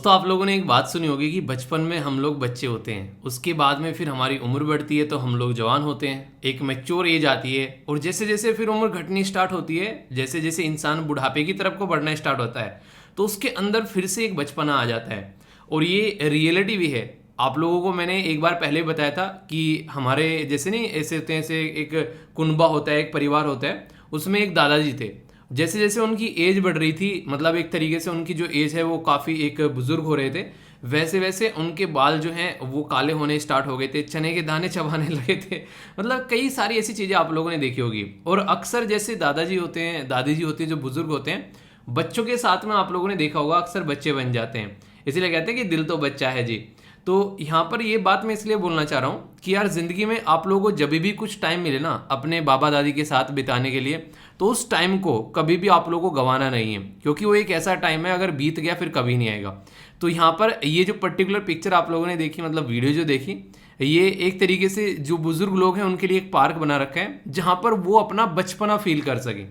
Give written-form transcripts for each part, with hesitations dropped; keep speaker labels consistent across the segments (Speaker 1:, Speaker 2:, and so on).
Speaker 1: दोस्तों आप लोगों ने एक बात सुनी होगी कि बचपन में हम लोग बच्चे होते हैं, उसके बाद में फिर हमारी उम्र बढ़ती है तो हम लोग जवान होते हैं, एक मैच्योर एज आती है और जैसे जैसे फिर उम्र घटनी स्टार्ट होती है, जैसे जैसे इंसान बुढ़ापे की तरफ को बढ़ना स्टार्ट होता है तो उसके अंदर फिर से एक बचपना आ जाता है। और ये रियलिटी भी है। आप लोगों को मैंने एक बार पहले बताया था कि हमारे जैसे नहीं ऐसे होते हैं, ऐसे एक कुनबा होता है, एक परिवार होता है, उसमें एक दादाजी थे। जैसे जैसे उनकी एज बढ़ रही थी, मतलब एक तरीके से उनकी जो एज है वो काफ़ी एक बुजुर्ग हो रहे थे, वैसे वैसे उनके बाल जो हैं वो काले होने स्टार्ट हो गए थे, चने के दाने चबाने लगे थे। मतलब कई सारी ऐसी चीज़ें आप लोगों ने देखी होगी। और अक्सर जैसे दादाजी होते हैं, दादी जी होती है, जो बुजुर्ग होते हैं, बच्चों के साथ में आप लोगों ने देखा होगा अक्सर बच्चे बन जाते हैं। इसीलिए कहते हैं कि दिल तो बच्चा है जी। तो यहाँ पर ये बात मैं इसलिए बोलना चाह रहा हूँ कि यार ज़िंदगी में आप लोगों को जब भी कुछ टाइम मिले ना अपने बाबा दादी के साथ बिताने के लिए, तो उस टाइम को कभी भी आप लोगों को गंवाना नहीं है, क्योंकि वो एक ऐसा टाइम है अगर बीत गया फिर कभी नहीं आएगा। तो यहाँ पर ये जो पर्टिकुलर पिक्चर आप लोगों ने देखी, मतलब वीडियो जो देखी, ये एक तरीके से जो बुजुर्ग लोग हैं उनके लिए एक पार्क बना रखा है जहाँ पर वो अपना बचपना फील कर सकें।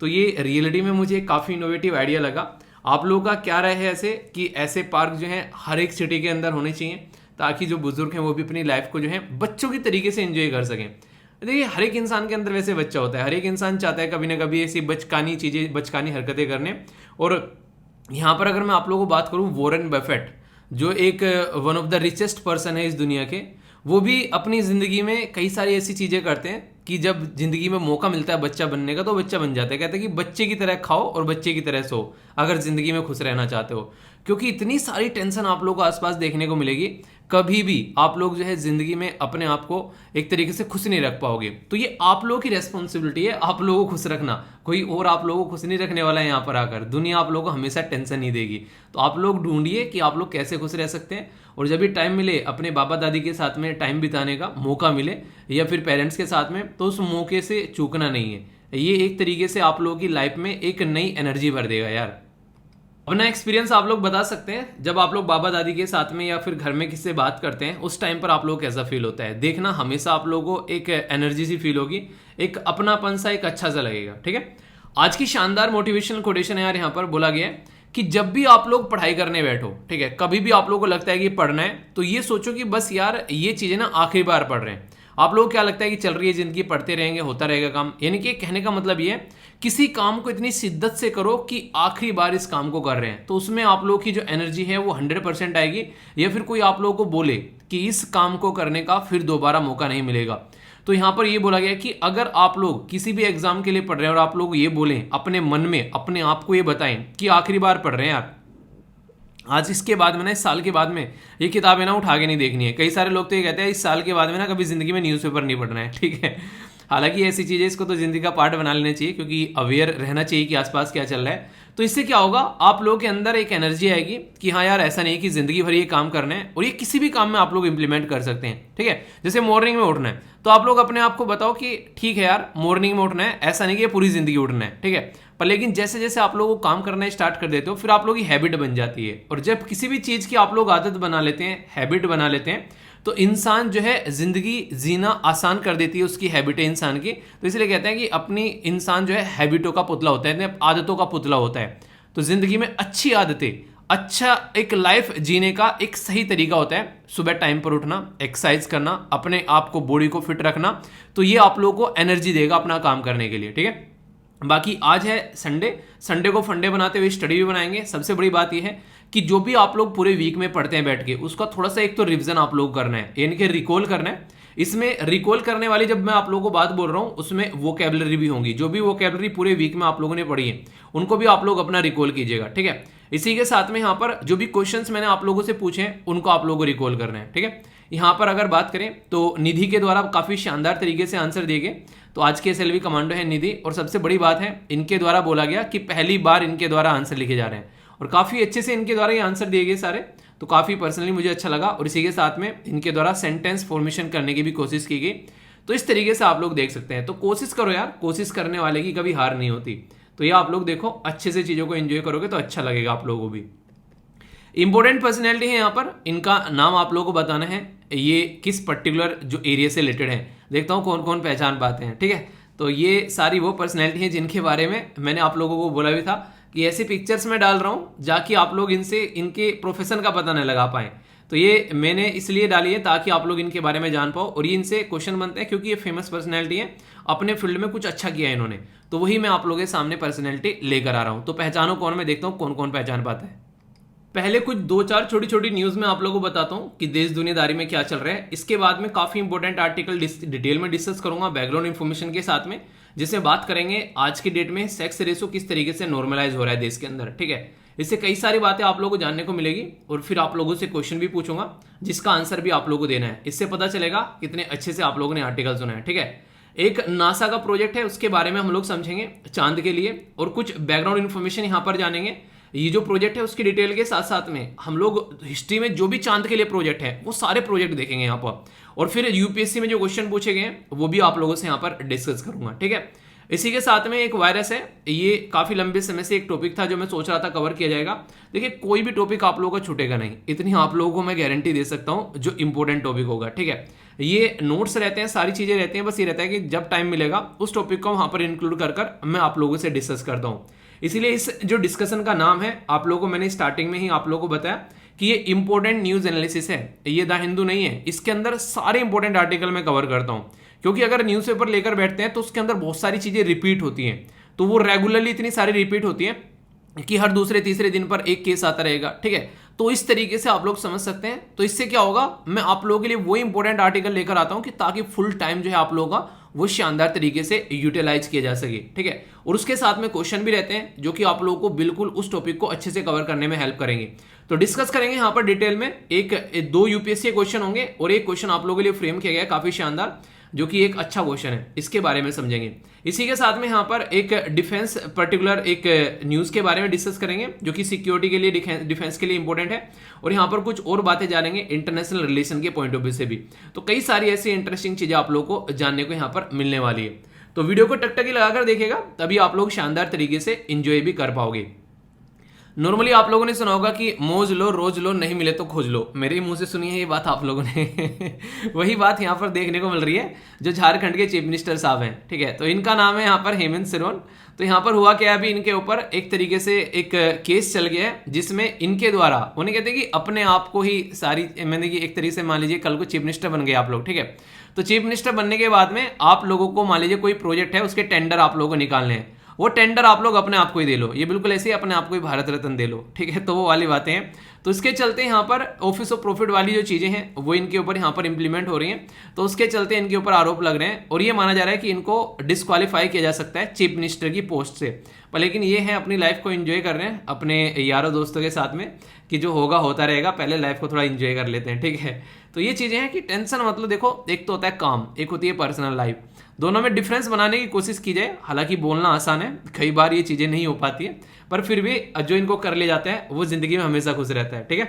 Speaker 1: तो ये रियलिटी में मुझे काफ़ी इनोवेटिव आइडिया लगा। आप लोगों का क्या राय है ऐसे कि ऐसे पार्क जो है हर एक सिटी के अंदर होने चाहिए, ताकि जो बुजुर्ग हैं वो भी अपनी लाइफ को जो है बच्चों की तरीके से एंजॉय कर सकें। देखिए हर एक इंसान के अंदर वैसे बच्चा होता है, हर एक इंसान चाहता है कभी ना कभी ऐसी बचकानी चीज़ें, बचकानी हरकतें करने। और यहाँ पर अगर मैं आप लोगों को बात करूँ, वॉरेन बफेट जो एक one of the richest person है इस दुनिया के, वो भी अपनी ज़िंदगी में कई सारी ऐसी चीज़ें करते हैं कि जब ज़िंदगी में मौका मिलता है बच्चा बनने का तो बच्चा बन जाता है। कहते हैं कि बच्चे की तरह खाओ और बच्चे की तरह सो अगर ज़िंदगी में खुश रहना चाहते हो, क्योंकि इतनी सारी टेंशन आप लोगों को आसपास देखने को मिलेगी, कभी भी आप लोग जो है ज़िंदगी में अपने आप को एक तरीके से खुश नहीं रख पाओगे। तो ये आप लोगों की रेस्पॉन्सिबिलिटी है आप लोगों को खुश रखना, कोई और आप लोगों को खुश नहीं रखने वाला है। यहाँ पर आकर दुनिया आप लोगों को हमेशा टेंशन नहीं देगी। तो आप लोग ढूंढिए कि आप लोग कैसे खुश रह सकते हैं, और जब भी टाइम मिले अपने बाबा दादी के साथ में टाइम बिताने का मौका मिले या फिर पेरेंट्स के साथ में, तो उस मौके से चूकना नहीं है। ये एक तरीके से आप लोगों की लाइफ में एक नई एनर्जी भर देगा यार। अपना एक्सपीरियंस आप लोग बता सकते हैं, जब आप लोग बाबा दादी के साथ में या फिर घर में किससे बात करते हैं उस टाइम पर आप लोग कैसा फील होता है। देखना हमेशा आप लोगों को एक एनर्जी सी फील होगी, एक अपनापन सा, एक अच्छा सा लगेगा। ठीक है, आज की शानदार मोटिवेशनल कोटेशन है यार। यहाँ पर बोला गया है कि जब भी आप लोग पढ़ाई करने बैठो, ठीक है, कभी भी आप लोगों को लगता है कि पढ़ना है, तो ये सोचो कि बस यार ये चीज़ें ना आखिरी बार पढ़ रहे हैं। आप लोगों को क्या लगता है कि चल रही है जिंदगी, पढ़ते रहेंगे, होता रहेगा काम। यानी कि कहने का मतलब ये है किसी काम को इतनी शिद्दत से करो कि आखिरी बार इस काम को कर रहे हैं, तो उसमें आप लोगों की जो एनर्जी है वो 100% आएगी। या फिर कोई आप लोगों को बोले कि इस काम को करने का फिर दोबारा मौका नहीं मिलेगा, तो यहां पर ये बोला गया कि अगर आप लोग किसी भी एग्जाम के लिए पढ़ रहे हैं और आप लोग ये बोलें अपने मन में, अपने आप को ये बताएं कि आखिरी बार पढ़ रहे हैं यार, आज इसके बाद में ना, इस साल के बाद में ये किताबें ना उठा के नहीं देखनी है। कई सारे लोग तो ये कहते हैं इस साल के बाद में ना कभी जिंदगी में न्यूज़पेपर नहीं पढ़ना है। ठीक है, हालांकि ऐसी चीज़ें इसको तो जिंदगी का पार्ट बना लेना चाहिए, क्योंकि अवेयर रहना चाहिए कि आसपास क्या चल रहा है। तो इससे क्या होगा, आप लोगों के अंदर एक एनर्जी आएगी कि हाँ यार ऐसा नहीं कि जिंदगी भर ये काम करना है, और ये किसी भी काम में आप लोग इंप्लीमेंट कर सकते हैं। ठीक है, जैसे मॉर्निंग में उठना है तो आप लोग अपने आप को बताओ कि ठीक है यार मॉर्निंग में उठना है, ऐसा नहीं कि पूरी जिंदगी उठना है। ठीक है, पर लेकिन जैसे जैसे आप लोगों को काम करना स्टार्ट कर देते हो फिर आप लोगों की हैबिट बन जाती है। और जब किसी भी चीज़ की आप लोग आदत बना लेते हैं, हैबिट बना लेते हैं, तो इंसान जो है जिंदगी जीना आसान कर देती है उसकी हैबिट है इंसान की। तो इसलिए कहते हैं कि अपनी इंसान जो है हैबिटों का पुतला होता है, आदतों का पुतला होता है। तो जिंदगी में अच्छी आदतें, अच्छा एक लाइफ जीने का एक सही तरीका होता है सुबह टाइम पर उठना, एक्सरसाइज करना, अपने आप को, बॉडी को फिट रखना। तो ये आप लोगों को एनर्जी देगा अपना काम करने के लिए। ठीक है, बाकी आज है संडे, संडे को फंडे बनाते हुए स्टडी भी बनाएंगे। सबसे बड़ी बात यह है कि जो भी आप लोग पूरे वीक में पढ़ते हैं बैठ के, उसका थोड़ा सा एक तो रिवीजन आप लोग करना है, यानी कि रिकॉल करना है। इसमें रिकॉल करने वाली जब मैं आप लोगों को बात बोल रहा हूं, उसमें वोकैबुलरी भी होंगी। जो भी वोकैबुलरी पूरे वीक में आप लोगों ने पढ़ी है उनको भी आप लोग अपना रिकॉल कीजिएगा। ठीक है, इसी के साथ में यहाँ पर जो भी क्वेश्चंस मैंने आप लोगों से पूछे हैं उनको आप लोगों को रिकॉल करना है। ठीक है, यहाँ पर अगर बात करें तो निधि के द्वारा काफी शानदार तरीके से आंसर दिए गए। तो आज के एसएलवी कमांडो है निधि, और सबसे बड़ी बात है इनके द्वारा बोला गया कि पहली बार इनके द्वारा आंसर लिखे जा रहे हैं, और काफी अच्छे से इनके द्वारा ये आंसर दिए गए सारे। तो काफी पर्सनली मुझे अच्छा लगा, और इसी के साथ में इनके द्वारा सेंटेंस फॉर्मेशन करने की भी कोशिश की गई। तो इस तरीके से आप लोग देख सकते हैं। तो कोशिश करो यार, कोशिश करने वाले की कभी हार नहीं होती। तो ये आप लोग देखो, अच्छे से चीजों को एंजॉय करोगे तो अच्छा लगेगा आप लोगों को भी। इंपॉर्टेंट पर्सनैलिटी है यहाँ पर, इनका नाम आप लोगों को बताना है, ये किस पर्टिकुलर जो एरिया से रिलेटेड है। देखता हूँ कौन कौन पहचान पाते हैं। ठीक है, तो ये सारी वो पर्सनैलिटी हैं जिनके बारे में मैंने आप लोगों को बोला भी था कि ऐसी पिक्चर्स मैं डाल रहा हूँ जाकि आप लोग इनसे इनके प्रोफेशन का पता नहीं लगा पाए। तो ये मैंने इसलिए डाली है ताकि आप लोग इनके बारे में जान पाओ, और ये इनसे क्वेश्चन बनते हैं क्योंकि ये फेमस पर्सनैलिटी है, अपने फील्ड में कुछ अच्छा किया है इन्होंने, तो वही मैं आप लोगों के सामने पर्सनैलिटी लेकर आ रहा हूँ। तो पहचानो कौन, मैं देखता हूँ कौन कौन पहचान पाता है। पहले कुछ 2-4 छोटी छोटी न्यूज़ में आप लोगों को बताता हूँ कि देश दुनियादारी में क्या चल रहा है। इसके बाद में काफ़ी इंपॉर्टेंट आर्टिकल डिटेल में डिस्कस करूंगा बैकग्राउंड इन्फॉर्मेशन के साथ में, जिसमें बात करेंगे आज की डेट में सेक्स रेशो किस तरीके से नॉर्मलाइज हो रहा है देश के अंदर, ठीक है। इससे कई सारी बातें आप लोगों को जानने को मिलेगी, और फिर आप लोगों से क्वेश्चन भी पूछूंगा जिसका आंसर भी आप लोगों को देना है। इससे पता चलेगा कितने अच्छे से आप लोगों ने आर्टिकल सुना है, ठीक है। एक नासा का प्रोजेक्ट है, उसके बारे में हम लोग समझेंगे चांद के लिए, और कुछ बैकग्राउंड इन्फॉर्मेशन यहाँ पर जानेंगे। ये जो प्रोजेक्ट है उसकी डिटेल के साथ साथ में हम लोग हिस्ट्री में जो भी चांद के लिए प्रोजेक्ट है वो सारे प्रोजेक्ट देखेंगे यहाँ पर, और फिर यूपीएससी में जो क्वेश्चन पूछे गए हैं वो भी आप लोगों से यहाँ पर डिस्कस करूंगा, ठीक है। इसी के साथ में एक वायरस है, ये काफी लंबे समय से एक टॉपिक था जो मैं सोच रहा था कवर किया जाएगा। देखिए कोई भी टॉपिक आप लोगों का छूटेगा नहीं, इतनी आप लोगों को मैं गारंटी दे सकता हूँ, जो इंपॉर्टेंट टॉपिक होगा, ठीक है। ये नोट्स रहते हैं, सारी चीजें रहती हैं, बस ये रहता है कि जब टाइम मिलेगा उस टॉपिक को वहां पर इंक्लूड कर मैं आप लोगों से डिस्कस करता हूँ। इसीलिए इस जो डिस्कशन का नाम है आप लोगों को मैंने स्टार्टिंग में ही आप लोगों को बताया कि ये इंपॉर्टेंट न्यूज एनालिसिस है, ये द हिंदू नहीं है। इसके अंदर सारे इंपॉर्टेंट आर्टिकल मैं कवर करता हूँ, क्योंकि अगर न्यूज़पेपर लेकर बैठते हैं तो उसके अंदर बहुत सारी चीजें रिपीट होती हैं, तो वो रेगुलरली इतनी सारी रिपीट होती हैं कि हर दूसरे तीसरे दिन पर एक केस आता रहेगा, ठीक है। तो इस तरीके से आप लोग समझ सकते हैं। तो इससे क्या होगा, मैं आप लोगों के लिए वो इंपॉर्टेंट आर्टिकल लेकर आता हूं कि ताकि फुल टाइम जो है आप लोगों का वो शानदार तरीके से यूटिलाइज किया जा सके, ठीक है। और उसके साथ में क्वेश्चन भी रहते हैं जो कि आप लोगों को बिल्कुल उस टॉपिक को अच्छे से कवर करने में हेल्प करेंगे। तो डिस्कस करेंगे यहाँ पर डिटेल में। एक 2 यूपीएससी क्वेश्चन होंगे और एक क्वेश्चन आप लोगों के लिए फ्रेम किया गया है काफी शानदार, जो कि एक अच्छा क्वेश्चन है, इसके बारे में समझेंगे। इसी के साथ में यहाँ पर एक डिफेंस पर्टिकुलर एक न्यूज के बारे में डिस्कस करेंगे जो कि सिक्योरिटी के लिए डिफेंस के लिए इंपॉर्टेंट है, और यहाँ पर कुछ और बातें जानेंगे इंटरनेशनल रिलेशन के पॉइंट ऑफ व्यू से भी। तो कई सारी ऐसी इंटरेस्टिंग चीजें आप लोगों को जानने को यहाँ पर मिलने वाली है। तो वीडियो को टकटकी लगाकर देखिएगा, तभी आप लोग शानदार तरीके से इंजॉय भी कर पाओगे। नॉर्मली आप लोगों ने सुना होगा कि मौज लो रोज लो, नहीं मिले तो खोज लो। मेरे मुंह से सुनी है ये बात आप लोगों ने वही बात यहाँ पर देखने को मिल रही है जो झारखंड के चीफ मिनिस्टर साहब हैं, ठीक है। तो इनका नाम है यहाँ पर हेमंत सोरेन। तो यहाँ पर हुआ क्या, अभी इनके ऊपर एक तरीके से एक केस चल गया है जिसमें इनके द्वारा उन्हें कहते हैं कि अपने आप को ही सारी, मैंने कि एक तरीके से मान लीजिए कल को चीफ मिनिस्टर बन गए आप लोग, ठीक है। तो चीफ मिनिस्टर बनने के बाद में आप लोगों को मान लीजिए कोई प्रोजेक्ट है, उसके टेंडर आप लोगों को निकालने हैं, वो टेंडर आप लोग अपने आप को ही दे लो। ये बिल्कुल ऐसे ही अपने आप को ही भारत रत्न दे लो, ठीक है। तो वो वाली बातें हैं। तो इसके चलते यहाँ पर ऑफिस ऑफ प्रॉफिट वाली जो चीजें हैं वो इनके ऊपर यहाँ पर इंप्लीमेंट हो रही हैं। तो उसके चलते इनके ऊपर आरोप लग रहे हैं, और ये माना जा रहा है कि इनको डिस्क्वालीफाई किया जा सकता है चीफ मिनिस्टर की पोस्ट से। पर लेकिन ये है अपनी लाइफ को एंजॉय कर रहे हैं अपने यारों दोस्तों के साथ में, कि जो होगा होता रहेगा, पहले लाइफ को थोड़ा एंजॉय कर लेते हैं, ठीक है। तो ये चीजें हैं कि टेंशन मतलब देखो, एक तो होता है काम, एक होती है पर्सनल लाइफ, दोनों में डिफरेंस बनाने की कोशिश की जाए। हालांकि बोलना आसान है, कई बार ये चीजें नहीं हो पाती है, पर फिर भी जो इनको कर ले जाता है वो जिंदगी में हमेशा खुश रहता है, ठीक है।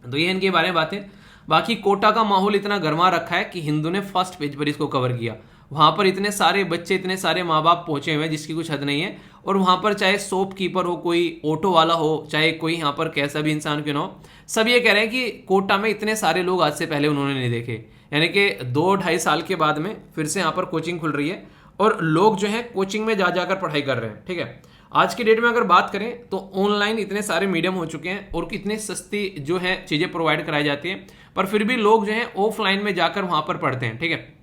Speaker 1: तो ये इनके बारे में बातें। बाकी कोटा का माहौल इतना गर्मा रखा है कि हिंदू ने फर्स्ट पेज पर इसको कवर किया। वहां पर इतने सारे बच्चे, इतने सारे माँ बाप पहुंचे हुए हैं जिसकी कुछ हद नहीं है। और वहां पर चाहे शॉपकीपर हो, कोई ऑटो वाला हो, चाहे कोई यहाँ पर कैसा भी इंसान क्यों ना हो, सब ये कह रहे हैं कि कोटा में इतने सारे लोग आज से पहले उन्होंने नहीं देखे। यानी कि 2-2.5 साल के बाद में फिर से यहाँ पर कोचिंग खुल रही है, और लोग जो है कोचिंग में जा जाकर पढ़ाई कर रहे हैं, ठीक है। आज की डेट में अगर बात करें तो ऑनलाइन इतने सारे मीडियम हो चुके हैं और कितनी सस्ती जो है चीजें प्रोवाइड कराई जाती हैं, पर फिर भी लोग जो है ऑफलाइन में जाकर वहां पर पढ़ते हैं, ठीक है।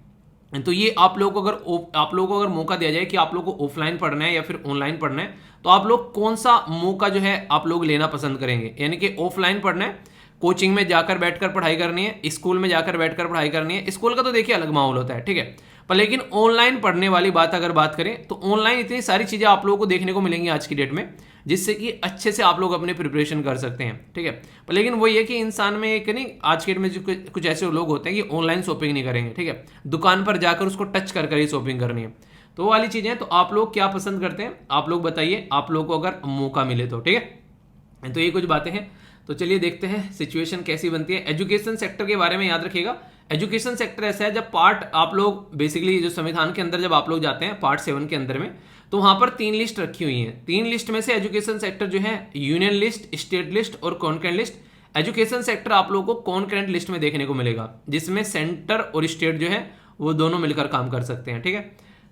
Speaker 1: तो ये आप लोगों को अगर मौका दिया जाए कि आप लोगों को ऑफलाइन पढ़ना है या फिर ऑनलाइन पढ़ना है, तो आप लोग कौन सा मौका जो है आप लोग लेना पसंद करेंगे। यानी कि ऑफलाइन पढ़ना है, कोचिंग में जाकर बैठकर पढ़ाई करनी है, स्कूल में जाकर बैठकर पढ़ाई करनी है। स्कूल का तो देखिए अलग माहौल होता है, ठीक है। पर लेकिन ऑनलाइन पढ़ने वाली बात अगर बात करें तो ऑनलाइन इतनी सारी चीजें आप लोगों को देखने को मिलेंगी आज की डेट में, जिससे कि अच्छे से आप लोग अपने प्रिपरेशन कर सकते हैं, ठीक है। पर लेकिन वही है कि इंसान में एक नहीं, आज के डेट में जो कुछ ऐसे लोग होते हैं कि ऑनलाइन शॉपिंग नहीं करेंगे, ठीक है, दुकान पर जाकर उसको टच कर कर ही शॉपिंग करनी है। तो वो वाली चीजें। तो आप लोग क्या पसंद करते हैं, आप लोग बताइए, आप लोग को अगर मौका मिले तो, ठीक है। तो ये कुछ बातें हैं। तो चलिए देखते हैं सिचुएशन कैसी बनती है। एजुकेशन सेक्टर के बारे में याद रखिएगा, एजुकेशन सेक्टर ऐसा है जब पार्ट आप लोग बेसिकली जो संविधान के अंदर जब आप लोग जाते हैं पार्ट 7 के अंदर में, तो वहां पर 3 लिस्ट रखी हुई हैं। 3 लिस्ट में से एजुकेशन सेक्टर जो है यूनियन लिस्ट, स्टेट लिस्ट और कॉन्करेंट लिस्ट। एजुकेशन सेक्टर आप लोगों को कॉन्करेंट लिस्ट में देखने को मिलेगा, जिसमें सेंटर और स्टेट जो है वो दोनों मिलकर काम कर सकते हैं, ठीक है।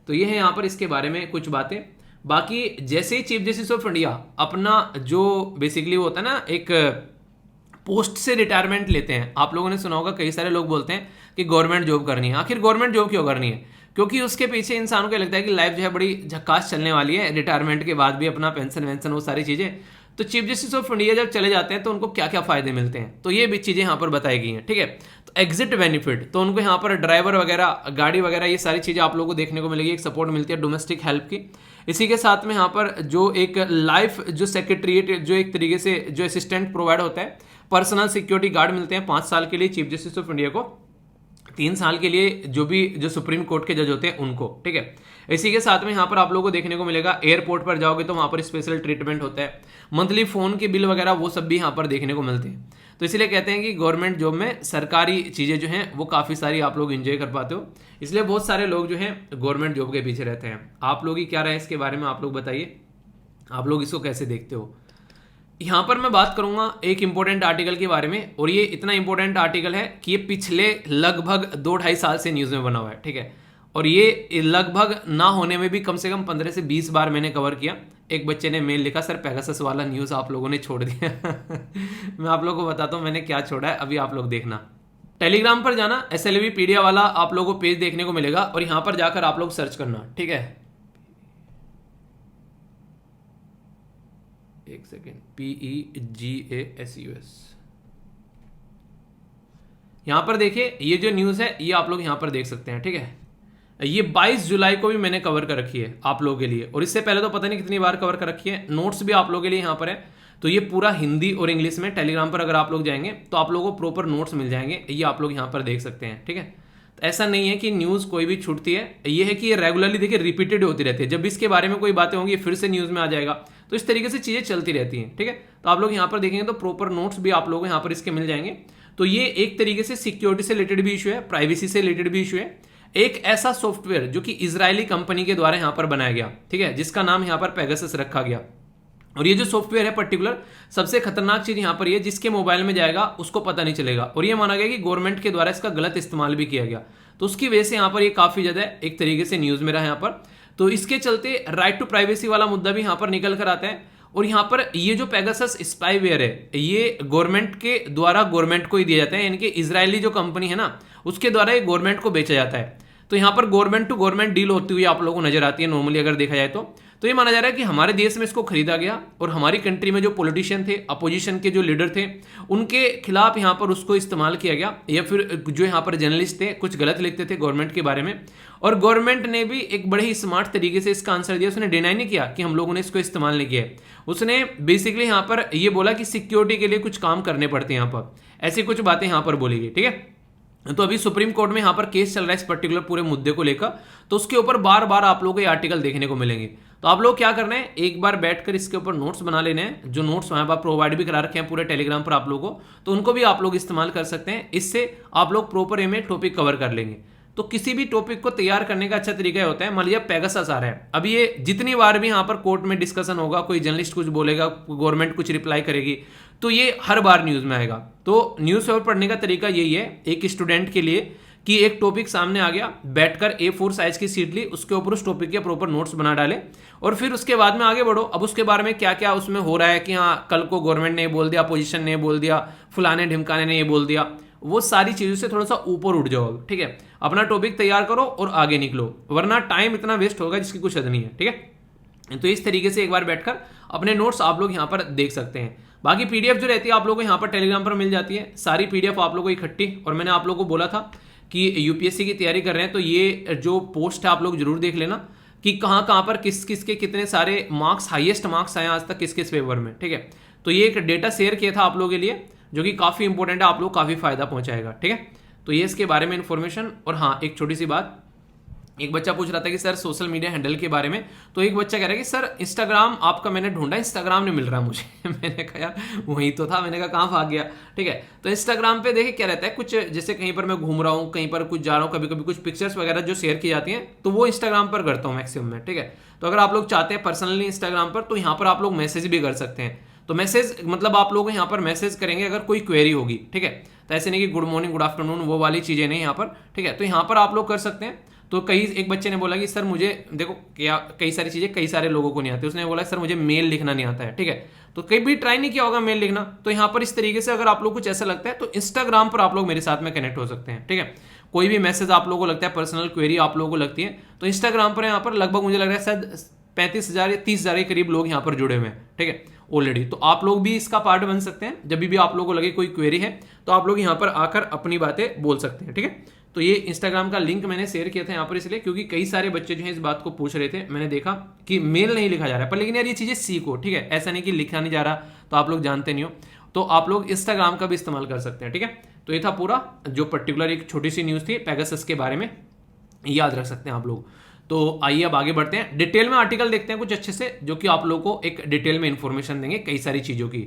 Speaker 1: तो ये है यहाँ पर इसके बारे में कुछ बातें। बाकी जैसे ही चीफ जस्टिस ऑफ इंडिया अपना जो बेसिकली होता है ना एक पोस्ट से रिटायरमेंट लेते हैं, आप लोगों ने सुना होगा कई सारे लोग बोलते हैं कि गवर्नमेंट जॉब करनी है। आखिर गवर्नमेंट जॉब क्यों करनी है? क्योंकि उसके पीछे इंसान को लगता है कि लाइफ जो है बड़ी झक्कास चलने वाली है, रिटायरमेंट के बाद भी अपना पेंशन वेंशन वो सारी चीजें। तो चीफ जस्टिस ऑफ इंडिया जब चले जाते हैं तो उनको क्या क्या फायदे मिलते हैं, तो ये भी चीजें यहाँ पर बताई गई हैं। ठीक है, तो एग्जिट बेनिफिट, तो उनको यहाँ पर ड्राइवर वगैरह, गाड़ी वगैरह, ये सारी चीजें आप लोगों को देखने को मिलेगी। एक सपोर्ट मिलती है डोमेस्टिक हेल्प की। इसी के साथ में यहाँ पर जो एक लाइफ जो सेक्रेटरीट जो एक तरीके से जो असिस्टेंट प्रोवाइड होता है, पर्सनल सिक्योरिटी गार्ड मिलते हैं 5 साल के लिए चीफ जस्टिस ऑफ इंडिया को, 3 साल के लिए जो सुप्रीम कोर्ट के जज होते हैं उनको। ठीक है, इसी के साथ में यहाँ पर आप लोगों को देखने को मिलेगा, एयरपोर्ट पर जाओगे तो वहां पर स्पेशल ट्रीटमेंट होता है, मंथली फोन के बिल वगैरह वो सब भी यहाँ पर देखने को मिलते हैं। तो इसीलिए कहते हैं कि गवर्नमेंट जॉब में सरकारी चीजें जो हैं वो काफी सारी आप लोग एंजॉय कर पाते हो, इसलिए बहुत सारे लोग जो हैं गवर्नमेंट जॉब के पीछे रहते हैं। आप लोग की क्या राय है इसके बारे में, आप लोग बताइए, आप लोग इसको कैसे देखते हो। यहां पर मैं बात करूंगा एक इंपॉर्टेंट आर्टिकल के बारे में, और ये इतना इंपॉर्टेंट आर्टिकल है कि ये पिछले लगभग 2-2.5 साल से न्यूज में बना हुआ है। ठीक है, और ये लगभग ना होने में भी कम से कम 15 से 20 बार मैंने कवर किया। एक बच्चे ने मेल लिखा, सर पेगासस वाला न्यूज आप लोगों ने छोड़ दिया। मैं आप लोगों को बताता हूं मैंने क्या छोड़ा है, अभी आप लोग देखना। टेलीग्राम पर जाना, SLV पीडिया वाला आप लोगों को पेज देखने को मिलेगा, और यहां पर जाकर आप लोग सर्च करना। ठीक है, एक सेकेंड, PEGASUS। यहां पर देखिए ये जो न्यूज है ये आप लोग यहां पर देख सकते हैं। ठीक है, ये 22 जुलाई को भी मैंने कवर कर रखी है आप लोगों के लिए, और इससे पहले तो पता नहीं कितनी बार कवर कर रखी है। नोट्स भी आप लोगों के लिए यहां पर है, तो ये पूरा हिंदी और इंग्लिश में टेलीग्राम पर अगर आप लोग जाएंगे तो आप लोगों को प्रॉपर नोट्स मिल जाएंगे, ये आप लोग यहां पर देख सकते हैं। ठीक है, तो ऐसा नहीं है कि न्यूज कोई भी छूटती है, ये है कि ये रेगुलरली देखिए रिपीटेड होती रहती है। जब भी इसके बारे में कोई बातें होंगी फिर से न्यूज में आ जाएगा, तो इस तरीके से चीजें चलती रहती हैं। ठीक है, तो आप लोग यहां पर देखेंगे तो प्रॉपर नोट्स भी आप लोगों को यहां पर इसके मिल जाएंगे। तो ये एक तरीके से सिक्योरिटी से रिलेटेड भी इशू है, प्राइवेसी से रिलेटेड भी इशू है। एक ऐसा सॉफ्टवेयर जो कि इजरायली कंपनी के द्वारा यहां पर बनाया गया, ठीक है, जिसका नाम यहां पर पेगासस रखा गया। और ये जो सॉफ्टवेयर है पर्टिकुलर, सबसे खतरनाक चीज यहां पर ये, जिसके मोबाइल में जाएगा उसको पता नहीं चलेगा, और ये माना गया कि गवर्नमेंट के द्वारा इसका गलत इस्तेमाल भी किया गया। तो उसकी वजह से यहां पर ये काफी ज्यादा एक तरीके से न्यूज में रहा यहां पर। तो इसके चलते राइट टू प्राइवेसी वाला मुद्दा भी यहां पर निकल कर आता है। और यहां पर ये जो पेगासस स्पाईवेयर है ये गवर्नमेंट के द्वारा गवर्नमेंट को ही दिया जाता है, यानी कि इजरायली जो कंपनी है ना उसके द्वारा ये गवर्नमेंट को बेचा जाता है। तो यहां पर गवर्नमेंट टू गवर्नमेंट डील होती हुई आप लोगों को नजर आती है नॉर्मली अगर देखा जाए तो ये माना जा रहा है कि हमारे देश में इसको खरीदा गया, और हमारी कंट्री में जो पॉलिटिशियन थे, अपोजिशन के जो लीडर थे, उनके खिलाफ यहां पर उसको इस्तेमाल किया गया, या फिर जो यहां पर जर्नलिस्ट थे कुछ गलत लिखते थे गवर्नमेंट के बारे में, और गवर्नमेंट ने भी एक बड़े ही स्मार्ट तरीके से इसका आंसर दिया। उसने डिनाई नहीं किया कि हम लोगों ने इसको इस्तेमाल नहीं किया है, उसने बेसिकली यहां पर ये बोला कि सिक्योरिटी के लिए कुछ काम करने पड़ते हैं यहां पर, ऐसी कुछ बातें यहां पर बोली गई। ठीक है, तो अभी सुप्रीम कोर्ट में यहां पर केस चल रहा है इस पर्टिकुलर पूरे मुद्दे को लेकर, तो उसके ऊपर बार बार आप लोगों को ये आर्टिकल देखने को मिलेंगे। तो आप लोग क्या करना है, एक बार बैठकर इसके ऊपर नोट्स बना लेने हैं, जो नोट्स वहां पर प्रोवाइड भी करा रखे हैं पूरे टेलीग्राम पर आप लोगों को, तो उनको भी आप लोग इस्तेमाल कर सकते हैं। इससे आप लोग प्रॉपर वे में टॉपिक कवर कर लेंगे। तो किसी भी टॉपिक को तैयार करने का अच्छा तरीका होता है, मान लीजिए पेगासस आ रहा है, अब ये जितनी बार भी यहाँ पर कोर्ट में डिस्कशन होगा, कोई जर्नलिस्ट कुछ बोलेगा, गवर्नमेंट कुछ रिप्लाई करेगी, तो ये हर बार न्यूज में आएगा। तो न्यूज पेपर पढ़ने का तरीका यही है एक स्टूडेंट के लिए कि एक टॉपिक सामने आ गया, बैठकर A4 साइज की शीट ली, उसके ऊपर उस टॉपिक के प्रॉपर नोट्स बना डाले, और फिर उसके बाद में आगे बढ़ो। अब उसके बारे में क्या क्या उसमें हो रहा है कि हाँ कल को गवर्नमेंट ने बोल दिया, अपोजिशन ने बोल दिया, फलाने ढिमकाने ने ये बोल दिया, वो सारी चीजों से थोड़ा सा ऊपर उठ जाओ। ठीक है, अपना टॉपिक तैयार करो और आगे निकलो, वरना टाइम इतना वेस्ट होगा जिसकी कुछ हद नहीं है। ठीक है, तो इस तरीके से एक बार बैठकर अपने नोट्स आप लोग यहाँ पर देख सकते हैं। बाकी PDF जो रहती है आप लोगों को यहाँ पर टेलीग्राम पर मिल जाती है, सारी PDF आप लोगों को इकट्ठी। और मैंने आप लोगों को बोला था कि UPSC की तैयारी कर रहे हैं तो ये जो पोस्ट है आप लोग जरूर देख लेना कि कहाँ कहाँ पर किस किस के कितने सारे मार्क्स, हाईएस्ट मार्क्स आए आज तक किस किस पेपर में। ठीक है, तो ये एक डेटा शेयर किया था आप लोगों के लिए जो कि काफ़ी इंपॉर्टेंट है, आप लोग काफ़ी फायदा पहुंचाएगा। ठीक है, तो ये इसके बारे में इन्फॉर्मेशन। और हाँ, एक छोटी सी बात, एक बच्चा पूछ रहा था कि सर सोशल मीडिया हैंडल के बारे में, तो एक बच्चा कह रहा है कि सर इंस्टाग्राम आपका मैंने ढूंढा, इंस्टाग्राम नहीं मिल रहा मुझे। मैंने कहा यार वही तो था, मैंने कहा कहाँ भाग गया। ठीक है, तो इंस्टाग्राम पे देखिए क्या रहता है, कुछ जैसे कहीं पर मैं घूम रहा हूँ, कहीं पर कुछ जा रहा हूँ, कभी कभी कुछ पिक्चर्स वगैरह जो शेयर की जाती हैं तो वो इंस्टाग्राम पर करता हूँ मैक्सिमम में। ठीक है, तो अगर आप लोग चाहते हैं पर्सनली इंस्टाग्राम पर, तो यहाँ पर आप लोग मैसेज भी कर सकते हैं। तो मैसेज मतलब आप लोग यहाँ पर मैसेज करेंगे अगर कोई क्वेरी होगी। ठीक है, तो ऐसे नहीं कि गुड मॉर्निंग गुड आफ्टरनून वो वाली चीजें नहीं यहाँ पर। ठीक है, तो यहाँ पर आप लोग कर सकते हैं। तो एक बच्चे ने बोला कि सर मुझे देखो क्या कई सारी चीज़ें कई सारे लोगों को नहीं आती, उसने बोला सर मुझे मेल लिखना नहीं आता है, ठीक है। तो कहीं भी ट्राई नहीं किया होगा मेल लिखना, तो यहाँ पर इस तरीके से अगर आप लोग कुछ ऐसा लगता है तो इंस्टाग्राम पर आप लोग मेरे साथ में कनेक्ट हो सकते हैं, ठीक है। कोई भी मैसेज आप लोगों को लगता है, पर्सनल क्वेरी आप लोगों को लगती है, तो इंस्टाग्राम पर यहाँ पर लगभग मुझे लग रहा है शायद 35,000 या 30,000 के करीब लोग यहाँ पर जुड़े हुए हैं, ठीक है ऑलरेडी। तो आप लोग भी इसका पार्ट बन सकते हैं। जब भी आप लोगों को लगे कोई क्वेरी है तो आप लोग यहाँ पर आकर अपनी बातें बोल सकते हैं, ठीक है। तो ये इंस्टाग्राम का लिंक मैंने शेयर किया था यहाँ पर इसलिए क्योंकि कई सारे बच्चे जो हैं इस बात को पूछ रहे थे। मैंने देखा कि मेल नहीं लिखा जा रहा है, पर लेकिन यार ये चीज़ें सीखो, ठीक है। ऐसा नहीं कि लिखा नहीं जा रहा तो आप लोग जानते नहीं हो, तो आप लोग इंस्टाग्राम का भी इस्तेमाल कर सकते हैं, ठीक है। तो ये था पूरा जो पर्टिकुलर एक छोटी सी न्यूज़ थी पेगासस के बारे में, याद रख सकते हैं आप लोग। तो आइए अब आगे बढ़ते हैं, डिटेल में आर्टिकल देखते हैं कुछ अच्छे से, जो कि आप लोगों को एक डिटेल में इंफॉर्मेशन देंगे कई सारी चीज़ों की।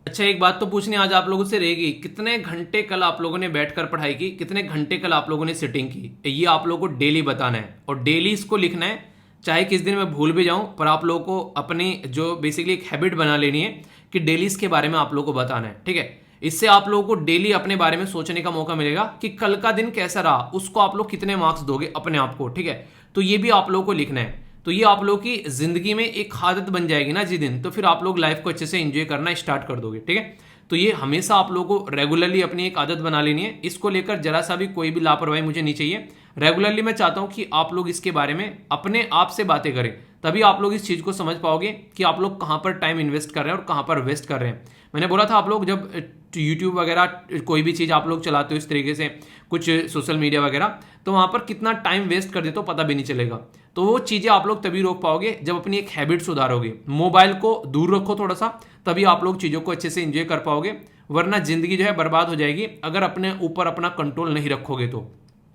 Speaker 1: अच्छा, एक बात तो पूछनी आज आप लोगों से रहेगी, कितने घंटे कल आप लोगों ने बैठकर पढ़ाई की, कितने घंटे कल आप लोगों ने सिटिंग की, ये आप लोगों को डेली बताना है और डेली इसको लिखना है। चाहे किस दिन मैं भूल भी जाऊं, पर आप लोगों को अपनी जो बेसिकली एक हैबिट बना लेनी है कि डेली इसके बारे में आप लोगों को बताना है, ठीक है। इससे आप लोगों को डेली अपने बारे में सोचने का मौका मिलेगा कि कल का दिन कैसा रहा, उसको आप लोग कितने मार्क्स दोगे अपने आप को, ठीक है। तो ये भी आप लोगों को लिखना है। तो ये आप लोग की जिंदगी में एक आदत बन जाएगी ना जिस दिन, तो फिर आप लोग लाइफ को अच्छे से एंजॉय करना स्टार्ट कर दोगे, ठीक है। तो ये हमेशा आप लोगों को रेगुलरली अपनी एक आदत बना लेनी है। इसको लेकर जरा सा भी कोई भी लापरवाही मुझे नहीं चाहिए। रेगुलरली मैं चाहता हूं कि आप लोग इसके बारे में अपने आप से बातें करें, तभी आप लोग इस चीज को समझ पाओगे कि आप लोग कहां पर टाइम इन्वेस्ट कर रहे हैं और कहां पर वेस्ट कर रहे हैं। मैंने बोला था आप लोग जब यूट्यूब वगैरह कोई भी चीज़ आप लोग चलाते हो इस तरीके से, कुछ सोशल मीडिया वगैरह, तो वहाँ पर कितना टाइम वेस्ट कर देते हो पता भी नहीं चलेगा। तो वो चीज़ें आप लोग तभी रोक पाओगे जब अपनी एक हैबिट सुधारोगे। मोबाइल को दूर रखो थोड़ा सा, तभी आप लोग चीज़ों को अच्छे से एंजॉय कर पाओगे, वरना जिंदगी जो है बर्बाद हो जाएगी अगर अपने ऊपर अपना कंट्रोल नहीं रखोगे तो।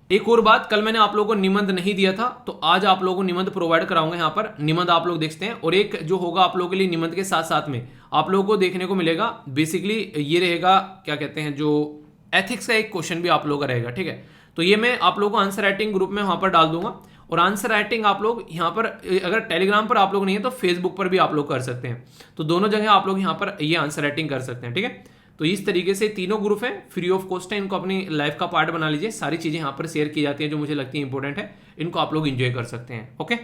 Speaker 1: एक और बात, कल मैंने आप लोगों को निबंध नहीं दिया था, तो आज आप लोगों को निबंध प्रोवाइड कराऊंगा। यहाँ पर निबंध आप लोग देखते हैं, और एक जो होगा आप लोगों के लिए निबंध के साथ साथ में आप लोगों को देखने को मिलेगा, बेसिकली ये रहेगा क्या कहते हैं, जो एथिक्स का एक क्वेश्चन भी आप लोगों का रहेगा, ठीक है। तो ये मैं आप लोगों को आंसर राइटिंग ग्रुप में वहां पर डाल दूंगा, और आंसर राइटिंग आप लोग यहाँ पर अगर टेलीग्राम पर आप लोग नहीं है तो फेसबुक पर भी आप लोग कर सकते हैं। तो दोनों जगह आप लोग यहाँ पर ये आंसर राइटिंग कर सकते हैं, ठीक है। तो इस तरीके से तीनों ग्रुप है, फ्री ऑफ कॉस्ट है, इनको अपनी लाइफ का पार्ट बना लीजिए। सारी चीजें यहाँ पर शेयर की जाती हैं जो मुझे लगती है इंपॉर्टेंट है, इनको आप लोग एंजॉय कर सकते हैं, ओके।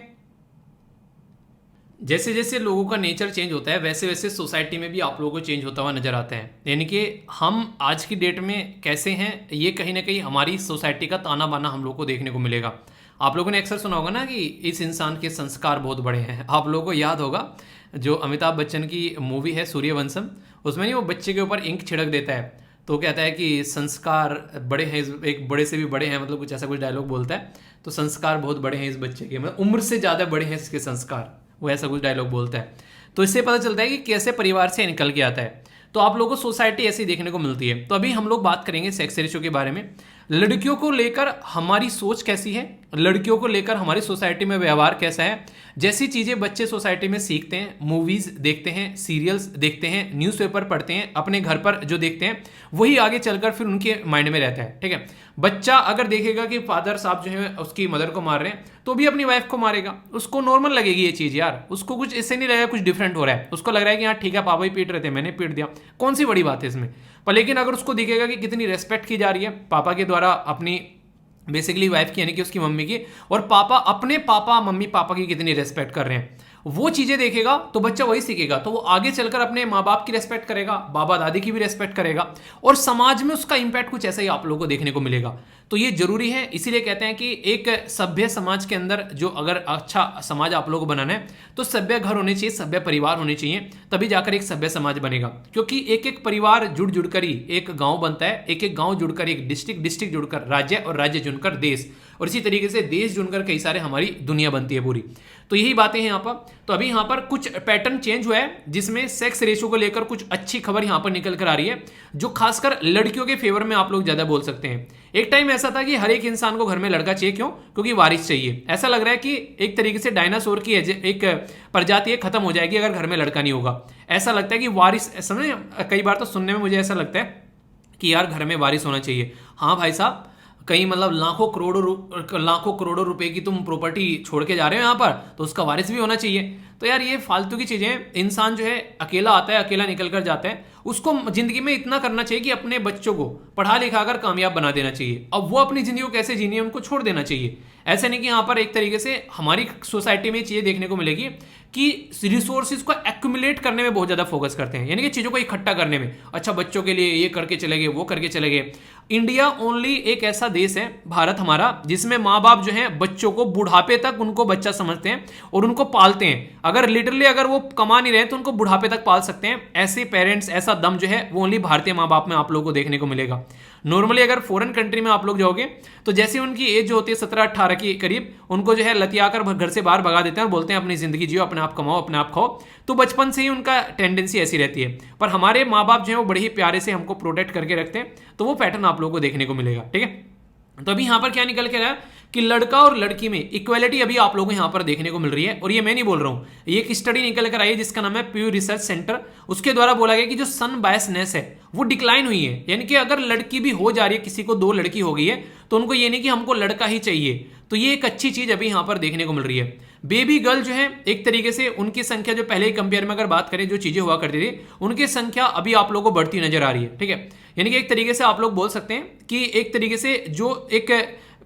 Speaker 1: जैसे जैसे लोगों का नेचर चेंज होता है वैसे वैसे सोसाइटी में भी आप लोगों को चेंज होता हुआ नजर आता है। यानी कि हम आज की डेट में कैसे हैं, ये कहीं ना कहीं हमारी सोसाइटी का ताना बाना हम लोग को देखने को मिलेगा। आप लोगों ने अक्सर सुना होगा ना कि इस इंसान के संस्कार बहुत बड़े हैं। आप लोगों को याद होगा जो अमिताभ बच्चन की मूवी है सूर्यवंशम, उसमें नहीं वो बच्चे के ऊपर इंक छिड़क देता है, तो कहता है कि संस्कार बड़े हैं, एक बड़े से भी बड़े हैं, मतलब कुछ ऐसा कुछ डायलॉग बोलता है। तो संस्कार बहुत बड़े हैं इस बच्चे के, मतलब उम्र से ज़्यादा बड़े हैं इसके संस्कार, वो ऐसा कुछ डायलॉग बोलता है। तो इससे पता चलता है कि कैसे परिवार से निकल के आता है। तो आप लोगों को सोसाइटी ऐसी देखने को मिलती है। तो अभी हम लोग बात करेंगे सेक्स रेशियो के बारे में। लड़कियों को लेकर हमारी सोच कैसी है, लड़कियों को लेकर हमारी सोसाइटी में व्यवहार कैसा है, जैसी चीज़ें बच्चे सोसाइटी में सीखते हैं, मूवीज़ देखते हैं, सीरियल्स देखते हैं, न्यूज़पेपर पढ़ते हैं, अपने घर पर जो देखते हैं वही आगे चलकर फिर उनके माइंड में रहता है, ठीक है। बच्चा अगर देखेगा कि फादर साहब जो है उसकी मदर को मार रहे हैं तो भी अपनी वाइफ को मारेगा, उसको नॉर्मल लगेगी ये चीज़ यार, उसको कुछ इससे नहीं लगेगा कुछ डिफरेंट हो रहा है, उसको लग रहा है कि हाँ ठीक है पापा ही पीट रहे थे मैंने पीट दिया, कौन सी बड़ी बात है इसमें। पर लेकिन अगर उसको दिखेगा कि कितनी रेस्पेक्ट की जा रही है पापा के द्वारा अपनी बेसिकली वाइफ की यानी कि उसकी मम्मी की, और पापा अपने पापा मम्मी पापा की कितनी रेस्पेक्ट कर रहे हैं, वो चीजें देखेगा तो बच्चा वही सीखेगा। तो वो आगे चलकर अपने माँ बाप की रेस्पेक्ट करेगा, बाबा दादी की भी रेस्पेक्ट करेगा, और समाज में उसका इंपैक्ट कुछ ऐसा ही आप लोगों को देखने को मिलेगा। तो ये जरूरी है, इसीलिए कहते हैं कि एक सभ्य समाज के अंदर जो अगर अच्छा समाज आप लोगों को बनाना है तो सभ्य घर होने चाहिए, सभ्य परिवार होने चाहिए, तभी जाकर एक सभ्य समाज बनेगा। क्योंकि एक एक परिवार जुड़ जुड़कर ही एक गांव बनता है, एक एक गांव जुड़कर एक डिस्ट्रिक्ट, डिस्ट्रिक्ट जुड़कर राज्य, और राज्य जुड़कर देश, और इसी तरीके से देश जुड़कर कई सारे हमारी दुनिया बनती है पूरी। तो यही बातें हैं यहाँ पर। तो अभी यहाँ पर कुछ पैटर्न चेंज हुआ है जिसमें सेक्स रेशियो को लेकर कुछ अच्छी खबर यहाँ पर निकल कर आ रही है, जो खासकर लड़कियों के फेवर में आप लोग ज्यादा बोल सकते हैं। एक टाइम ऐसा था कि हर एक इंसान को घर में लड़का चाहिए, क्यों? क्योंकि वारिस चाहिए। ऐसा लग रहा है कि एक तरीके से डायनासोर की एक प्रजाति खत्म हो जाएगी अगर घर में लड़का नहीं होगा। ऐसा लगता है कि वारिस, समझे, कई बार तो सुनने में मुझे ऐसा लगता है कि यार घर में वारिस होना चाहिए। हाँ भाई साहब, कहीं मतलब लाखों करोड़ों रुपए की तुम प्रॉपर्टी छोड़ के जा रहे हो यहाँ पर, तो उसका वारिस भी होना चाहिए। तो यार ये फालतू की चीजें हैं। इंसान जो है अकेला आता है, अकेला निकल कर जाता है, उसको जिंदगी में इतना करना चाहिए कि अपने बच्चों को पढ़ा लिखा कर कामयाब बना देना चाहिए। अब वो अपनी जिंदगी को कैसे जीनी है उनको छोड़ देना चाहिए। ऐसा नहीं कि यहाँ पर एक तरीके से हमारी सोसाइटी में चीजें देखने को मिलेगी कि रिसोर्सेज को एक्यूमुलेट करने में बहुत ज्यादा फोकस करते हैं, यानी कि चीजों को इकट्ठा करने में। अच्छा बच्चों के लिए ये करके चले गए, वो करके चले गए। इंडिया ओनली एक ऐसा देश है, भारत हमारा, जिसमें माँ बाप जो है बच्चों को बुढ़ापे तक उनको बच्चा समझते हैं और उनको पालते हैं। अगर लिटरली अगर वो कमा नहीं रहे तो उनको बुढ़ापे तक पाल सकते हैं। ऐसे पेरेंट्स, ऐसा दम जो है वो ओनली भारतीय माँ बाप में आप लोगों को देखने को मिलेगा। नॉर्मली अगर फॉरेन कंट्री में आप लोग जाओगे तो जैसे उनकी एज जो होती है 17-18 के करीब, उनको जो है लतिया कर घर से बाहर भगा देते हैं और बोलते हैं अपनी जिंदगी जियो, अपने आप कमाओ, अपने आप खाओ। तो बचपन से ही उनका टेंडेंसी ऐसी रहती है। पर हमारे माँ बाप जो है वो बड़े ही प्यारे से हमको प्रोटेक्ट करके रखते हैं, तो वो पैटर्न आप लोगों को देखने को मिलेगा। ठीक है, तो अभी यहां पर क्या निकल के रहा है कि लड़का और लड़की में इक्वालिटी अभी आप लोगों को यहां पर देखने को मिल रही है। और ये मैं नहीं बोल रहा हूं, ये एक स्टडी निकल कर आई है जिसका नाम है प्यू रिसर्च सेंटर। उसके द्वारा बोला गया कि जो सन बायसनेस है वो डिक्लाइन हुई है। यानी कि अगर लड़की भी हो जा रही है, किसी को 2 लड़की हो गई है, तो उनको ये नहीं कि हमको लड़का ही चाहिए। तो ये एक अच्छी चीज अभी यहां पर देखने को मिल रही है। बेबी गर्ल जो है एक तरीके से उनकी संख्या जो पहले ही कंपेयर में अगर बात करें, जो चीजें हुआ करती थी, उनकी संख्या अभी आप लोगों को बढ़ती नजर आ रही है। ठीक है, यानी कि एक तरीके से आप लोग बोल सकते हैं कि एक तरीके से जो एक,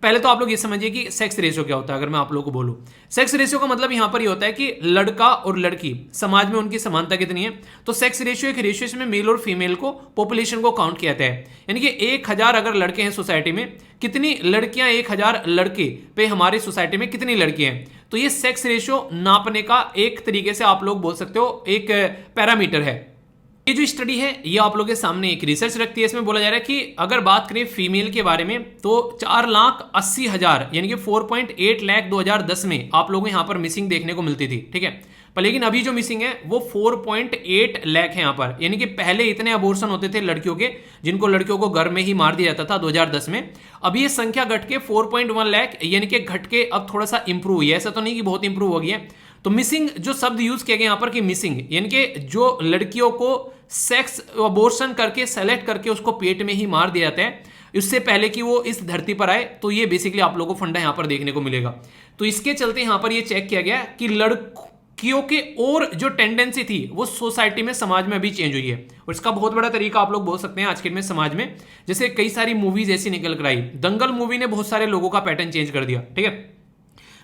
Speaker 1: पहले तो आप लोग ये समझिए कि सेक्स रेशियो क्या होता है। अगर मैं आप लोगों को बोलूं सेक्स रेशियो का मतलब यहां पर ये होता है कि लड़का और लड़की समाज में उनकी समानता कितनी है। तो सेक्स रेशियो एक रेशियो इसमें मेल और फीमेल को, पॉपुलेशन को काउंट किया जाता है। यानी कि 1000 अगर लड़के हैं सोसाइटी में, कितनी लड़कियां 1000 लड़के पे हमारी सोसाइटी में कितनी लड़कियां हैं। तो ये सेक्स रेशियो नापने का एक तरीके से आप लोग बोल सकते हो एक पैरामीटर है। ये जो स्टडी है ये आप लोगों के सामने एक रिसर्च रखती है। इसमें बोला जा रहा है कि अगर बात करें फीमेल के बारे में तो 4,80,000 यानी कि 4.8 लाख 2010 में आप लोगों को यहाँ पर मिसिंग देखने को मिलती थी। ठीक है, पर लेकिन अभी जो मिसिंग है वो 4.8 लाख है यहाँ पर। यानी कि पहले इतने अबॉर्शन होते थे लड़कियों के, जिनको लड़कियों को घर में ही मार दिया जाता था 2010 में। अभी ये संख्या घट के 4.1 लाख, यानी कि घट के अब थोड़ा सा इंप्रूव हुई है। ऐसा तो नहीं कि बहुत इंप्रूव हो गई है। तो मिसिंग जो शब्द यूज किया गया यहाँ पर कि मिसिंग, यानी कि जो लड़कियों को सेक्स अबॉर्शन करके सेलेक्ट करके उसको पेट में ही मार दिया जाता है इससे पहले कि वो इस धरती पर आए। तो ये बेसिकली आप लोगों को फंडा यहाँ पर देखने को मिलेगा। तो इसके चलते यहाँ पर ये चेक किया गया कि लड़कियों के और जो टेंडेंसी थी वो सोसाइटी में, समाज में अभी चेंज हुई है। और इसका बहुत बड़ा तरीका आप लोग बोल सकते हैं आज के में समाज में, जैसे कई सारी मूवीज ऐसी निकल कर आई। दंगल मूवी ने बहुत सारे लोगों का पैटर्न चेंज कर दिया। ठीक है,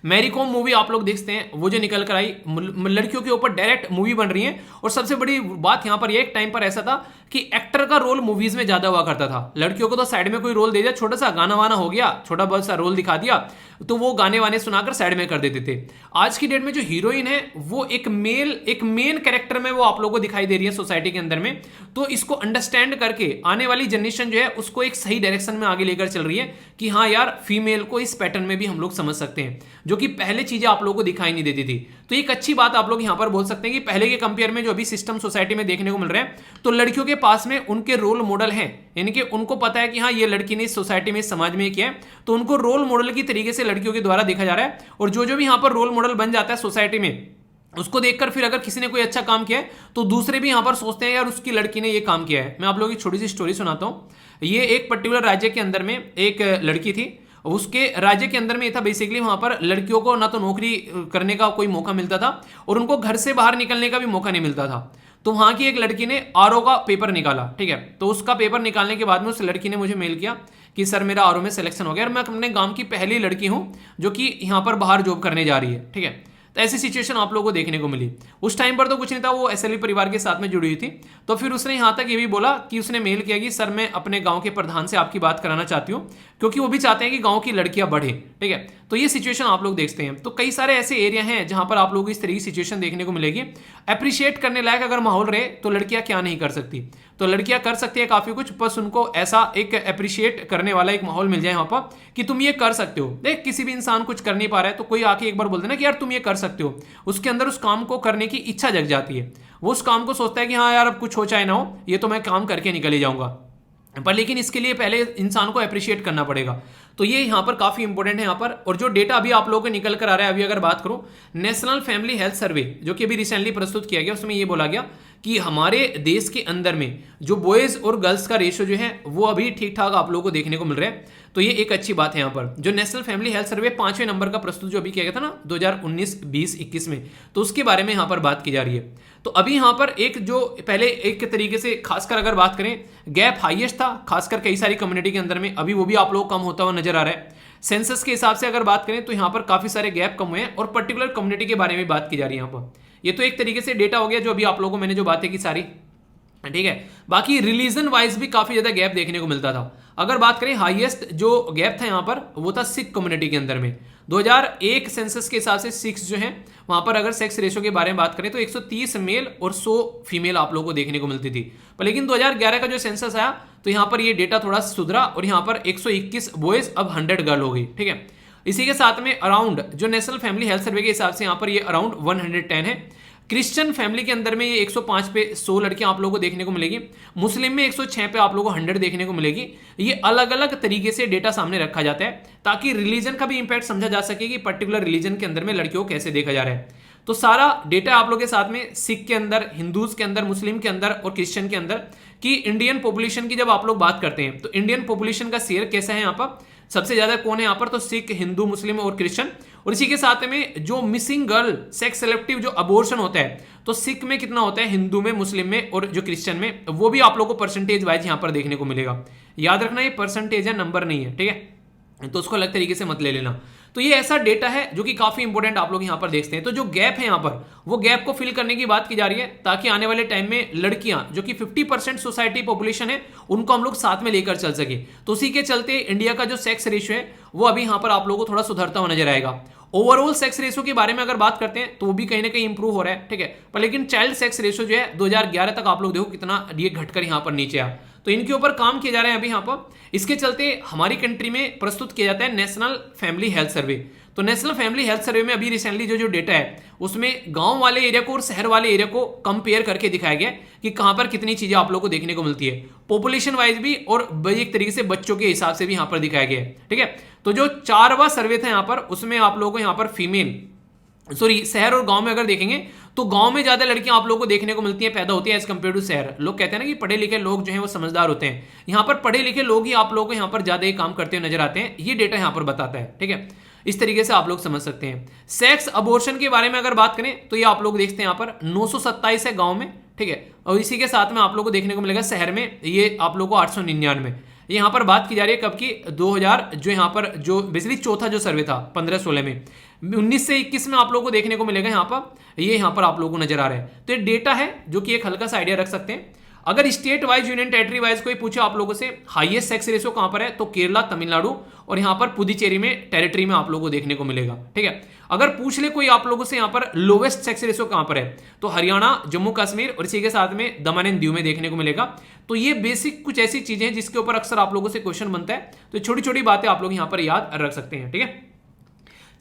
Speaker 1: मैरी कॉम मूवी आप लोग देखते हैं, वो जो निकल कर आई, लड़कियों के ऊपर डायरेक्ट मूवी बन रही है। और सबसे बड़ी बात यहां पर ये, एक टाइम पर ऐसा था कि एक्टर का रोल मूवीज में ज्यादा हुआ करता था। लड़कियों को तो साइड में कोई रोल दे दिया, छोटा सा गाना वाना हो गया, छोटा बहुत सा रोल दिखा दिया, तो वो गाने वाने सुनाकर साइड में कर देते थे। आज की डेट में जो हीरोइन है वो एक मेन कैरेक्टर में वो आप लोगों को दिखाई दे रही है सोसाइटी के अंदर में। तो इसको अंडरस्टैंड करके आने वाली जनरेशन जो है उसको एक सही डायरेक्शन में आगे लेकर चल रही है कि हाँ यार, फीमेल को इस पैटर्न में भी हम लोग समझ सकते हैं, जो कि पहले चीजें आप लोगों को दिखाई नहीं देती थी। तो एक अच्छी बात आप लोग यहां पर बोल सकते हैं कि पहले के कंपेयर में जो अभी सिस्टम सोसाइटी में देखने को मिल रहे हैं, तो लड़कियों के पास में उनके रोल मॉडल हैं। यानी कि उनको पता है कि हाँ ये लड़की ने इस सोसाइटी में, इस समाज में किया है, तो उनको रोल मॉडल की तरीके से लड़कियों के द्वारा देखा जा रहा है। और जो जो भी यहां पर रोल मॉडल बन जाता है सोसाइटी में, उसको देखकर फिर अगर किसी ने कोई अच्छा काम किया है तो दूसरे भी यहां पर सोचते हैं यार उसकी लड़की ने ये काम किया है। मैं आप लोगों की छोटी सी स्टोरी सुनाता हूं। ये एक पर्टिकुलर राज्य के अंदर में एक लड़की थी। उसके राज्य के अंदर में ये था बेसिकली, वहां पर लड़कियों को ना तो नौकरी करने का कोई मौका मिलता था और उनको घर से बाहर निकलने का भी मौका नहीं मिलता था। तो वहां की एक लड़की ने आरओ का पेपर निकाला। ठीक है, तो उसका पेपर निकालने के बाद में उस लड़की ने मुझे मेल किया कि सर मेरा आरओ में सिलेक्शन हो गया और मैं अपने गांव की पहली लड़की हूं जो कि यहां पर बाहर जॉब करने जा रही है। ठीक है, तो ऐसी सिचुएशन आप लोगों को देखने को मिली। उस टाइम पर तो कुछ नहीं था, वो एसएलवी परिवार के साथ में जुड़ी हुई थी। तो फिर उसने यहां तक ये भी बोला कि उसने मेल किया कि सर मैं अपने गांव के प्रधान से आपकी बात कराना चाहती हूं, क्योंकि वो भी चाहते हैं कि गांव की लड़कियां बढ़े। ठीक है, तो ये सिचुएशन आप लोग देखते हैं। तो कई सारे ऐसे एरिया हैं जहां पर आप लोगों को इस तरह की सिचुएशन देखने को मिलेगी। अप्रिशिएट करने लायक अगर माहौल रहे तो लड़कियां क्या नहीं कर सकती, तो लड़कियां कर सकती है काफी कुछ, बस उनको ऐसा एक अप्रिशिएट करने वाला एक माहौल मिल जाए वहां पर कि तुम ये कर सकते हो। देख, किसी भी इंसान कुछ कर नहीं पा रहा है तो कोई आके एक बार बोल देना कि यार तुम ये कर सकते हो, उसके अंदर उस काम को करने की इच्छा जग जाती है। वो उस काम को सोचता है कि हाँ यार अब कुछ हो चाहे ना हो, ये तो मैं काम करके निकल ही जाऊंगा। पर लेकिन इसके लिए पहले इंसान को अप्रिशिएट करना पड़ेगा। तो ये यहाँ पर काफी इंपॉर्टेंट है यहाँ पर। और जो डेटा अभी आप लोगों को निकल कर आ रहा है, अभी अगर बात करूं नेशनल फैमिली हेल्थ सर्वे जो कि अभी रिसेंटली प्रस्तुत किया गया, उसमें ये बोला गया कि हमारे देश के अंदर में जो बॉयज़ और गर्ल्स का रेशो जो है वो अभी ठीक ठाक आप लोगों को देखने को मिल रहा है। तो ये एक अच्छी बात है। यहाँ पर जो नेशनल फैमिली हेल्थ सर्वे 5वें नंबर का प्रस्तुत जो अभी किया गया था ना 2019, 20, 21 में, तो उसके बारे में यहाँ पर बात की जा रही है। तो अभी यहाँ पर एक जो पहले एक तरीके से खासकर अगर बात करें, गैप हाईएस्ट था खासकर कई सारी कम्युनिटी के अंदर में, अभी वो भी आप लोग कम होता हुआ नजर आ रहा है। सेंसस के हिसाब से अगर बात करें तो यहाँ पर काफी सारे गैप कम हुए हैं और पर्टिकुलर कम्युनिटी के बारे में बात की जा रही है यहाँ पर। ये तो एक तरीके से डेटा हो गया जो अभी आप लोगों को मैंने जो बातें की सारी, ठीक है। बाकी रिलीजन वाइज भी काफी ज्यादा गैप देखने को मिलता था। अगर बात करें हाईएस्ट जो गैप था यहाँ पर वो था सिख कम्युनिटी के अंदर में। 2001 सेंसस के हिसाब से सिक्स जो है वहां पर अगर सेक्स रेशो के बारे में बात करें तो 130 मेल और 100 फीमेल आप लोगों को देखने को मिलती थी। पर लेकिन 2011 का जो सेंसस आया तो यहाँ पर ये डेटा थोड़ा सुधरा और यहाँ पर 121 बॉयज अब 100 गर्ल हो गई, ठीक है। इसी के साथ में अराउंड जो नेशनल फैमिली हेल्थ सर्वे के हिसाब से यहाँ पर ये अराउंड 110 है। क्रिश्चियन फैमिली के अंदर में ये 105 पे 100 लड़कियां आप लोगों को देखने को मिलेगी। मुस्लिम में 106 पे आप लोगों को 100 देखने को मिलेगी। ये अलग अलग तरीके से डेटा सामने रखा जाता है ताकि रिलीजन का भी इंपैक्ट समझा जा सके कि पर्टिकुलर रिलीजन के अंदर में लड़कियों को कैसे देखा जा रहा है। तो सारा डेटा आप लोगों के साथ में सिख के अंदर, हिंदूज के अंदर, मुस्लिम के अंदर और क्रिश्चियन के अंदर कि इंडियन पॉपुलेशन की जब आप लोग बात करते हैं तो इंडियन पॉपुलेशन का शेयर कैसा है यहाँ पर, सबसे ज्यादा कौन है यहाँ पर, तो सिख, हिंदू, मुस्लिम और क्रिश्चियन। और इसी के साथ में जो मिसिंग गर्ल सेक्स सेलेक्टिव जो अबॉर्शन होता है तो सिख में कितना होता है, हिंदू में, मुस्लिम में और जो क्रिश्चियन में, वो भी आप लोग को परसेंटेज वाइज यहाँ पर देखने को मिलेगा। याद रखना ये परसेंटेज है, नंबर नहीं है, ठीक है। तो उसको अलग तरीके से मत ले लेना। तो ये ऐसा डेटा है जो कि काफी इंपॉर्टेंट आप लोग यहाँ पर देखते हैं। तो जो गैप है यहाँ पर वो गैप को फिल करने की बात की जा रही है ताकि आने वाले टाइम में लड़कियां जो कि 50% सोसाइटी पॉपुलेशन है उनको हम लोग साथ में लेकर चल सके। तो उसी के चलते इंडिया का जो सेक्स रेशियो है वो अभी यहाँ पर आप लोगों को थोड़ा सुधरता हुआ नजर आएगा। ओवरऑल सेक्स रेशियो के बारे में अगर बात करते हैं तो वो भी कहीं ना कहीं इंप्रूव हो रहा है, ठीक है। पर लेकिन चाइल्ड सेक्स रेशियो जो है 2011 तक आप लोग देखो कितना ये घटकर यहाँ पर नीचे आया। तो इनके ऊपर काम किए जा रहे हैं अभी यहाँ पर। इसके चलते हमारी कंट्री में प्रस्तुत किया जाता है नेशनल फैमिली हेल्थ सर्वे। तो नेशनल फैमिली हेल्थ सर्वे में अभी रिसेंटली जो डेटा है उसमें गांव वाले एरिया को और शहर वाले एरिया को कंपेयर करके दिखाया गया कि कहां पर कितनी चीजें आप लोगों को देखने को मिलती है, पॉपुलेशन वाइज भी और एक तरीके से बच्चों के हिसाब से भी यहां पर दिखाया गया है, ठीक है। तो जो 4वां सर्वे था यहां पर उसमें आप लोगों को यहां पर शहर और गांव में अगर देखेंगे तो गांव में ज्यादा लड़कियां आप लोगों को देखने को मिलती हैं, पैदा होती है एज कंपेयर टू शहर। लोग कहते हैं ना कि पढ़े लिखे लोग जो हैं वो समझदार होते हैं, यहाँ पर पढ़े लिखे लोग ही आप लोगों को यहाँ पर ज्यादा ही काम करते हुए नजर आते हैं। ये डेटा यहाँ पर बताता है, ठीक है। इस तरीके से आप लोग समझ सकते हैं। सेक्स अबॉर्शन के बारे में अगर बात करें तो ये आप लोग देखते हैं यहाँ पर 927 है गांव में, ठीक है। और इसी के साथ में आप लोग को देखने को मिलेगा शहर में ये आप लोग को 899। यहाँ पर बात की जा रही है कब की, 2000 जो यहाँ पर जो बेसिकली चौथा जो सर्वे था 15-16 में, 19 से 21 में आप लोगों को देखने को मिलेगा यहाँ पर, ये यहाँ पर आप लोगों को नजर आ रहा है। तो ये डेटा है जो कि एक हल्का सा आइडिया रख सकते हैं। अगर state wise, union territory wise कोई पूछे आप लोगों से हाईएस्ट सेक्स रेशियो कहां पर है तो केरला, तमिलनाडु और यहां पर पुदुचेरी में टेरिटरी में आप लोगों को देखने को मिलेगा, ठीक है। अगर पूछ ले कोई आप लोगों से यहां पर लोवेस्ट सेक्स रेशियो कहां पर है तो हरियाणा, जम्मू कश्मीर और इसी के साथ में दमन एंड दीव में देखने को मिलेगा। तो ये बेसिक कुछ ऐसी चीजें हैं जिसके ऊपर अक्सर आप लोगों से क्वेश्चन बनता है, तो छोटी छोटी बातें आप लोग यहां पर याद रख सकते हैं, ठीक है।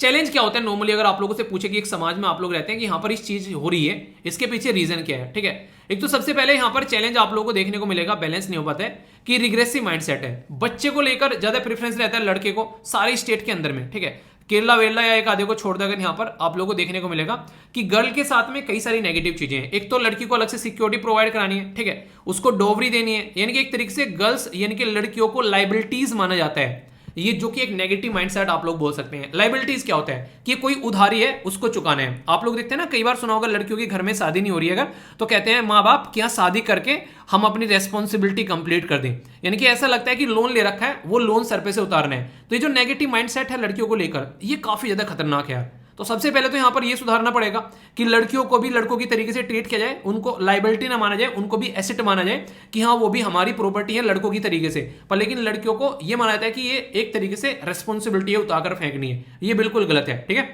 Speaker 1: चैलेंज क्या होता है नॉर्मली अगर आप लोगों से पूछे कि एक समाज में आप लोग रहते हैं कि यहाँ पर इस चीज हो रही है, इसके पीछे रीजन क्या है, ठीक है। एक तो सबसे पहले यहाँ पर चैलेंज आप लोगों को देखने को मिलेगा, बैलेंस नहीं हो पाता है कि रिग्रेसिव माइंडसेट है, बच्चे को लेकर ज्यादा प्रेफरेंस रहता है लड़के को सारे स्टेट के अंदर में, ठीक है। केरला वेरला या एक आधे को छोड़ देकर यहाँ पर आप लोगों को देखने को मिलेगा कि गर्ल के साथ में कई सारी नेगेटिव चीजें हैं। एक तो लड़की को अलग से सिक्योरिटी प्रोवाइड करानी है, ठीक है, उसको डोवरी देनी है, यानी कि एक तरीके से गर्ल्स यानी कि लड़कियों को लाइबिलिटीज माना जाता है, ये जो कि एक नेगेटिव माइंडसेट आप लोग बोल सकते हैं। लाइबिलिटीज क्या होता है कि कोई उधारी है उसको चुकाना है। आप लोग देखते हैं ना कई बार सुना होगा लड़कियों के घर में शादी नहीं हो रही है अगर तो कहते हैं माँ बाप क्या शादी करके हम अपनी रेस्पॉन्सिबिलिटी कंप्लीट कर दें, यानी कि ऐसा लगता है कि लोन ले रखा है वो लोन सर पे से उतारना है। तो ये जो नेगेटिव माइंडसेट है लड़कियों को लेकर ये काफी ज्यादा खतरनाक है। तो सबसे पहले तो यहां पर यह सुधारना पड़ेगा कि लड़कियों को भी लड़कों की तरीके से ट्रीट किया जाए, उनको लाइबिलिटी ना माना जाए, उनको भी एसेट माना जाए कि हाँ वो भी हमारी प्रॉपर्टी है लड़कों की तरीके से। पर लेकिन लड़कियों को यह माना जाता है कि ये एक तरीके से रेस्पॉन्सिबिलिटी है उतारकर फेंकनी है, ये बिल्कुल गलत है, ठीक है।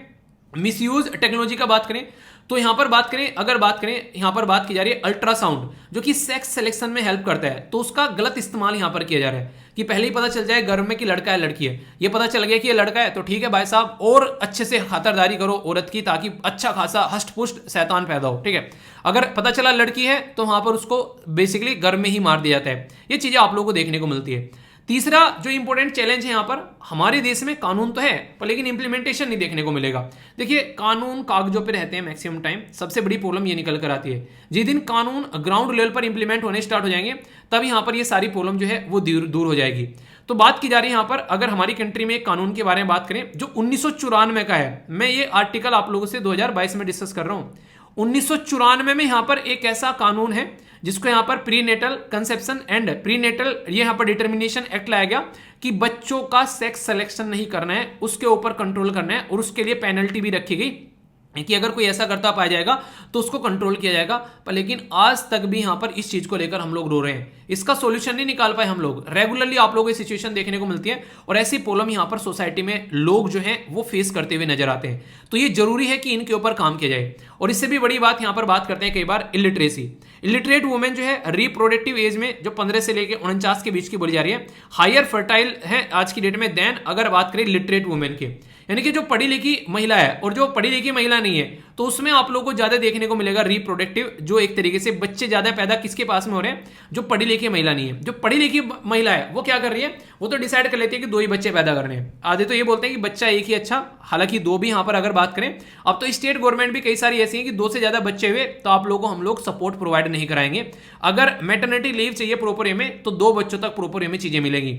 Speaker 1: मिसयूज टेक्नोलॉजी का बात करें तो यहां पर बात करें यहां पर बात की जा रही है अल्ट्रासाउंड जो कि सेक्स सिलेक्शन में हेल्प करता है, तो उसका गलत इस्तेमाल यहां पर किया जा रहा है कि पहले ही पता चल जाए घर में कि लड़का है लड़की है। ये पता चल गया कि ये लड़का है तो ठीक है भाई साहब और अच्छे से खातरदारी करो औरत की ताकि अच्छा खासा हष्ट पुष्ट शैतान पैदा हो, ठीक है। अगर पता चला लड़की है तो वहां पर उसको बेसिकली घर में ही मार दिया जाता है। ये चीजें आप लोगों को देखने को मिलती है। तीसरा जो इंपॉर्टेंट चैलेंज है यहाँ पर, हमारे देश में कानून तो है पर लेकिन इंप्लीमेंटेशन नहीं देखने को मिलेगा। देखिए कानून कागजों पे रहते हैं मैक्सिमम टाइम, सबसे बड़ी प्रॉब्लम ये निकल कर आती है। जिस दिन कानून ग्राउंड लेवल पर इंप्लीमेंट होने स्टार्ट हो जाएंगे तब यहाँ पर ये सारी प्रॉब्लम जो है वो दूर हो जाएगी। तो बात की जा रही है यहाँ पर, अगर हमारी कंट्री में एक कानून के बारे में बात करें जो 1994 का है, मैं ये आर्टिकल आप लोगों से 2022 में डिस्कस कर रहा हूं। 1994 में यहाँ पर एक ऐसा कानून है जिसको यहाँ पर प्रीनेटल कंसेप्शन एंड प्रीनेटल ये यहाँ पर डिटर्मिनेशन एक्ट लाया गया कि बच्चों का सेक्स सिलेक्शन नहीं करना है, उसके ऊपर कंट्रोल करना है और उसके लिए पेनल्टी भी रखी गई कि अगर कोई ऐसा करता पाया जाएगा तो उसको कंट्रोल किया जाएगा। पर लेकिन आज तक भी यहां पर इस चीज को लेकर हम लोग रो रहे हैं, इसका सॉल्यूशन नहीं निकाल पाए हम लोग। रेगुलरली आप लोगों को सिचुएशन देखने को मिलती है और ऐसी प्रॉब्लम यहां पर सोसाइटी में लोग जो हैं वो फेस करते हुए नजर आते हैं। तो ये जरूरी है कि इनके ऊपर काम किया जाए। और इससे भी बड़ी बात यहां पर बात करते हैं कई बार इलिटरेसी। इलिटरेट वुमेन जो है रिप्रोडक्टिव एज में जो 15 से लेकर 49 के बीच की बोली जा रही है, हायर फर्टाइल है आज की डेट में देन अगर बात करें लिटरेट वुमेन की, यानी कि जो पढ़ी लिखी महिला है और जो पढ़ी लिखी महिला नहीं है, तो उसमें आप लोगों को ज्यादा देखने को मिलेगा रिप्रोडक्टिव, जो एक तरीके से बच्चे ज्यादा पैदा किसके पास में हो रहे हैं, जो पढ़ी लिखी महिला नहीं है। जो पढ़ी लिखी महिला है वो क्या कर रही है, वो तो डिसाइड कर लेती है कि 2 ही बच्चे पैदा करने हैं। आधे तो ये बोलते हैं कि बच्चा एक ही अच्छा, हालांकि 2 भी यहां पर अगर बात करें, अब तो स्टेट गवर्नमेंट भी कई सारी ऐसी है कि 2 से ज्यादा बच्चे हुए तो आप लोगों को हम लोग सपोर्ट प्रोवाइड नहीं कराएंगे। अगर मैटरनिटी लीव चाहिए प्रॉपर वे में तो 2 बच्चों तक प्रॉपर वे में चीजें मिलेंगी।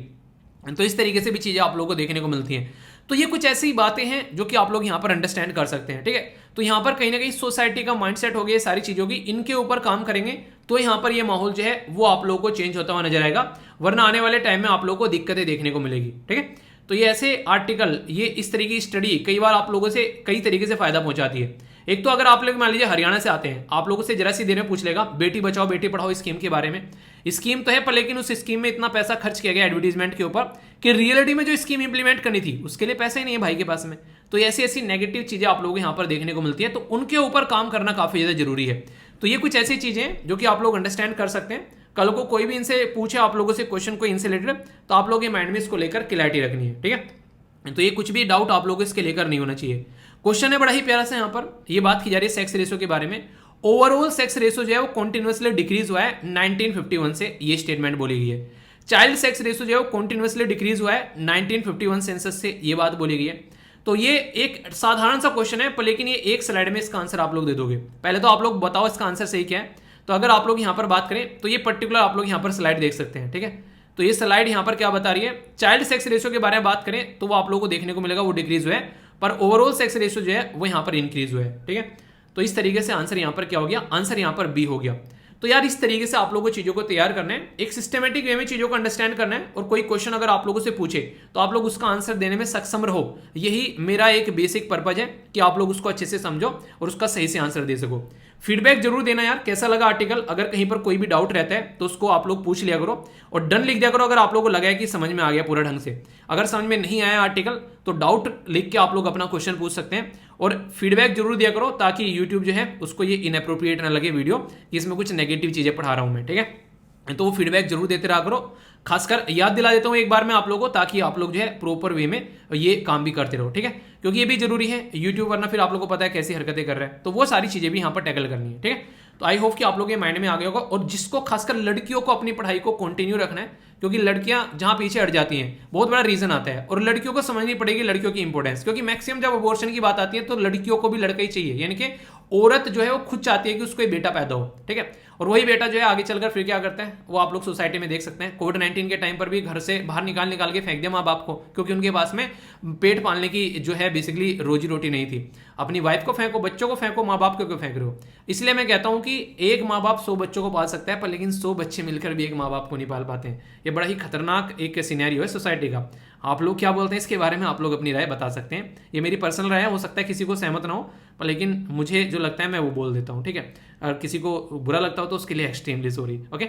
Speaker 1: तो इस तरीके से भी चीजें आप लोगों को देखने को मिलती हैं। तो ये कुछ ऐसी बातें हैं जो कि आप लोग यहां पर अंडरस्टैंड कर सकते हैं, ठीक है। तो यहां पर कहीं ना कहीं सोसाइटी का माइंडसेट हो गया सारी चीजों की, इनके ऊपर काम करेंगे तो यहां पर ये माहौल जो है वो आप लोगों को चेंज होता हुआ नजर आएगा, वरना आने वाले टाइम में आप लोगों को दिक्कतें देखने को मिलेगी, ठीक है। तो ये ऐसे आर्टिकल, ये इस तरीके की स्टडी कई बार आप लोगों से कई तरीके से फायदा पहुंचाती है। एक तो अगर आप लोग मान लीजिए हरियाणा से आते हैं, आप लोगों से जरा सी देर में पूछ लेगा बेटी बचाओ बेटी पढ़ाओ स्कीम के बारे में। स्कीम तो है पर लेकिन उस स्कीम में इतना पैसा खर्च किया गया एडवर्टीजमेंट के ऊपर कि रियलिटी में जो स्कीम इंप्लीमेंट करनी थी उसके लिए पैसा ही नहीं है भाई के पास में। तो ऐसी ऐसी नेगेटिव चीजें आप लोगों को यहाँ पर देखने को मिलती है, तो उनके ऊपर काम करना काफी ज्यादा जरूरी है। तो ये कुछ ऐसी चीजें हैं जो कि आप लोग अंडरस्टैंड कर सकते हैं। कल को कोई भी इनसे पूछे आप लोगों से क्वेश्चन को इनसे रिलेटेड, तो आप लोग ये माइंड में इसको लेकर क्लैरिटी रखनी है, ठीक है। तो ये कुछ भी डाउट आप लोगों को इसके लेकर नहीं होना चाहिए। क्वेश्चन है बड़ा ही प्यारा सा, यहाँ पर ये बात की जा रही है सेक्स रेशो के बारे में। ओवरऑल सेक्स रेशो जो है वो कॉन्टिन्यूसली डिक्रीज हुआ है 1951 से, ये स्टेटमेंट बोली गई है। चाइल्ड सेक्स रेशो जो है वो कॉन्टिन्यूसली डिक्रीज हुआ है 1951 सेंसस से, ये बात बोली गई है। तो ये एक साधारण सा क्वेश्चन है पर लेकिन ये एक स्लाइड में इसका आंसर आप लोग दे दोगे। पहले तो आप लोग बताओ इसका आंसर सही क्या है। तो अगर आप लोग यहाँ पर बात करें तो ये पर्टिकुलर आप लोग यहाँ पर स्लाइड देख सकते हैं, ठीक है। तो ये स्लाइड यहाँ पर क्या बता रही है, चाइल्ड सेक्स रेशो के बारे में बात करें तो वो आप लोगों को देखने को मिलेगा वो डिक्रीज हुआ है, पर ओवरऑल सेक्स रेशो जो है वो यहाँ पर इंक्रीज हुआ है, ठीक है। तो इस तरीके से आंसर यहाँ पर क्या हो गया, आंसर यहाँ पर बी हो गया। तो यार इस तरीके से आप लोगों को चीजों को तैयार करना है, एक सिस्टमेटिक वे में चीजों को अंडरस्टैंड करना है, और कोई क्वेश्चन अगर आप लोगों से पूछे तो आप लोग उसका आंसर देने में सक्षम रहो। यही मेरा एक बेसिक पर्पज है कि आप लोग उसको अच्छे से समझो और उसका सही से आंसर दे सको। फीडबैक जरूर देना यार, कैसा लगा आर्टिकल। अगर कहीं पर कोई भी डाउट रहता है तो उसको आप लोग पूछ लिया करो और डन लिख दिया करो अगर आप लोगों को लगा है कि समझ में आ गया पूरा ढंग से। अगर समझ में नहीं आया आर्टिकल तो डाउट लिख के आप लोग अपना क्वेश्चन पूछ सकते हैं, और फीडबैक जरूर दिया करो ताकि यूट्यूब जो है उसको ये इनअप्रोप्रिएट ना लगे वीडियो कि इसमें कुछ नेगेटिव चीजें पढ़ा रहा हूं मैं, ठीक है। तो वो फीडबैक जरूर देते रहा करो। खासकर याद दिला देता हूं एक बार मैं आप लोगों को, ताकि आप लोग जो है प्रॉपर वे में ये काम भी करते रहो, ठीक है, क्योंकि ये भी जरूरी है यूट्यूब, वरना फिर आप लोगों को पता है कैसी हरकतें कर रहे हैं। तो वो सारी चीजें भी यहाँ पर टैकल करनी है, ठीक है। तो आई होप कि आप लोग ये माइंड में आ गया होगा। और जिसको खासकर लड़कियों को अपनी पढ़ाई को कंटिन्यू रखना है, क्योंकि लड़कियां जहां पीछे हट जाती हैं बहुत बड़ा रीजन आता है, और लड़कियों को समझनी पड़ेगी लड़कियों की इंपॉर्टेंस, क्योंकि मैक्सिमम जब अबॉर्शन की बात आती है तो लड़कियों को भी लड़का ही चाहिए, यानी कि औरत जो है वो खुद चाहती है कि उसको एक बेटा पैदा हो, ठीक है। और वही बेटा जो है आगे चलकर फिर क्या करता है वो आप लोग सोसाइटी में देख सकते हैं। कोविड-19 के टाइम पर भी घर से बाहर निकाल के फेंक दिया माँ बाप को, क्योंकि उनके पास में पेट पालने की जो है बेसिकली रोजी रोटी नहीं थी। अपनी वाइफ को फेंको, बच्चों को फेंको, माँ बाप को क्यों फेंक रहे हो। इसलिए मैं कहता हूं कि एक माँ बाप 100 बच्चों को पाल सकता है, पर लेकिन 100 बच्चे मिलकर भी एक माँ बाप को नहीं पाल पाते हैं। ये बड़ा ही खतरनाक एक सिनेरियो है सोसाइटी का। आप लोग क्या बोलते हैं इसके बारे में, आप लोग अपनी राय बता सकते हैं। ये मेरी पर्सनल राय है, हो सकता है किसी को सहमत ना हो, पर लेकिन मुझे जो लगता है मैं वो बोल देता हूँ, ठीक है। अगर किसी को बुरा लगता हो तो उसके लिए एक्सट्रीमली सॉरी, ओके।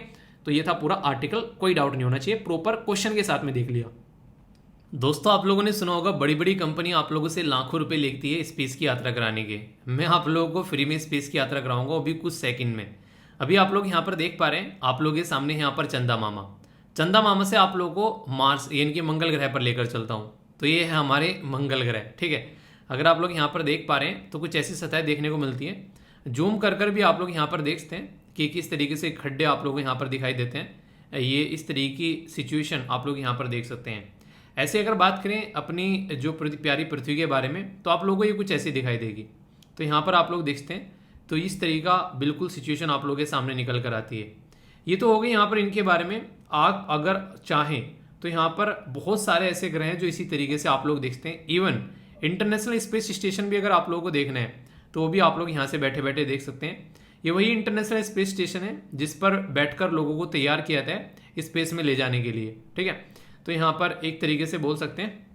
Speaker 1: तो ये था पूरा आर्टिकल, कोई डाउट नहीं होना चाहिए, प्रॉपर क्वेश्चन के साथ में देख लिया। दोस्तों आप लोगों ने सुना होगा बड़ी बड़ी कंपनी आप लोगों से लाखों रुपए लेती है स्पेस की यात्रा कराने के। मैं आप लोगों को फ्री में स्पेस की यात्रा कराऊंगा, अभी कुछ सेकंड में। अभी आप लोग यहाँ पर देख पा रहे हैं, आप लोग के सामने यहाँ पर चंदा मामा से आप लोगों को मार्स यानी कि मंगल ग्रह पर लेकर चलता हूँ। तो ये है हमारे मंगल ग्रह, ठीक है। अगर आप लोग यहाँ पर देख पा रहे हैं तो कुछ ऐसी सतह देखने को मिलती है। जूम कर भी आप लोग यहाँ पर देखते हैं कि किस तरीके से खड्डे आप लोगों को यहाँ पर दिखाई देते हैं। ये इस तरीके की सिचुएशन आप लोग यहाँ पर देख सकते हैं। ऐसे अगर बात करें अपनी जो प्यारी पृथ्वी के बारे में, तो आप लोगों को ये कुछ ऐसी दिखाई देगी। तो यहाँ पर आप लोग देखते हैं तो इस तरीके का बिल्कुल सिचुएशन आप लोगों के सामने निकल कर आती है। ये तो हो गई यहाँ पर इनके बारे में। आप अगर चाहें तो यहाँ पर बहुत सारे ऐसे ग्रह हैं जो इसी तरीके से आप लोग देखते हैं। इवन इंटरनेशनल स्पेस स्टेशन भी अगर आप लोगों को देखना है तो वो भी आप लोग यहाँ से बैठे बैठे देख सकते हैं। ये वही इंटरनेशनल स्पेस स्टेशन है जिस पर बैठकर लोगों को तैयार किया जाता है स्पेस में ले जाने के लिए, ठीक है। तो यहाँ पर एक तरीके से बोल सकते हैं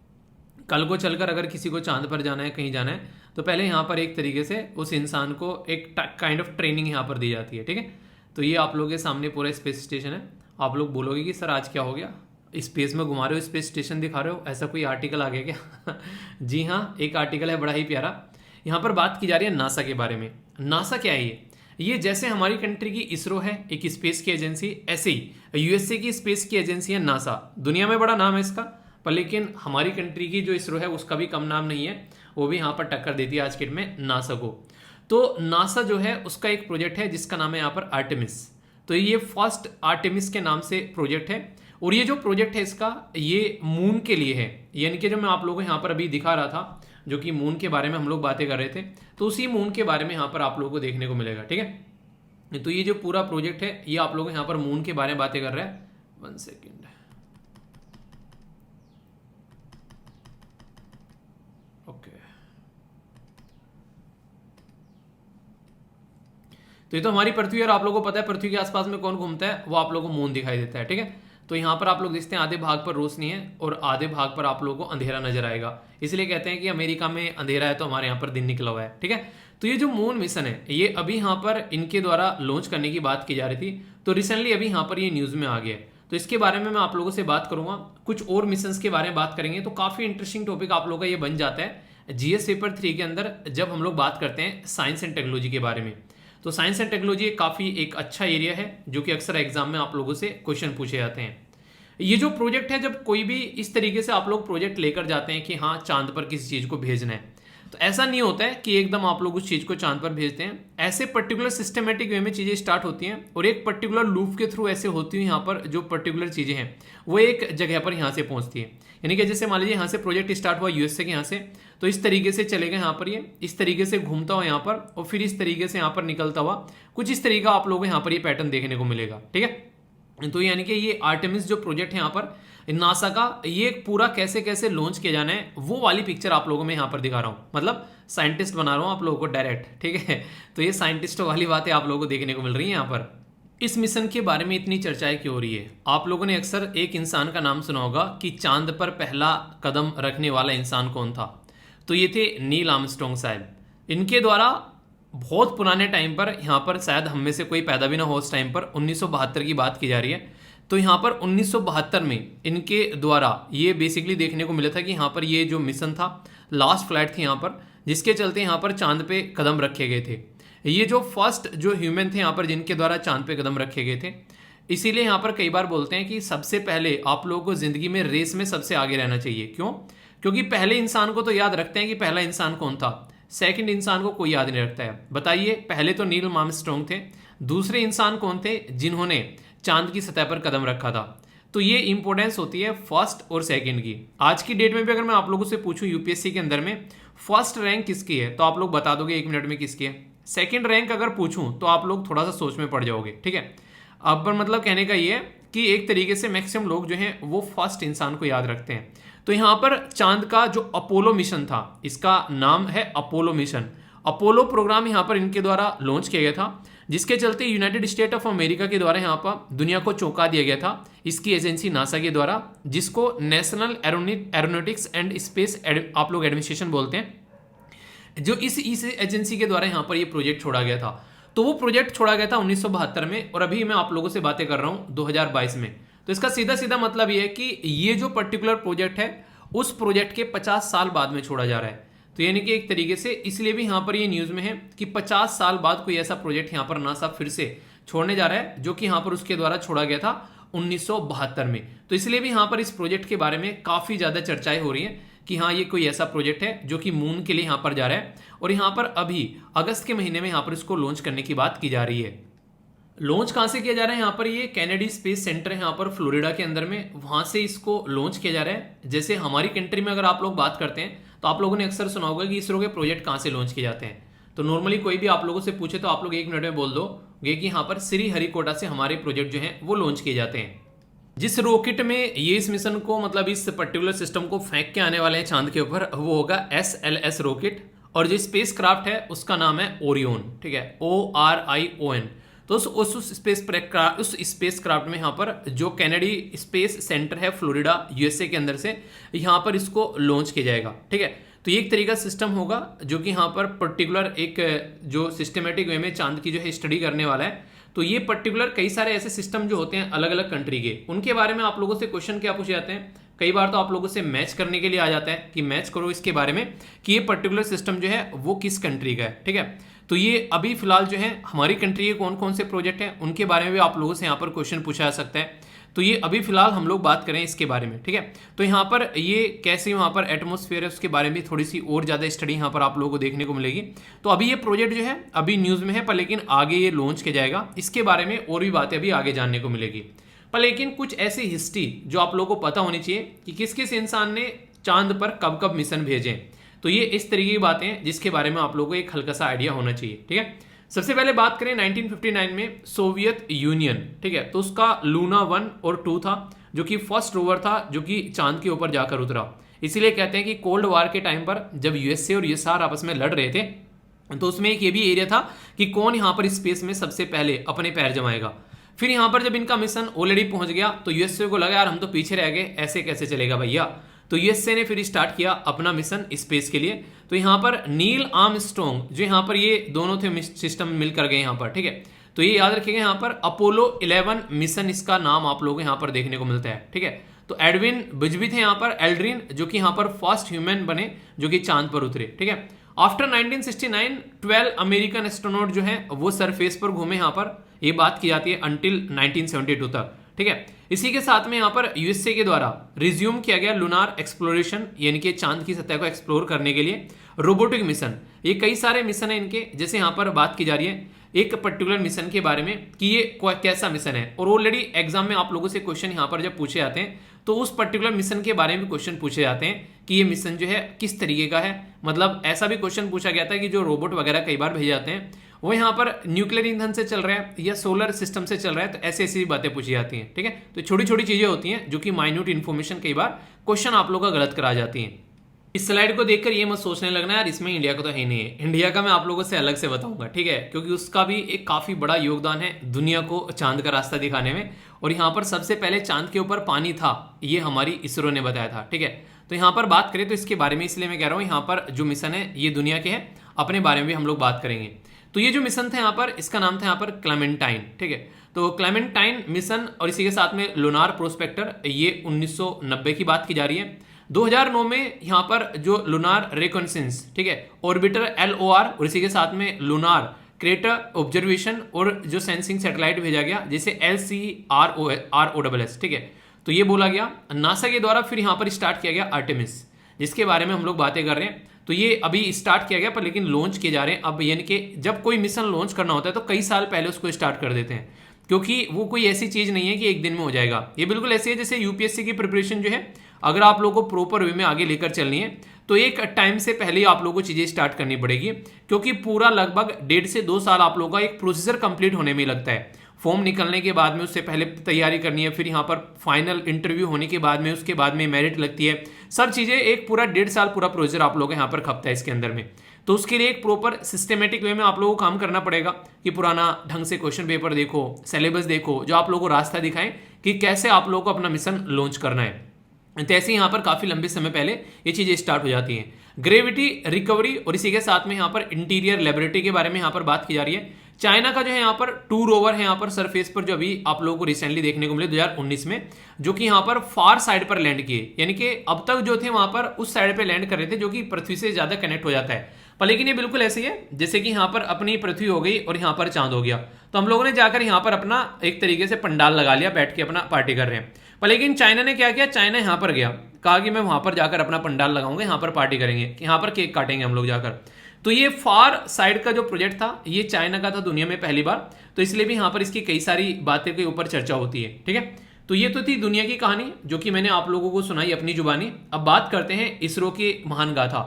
Speaker 1: कल को चलकर अगर किसी को चांद पर जाना है, कहीं जाना है, तो पहले यहाँ पर एक तरीके से उस इंसान को एक काइंड ऑफ ट्रेनिंग यहाँ पर दी जाती है, ठीक है। तो ये आप लोगों के सामने पूरा स्पेस स्टेशन है। आप लोग बोलोगे कि सर आज क्या हो गया, स्पेस में घुमा रहे हो, स्पेस स्टेशन दिखा रहे हो, ऐसा कोई आर्टिकल आ गया क्या? जी हाँ, एक आर्टिकल है बड़ा ही प्यारा। यहाँ पर बात की जा रही है नासा के बारे में। नासा क्या है ये जैसे हमारी कंट्री की इसरो है एक स्पेस की एजेंसी, ऐसे ही यूएसए की स्पेस की एजेंसी है नासा। दुनिया में बड़ा नाम है इसका, पर लेकिन हमारी कंट्री की जो इसरो है उसका भी कम नाम नहीं है, वो भी यहाँ पर टक्कर देती है आज के डेट में नासा को। तो नासा जो है उसका एक प्रोजेक्ट है जिसका नाम है यहाँ पर आर्टेमिस। तो ये फर्स्ट आर्टेमिस के नाम से प्रोजेक्ट है, और ये जो प्रोजेक्ट है इसका ये मून के लिए है। यानी कि जो मैं आप लोगों को यहाँ पर अभी दिखा रहा था, जो कि मून के बारे में हम लोग बातें कर रहे थे, तो उसी मून के बारे में यहाँ पर आप लोगों को देखने को मिलेगा, ठीक है। तो ये जो पूरा प्रोजेक्ट है ये आप लोगों को यहाँ पर मून के बारे में बातें कर रहा है। 1 सेकेंड, ओके। तो ये तो हमारी पृथ्वी, और आप लोगों को पता है पृथ्वी के आसपास में कौन घूमता है, वो आप लोगों को मून दिखाई देता है, ठीक है। तो यहाँ पर आप लोग देखते हैं आधे भाग पर रोशनी है और आधे भाग पर आप लोगों को अंधेरा नजर आएगा। इसलिए कहते हैं कि अमेरिका में अंधेरा है तो हमारे यहाँ पर दिन निकला हुआ है, ठीक है। तो ये जो मून मिशन है ये अभी यहाँ पर इनके द्वारा लॉन्च करने की बात की जा रही थी, तो रिसेंटली अभी यहाँ पर ये न्यूज में आ गया है। तो इसके बारे में मैं आप लोगों से बात करूंगा, कुछ और मिशंस के बारे में बात करेंगे। तो काफी इंटरेस्टिंग टॉपिक आप लोगों का ये बन जाता है जीएस पेपर 3 के अंदर जब हम लोग बात करते हैं साइंस एंड टेक्नोलॉजी के बारे में। तो साइंस एंड टेक्नोलॉजी काफी एक अच्छा एरिया है जो कि अक्सर एग्जाम में आप लोगों से क्वेश्चन पूछे जाते हैं। ये जो प्रोजेक्ट है, जब कोई भी इस तरीके से आप लोग प्रोजेक्ट लेकर जाते हैं कि हाँ चांद पर किसी चीज को भेजना है, तो ऐसा नहीं होता है कि एकदम आप लोग उस चीज को चांद पर भेजते हैं। ऐसे पर्टिकुलर सिस्टमेटिक वे में चीजें स्टार्ट होती हैं और एक पर्टिकुलर लूप के थ्रू ऐसे होती हैं यहाँ पर जो पर्टिकुलर चीजें हैं वो एक जगह पर यहाँ से पहुंचती है। यानी कि जैसे मान लीजिए यहाँ से प्रोजेक्ट स्टार्ट हुआ यूएसए के यहाँ से, तो इस तरीके से चलेगा यहाँ पर, ये इस तरीके से घूमता हुआ यहाँ पर और फिर इस तरीके से यहाँ पर निकलता हुआ, कुछ इस तरीका आप लोगों को यहाँ पर ये पैटर्न देखने को मिलेगा, ठीक है। तो यानी कि ये आर्टेमिस जो प्रोजेक्ट है यहाँ पर नासा का, ये पूरा कैसे कैसे लॉन्च किया जाना है वो वाली पिक्चर आप लोगों को मैं यहाँ पर दिखा रहा हूँ। मतलब साइंटिस्ट बना रहा हूँ आप लोगों को डायरेक्ट, ठीक है। तो ये साइंटिस्ट वाली बातें आप लोगों को देखने को मिल रही है यहाँ पर। इस मिशन के बारे में इतनी चर्चाएं क्यों हो रही है? आप लोगों ने अक्सर एक इंसान का नाम सुना होगा कि चांद पर पहला कदम रखने वाला इंसान कौन था। तो ये थे नील आर्मस्ट्रॉन्ग साहब। इनके द्वारा बहुत पुराने टाइम पर, यहाँ पर शायद हम में से कोई पैदा भी ना हो उस टाइम पर, 1972 की बात की जा रही है। तो यहाँ पर 1972 में इनके द्वारा ये बेसिकली देखने को मिला था कि यहाँ पर ये जो मिशन था लास्ट फ्लाइट थी यहाँ पर, जिसके चलते यहाँ पर चांद पे कदम रखे गए थे। ये जो फर्स्ट जो ह्यूमन थे यहाँ पर जिनके द्वारा चांद पे कदम रखे गए थे, इसीलिए यहाँ पर कई बार बोलते हैं कि सबसे पहले आप लोगों को जिंदगी में रेस में सबसे आगे रहना चाहिए। क्यों? क्योंकि पहले इंसान को तो याद रखते हैं कि पहला इंसान कौन था, सेकंड इंसान को कोई याद नहीं रखता है। बताइए, पहले तो नील आर्मस्ट्रॉन्ग थे, दूसरे इंसान कौन थे जिन्होंने चांद की सतह पर कदम रखा था। तो ये इंपॉर्टेंस होती है फर्स्ट और सेकंड की। आज की डेट में भी अगर मैं आप लोगों से पूछूं यूपीएससी के अंदर में फर्स्ट रैंक किसकी है, तो आप लोग बता दोगे 1 मिनट में किसकी है। सेकंड रैंक अगर पूछूं तो आप लोग थोड़ा सा सोच में पड़ जाओगे, ठीक है। अब पर मतलब कहने का ये है कि एक तरीके से मैक्सिमम लोग जो हैं वो फर्स्ट इंसान को याद रखते हैं। तो यहाँ पर चांद का जो अपोलो मिशन था, इसका नाम है अपोलो मिशन। अपोलो प्रोग्राम यहाँ पर इनके द्वारा लॉन्च किया गया था, जिसके चलते यूनाइटेड स्टेट ऑफ अमेरिका के द्वारा यहाँ पर दुनिया को चौंका दिया गया था इसकी एजेंसी नासा के द्वारा, जिसको नेशनल एरोनॉटिक्स एंड स्पेस आप लोग एडमिनिस्ट्रेशन बोलते हैं। जो इस एजेंसी के द्वारा यहाँ पर ये प्रोजेक्ट छोड़ा गया था। तो वो प्रोजेक्ट छोड़ा गया था 1972 में, और अभी मैं आप लोगों से बातें कर रहा हूँ 2022 में। तो इसका सीधा सीधा मतलब ये है कि ये जो पर्टिकुलर प्रोजेक्ट है उस प्रोजेक्ट के 50 साल बाद में छोड़ा जा रहा है। तो यानी कि एक तरीके से इसलिए भी यहाँ पर ये न्यूज में है कि 50 साल बाद कोई ऐसा प्रोजेक्ट यहाँ पर नासा फिर से छोड़ने जा रहा है, जो कि यहाँ पर उसके द्वारा छोड़ा गया था 1972 में। तो इसलिए भी यहाँ पर इस प्रोजेक्ट के बारे में काफी ज्यादा चर्चाएं हो रही हैं कि हाँ ये कोई ऐसा प्रोजेक्ट है जो कि मून के लिए यहाँ पर जा रहा है, और यहाँ पर अभी अगस्त के महीने में यहाँ पर इसको लॉन्च करने की बात की जा रही है। लॉन्च कहाँ से किया जा रहा है? यहाँ पर ये कैनेडी स्पेस सेंटर है यहाँ पर फ्लोरिडा के अंदर में, वहाँ से इसको लॉन्च किया जा रहा है। जैसे हमारी कंट्री में अगर आप लोग बात करते हैं तो आप लोगों ने अक्सर सुना होगा कि इसरो के प्रोजेक्ट कहाँ से लॉन्च किए जाते हैं। तो नॉर्मली कोई भी आप लोगों से पूछे तो आप लोग 1 मिनट में बोल दोगे कि यहाँ पर श्री हरिकोटा से हमारे प्रोजेक्ट जो हैं वो लॉन्च किए जाते हैं। जिस रॉकेट में ये इस मिशन को मतलब इस पर्टिकुलर सिस्टम को फेंक के आने वाले हैं चांद के ऊपर, वो होगा SLS रॉकेट, और जो स्पेस क्राफ्ट है उसका नाम है ओरियन, ठीक है, ORION। तो उस स्पेस क्राफ्ट में यहाँ पर जो कैनेडी स्पेस सेंटर है फ्लोरिडा USA के अंदर से यहाँ पर इसको लॉन्च किया जाएगा, ठीक है। तो ये एक तरीका सिस्टम होगा जो कि यहाँ पर पर्टिकुलर एक जो सिस्टमेटिक वे में चांद की जो है स्टडी करने वाला है। तो ये पर्टिकुलर कई सारे ऐसे सिस्टम जो होते हैं अलग अलग कंट्री के, उनके बारे में आप लोगों से क्वेश्चन क्या पूछे जाते हैं, कई बार तो आप लोगों से मैच करने के लिए आ जाता है कि मैच करो इसके बारे में कि ये पर्टिकुलर सिस्टम जो है वो किस कंट्री का है, ठीक है। तो ये अभी फिलहाल जो है हमारी कंट्री के कौन कौन से प्रोजेक्ट हैं उनके बारे में भी आप लोगों से यहाँ पर क्वेश्चन पूछा जा सकता है। तो ये अभी फिलहाल हम लोग बात करें इसके बारे में, ठीक है। तो यहाँ पर ये कैसे वहाँ पर एटमॉस्फेयर है उसके बारे में थोड़ी सी और ज़्यादा स्टडी यहाँ पर आप लोगों को देखने को मिलेगी। तो अभी ये प्रोजेक्ट जो है अभी न्यूज़ में है, पर लेकिन आगे ये लॉन्च किया जाएगा, इसके बारे में और भी बातें अभी आगे जानने को मिलेगी। पर लेकिन कुछ ऐसी हिस्ट्री जो आप लोगों को पता होनी चाहिए कि किस किस इंसान ने चांद पर कब कब मिशन भेजे। तो ये इस तरीके की बातें हैं जिसके बारे में आप लोगों को एक हल्का सा आइडिया होना चाहिए, ठीक है। सबसे पहले बात करें 1959 में सोवियत यूनियन, ठीक है, तो उसका लूना 1 और 2 था जो कि फर्स्ट रोवर था जो कि चांद के ऊपर जाकर उतरा। इसीलिए कहते हैं कि कोल्ड वार के टाइम पर जब USA और USSR आपस में लड़ रहे थे तो उसमें एक ये भी एरिया था कि कौन यहाँ पर स्पेस में सबसे पहले अपने पैर जमाएगा। फिर यहाँ पर जब इनका मिशन ऑलरेडी पहुंच गया तो USA को लगा यार हम तो पीछे रह गए, ऐसे कैसे चलेगा भैया। तो USA ने फिर स्टार्ट किया अपना मिशन स्पेस के लिए। तो यहाँ पर नील आर्मस्ट्रॉन्ग जो यहाँ पर ये दोनों थे सिस्टम मिलकर गए यहाँ पर, ठीक है। तो ये याद रखिएगा यहाँ पर अपोलो 11 मिशन इसका नाम आप लोगों को यहाँ पर देखने को मिलता है, ठीक है। तो एडविन बुज भी थे यहाँ पर, एल्ड्रिन जो कि यहाँ पर फर्स्ट ह्यूमन बने जो कि चांद पर उतरे, ठीक है। आफ्टर 1969 12 अमेरिकन एस्ट्रोनॉट जो है वो सरफेस पर घूमे यहाँ पर, ये बात की जाती है अंटिल 1972 तक, ठीक है। इसी के साथ में यहाँ पर USA के द्वारा रिज्यूम किया गया लूनार एक्सप्लोरेशन, यानी कि चांद की सतह को एक्सप्लोर करने के लिए रोबोटिक मिशन। ये कई सारे मिशन है इनके, जैसे यहाँ पर बात की जा रही है एक पर्टिकुलर मिशन के बारे में कि ये कैसा मिशन है, और ऑलरेडी एग्जाम में आप लोगों से क्वेश्चन यहाँ पर जब पूछे जाते हैं तो उस पर्टिकुलर मिशन के बारे में क्वेश्चन पूछे जाते हैं कि ये मिशन जो है किस तरीके का है। मतलब ऐसा भी क्वेश्चन पूछा गया था कि जो रोबोट वगैरह कई बार भेजे जाते हैं वो यहाँ पर न्यूक्लियर ईंधन से चल रहा है या सोलर सिस्टम से चल रहा है, तो ऐसी ऐसी बातें पूछी जाती हैं, ठीक है। तो छोटी छोटी चीजें होती हैं जो कि माइन्यूट इन्फॉर्मेशन कई बार क्वेश्चन आप लोग का गलत करा जाती हैं। इस स्लाइड को देखकर ये मत सोचने लगना यार इसमें इंडिया का तो है नहीं है, इंडिया का मैं आप लोगों से अलग से बताऊंगा, ठीक है, क्योंकि उसका भी एक काफी बड़ा योगदान है दुनिया को चांद का रास्ता दिखाने में। और यहाँ पर सबसे पहले चांद के ऊपर पानी था ये हमारी इसरो ने बताया था, ठीक है। तो यहाँ पर बात करें तो इसके बारे में इसलिए मैं कह रहा हूँ यहाँ पर जो मिशन है ये दुनिया के हैं, अपने बारे में भी हम लोग बात करेंगे। तो ये जो मिशन था यहाँ पर इसका नाम था यहाँ पर क्लेमेंटाइन, ठीक है। तो क्लेमेंटाइन मिशन और इसी के साथ में लूनार प्रोस्पेक्टर, ये 1990 की बात की जा रही है। 2009 में यहाँ पर जो लूनार रिकॉन्सेंस, ठीक है, ऑर्बिटर LOR और इसी के साथ में लूनार क्रेटर ऑब्जर्वेशन और जो सेंसिंग सैटेलाइट भेजा गया जिसे LCROSS, ठीक है। तो ये बोला गया नासा के द्वारा। फिर यहाँ पर स्टार्ट किया गया आर्टेमिस, जिसके बारे में हम लोग बातें कर रहे हैं। तो ये अभी स्टार्ट किया गया पर लेकिन लॉन्च किए जा रहे हैं अब, यानी कि जब कोई मिशन लॉन्च करना होता है तो कई साल पहले उसको स्टार्ट कर देते हैं, क्योंकि वो कोई ऐसी चीज नहीं है कि एक दिन में हो जाएगा। ये बिल्कुल ऐसे है जैसे UPSC की प्रिपरेशन जो है, अगर आप लोगों को प्रॉपर वे में आगे लेकर चलनी है तो एक टाइम से पहले ही आप लोगों को चीजें स्टार्ट करनी पड़ेगी, क्योंकि पूरा लगभग 1.5 से 2 साल आप लोगों का एक प्रोसीजर कंप्लीट होने में लगता है। फॉर्म निकलने के बाद में उससे पहले तैयारी करनी है, फिर यहाँ पर फाइनल इंटरव्यू होने के बाद में उसके बाद में मेरिट लगती है, सब चीजें एक पूरा 1.5 साल पूरा प्रोसीजर आप लोगों का यहाँ पर खपता है इसके अंदर में। तो उसके लिए एक प्रॉपर सिस्टमेटिक वे में आप लोगों को काम करना पड़ेगा कि पुराना ढंग से क्वेश्चन पेपर देखो, सिलेबस देखो, जो आप लोगों को रास्ता दिखाएं कि कैसे आप लोगों को अपना मिशन लॉन्च करना है। तो ऐसे यहाँ पर काफी लंबे समय पहले ये चीजें स्टार्ट हो जाती हैं। ग्रेविटी रिकवरी और इसी के साथ में यहाँ पर इंटीरियर लेबोरेटरी के बारे में यहाँ पर बात की जा रही है। चाइना का जो है यहाँ पर 2 रोवर है यहाँ पर सरफेस पर, जो अभी आप लोगों को रिसेंटली देखने को मिले 2019 में, जो कि यहाँ पर फार साइड पर लैंड किए, यानी कि अब तक जो थे वहां पर उस साइड पे लैंड कर रहे थे जो कि पृथ्वी से ज्यादा कनेक्ट हो जाता है। पर लेकिन ये बिल्कुल ऐसे ही है जैसे कि यहाँ पर अपनी पृथ्वी हो गई और यहाँ पर चांद हो गया, तो हम लोगों ने जाकर यहाँ पर अपना एक तरीके से पंडाल लगा लिया, बैठ के अपना पार्टी कर रहे हैं। पर लेकिन चाइना ने क्या किया, चाइना यहाँ पर गया, कहा कि मैं वहां पर जाकर अपना पंडाल लगाऊंगा, यहाँ पर पार्टी करेंगे, यहाँ पर केक काटेंगे हम लोग जाकर। तो ये फार साइड का जो प्रोजेक्ट था ये चाइना का था दुनिया में पहली बार, तो इसलिए भी यहाँ पर इसकी कई सारी बातें के ऊपर चर्चा होती है। ठीक है, तो ये तो थी दुनिया की कहानी जो कि मैंने आप लोगों को सुनाई अपनी जुबानी। अब बात करते हैं इसरो की महान गाथा।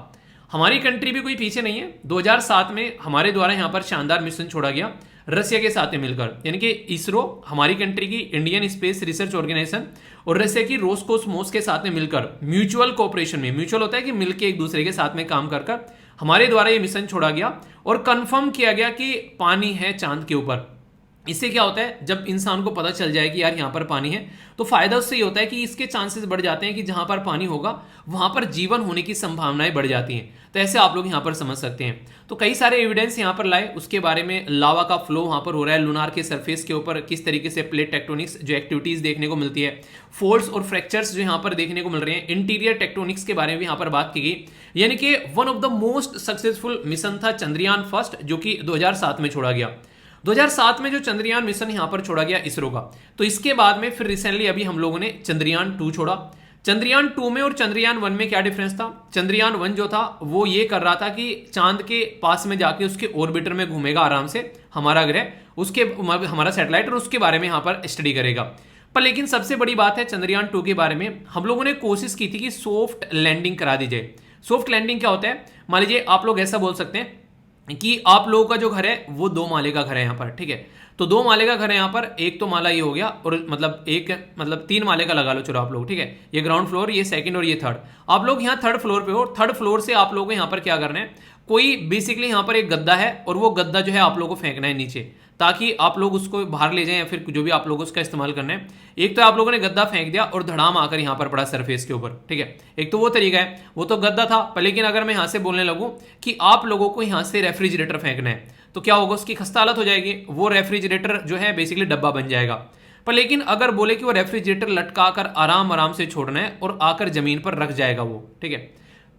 Speaker 1: हमारी कंट्री भी कोई पीछे नहीं है। 2007 में हमारे द्वारा यहाँ पर शानदार मिशन छोड़ा गया रसिया के साथ मिलकर, यानी कि इसरो हमारी कंट्री की इंडियन स्पेस रिसर्च ऑर्गेनाइजेशन और रसिया की रोस्कोसमोस के साथ में मिलकर म्यूचुअल कोऑपरेशन में, म्यूचुअल होता है कि मिलकर एक दूसरे के साथ में काम कर हमारे द्वारा ये मिशन छोड़ा गया और कंफर्म किया गया कि पानी है चांद के ऊपर। इससे क्या होता है, जब इंसान को पता चल जाए कि यार यहाँ पर पानी है, तो फायदा उससे ये होता है कि इसके चांसेस बढ़ जाते हैं कि जहां पर पानी होगा वहां पर जीवन होने की संभावनाएं बढ़ जाती हैं। तो ऐसे आप लोग यहाँ पर समझ सकते हैं। तो कई सारे एविडेंस यहाँ पर लाए उसके बारे में, लावा का फ्लो वहां पर हो रहा है, लूनार के सरफेस के ऊपर किस तरीके से प्लेट टेक्टोनिक्स जो एक्टिविटीज देखने को मिलती है, फोल्ड्स और फ्रैक्चर्स जो यहाँ पर देखने को मिल रहे हैं, इंटीरियर टेक्टोनिक्स के बारे में भी यहाँ पर बात की गई। यानी कि one of the most successful mission था चंद्रयान फर्स्ट, जो कि 2007 में छोड़ा गया। 2007 में जो चंद्रयान मिशन यहां पर छोड़ा गया इसरो का, तो इसके बाद में फिर रिसेंटली अभी हम लोगों ने चंद्रयान 2 छोड़ा। चंद्रयान 2 में और चंद्रयान 1 में क्या डिफरेंस था? चंद्रयान 1 जो था वो ये कर रहा था कि चांद के पास में जाके उसके ऑर्बिटर में घूमेगा आराम से हमारा ग्रह, उसके हमारा सैटेलाइट, और उसके बारे में यहां पर स्टडी करेगा। पर लेकिन सबसे बड़ी बात है चंद्रयान 2 के बारे में, हम लोगों ने कोशिश की थी कि सॉफ्ट लैंडिंग करा दी जाए। सॉफ्ट लैंडिंग क्या होता है? मान लीजिए आप लोग ऐसा बोल सकते हैं कि आप लोगों का जो घर है वो 2 माले का घर है यहाँ पर, ठीक है, तो 2 माले का घर है यहाँ पर, एक तो माला ये हो गया और मतलब 3 माले का लगा लो चलो आप लोग, ठीक है, ये ग्राउंड फ्लोर, ये सेकंड और ये थर्ड। आप लोग यहाँ थर्ड फ्लोर पे हो, थर्ड फ्लोर से आप लोगों को यहाँ पर क्या करना है, कोई बेसिकली यहाँ पर एक गद्दा है और वो गद्दा जो है आप लोगों को फेंकना है नीचे, ताकि आप लोग उसको बाहर ले जाएं या फिर जो भी आप लोग उसका इस्तेमाल करना है। एक तो आप लोगों ने गद्दा फेंक दिया और धड़ाम आकर यहाँ पर पड़ा सरफेस के ऊपर, ठीक है, एक तो वो तरीका है, वो तो गद्दा था। पर लेकिन अगर मैं यहाँ से बोलने लगूँ कि आप लोगों को यहाँ से रेफ्रिजरेटर फेंकना है, तो क्या होगा, उसकी खस्ता हालत हो जाएगी, वो रेफ्रिजरेटर जो है बेसिकली डब्बा बन जाएगा। पर लेकिन अगर बोले कि वो रेफ्रिजरेटर लटका कर आराम आराम से छोड़ना है और आकर जमीन पर रख जाएगा वो, ठीक है,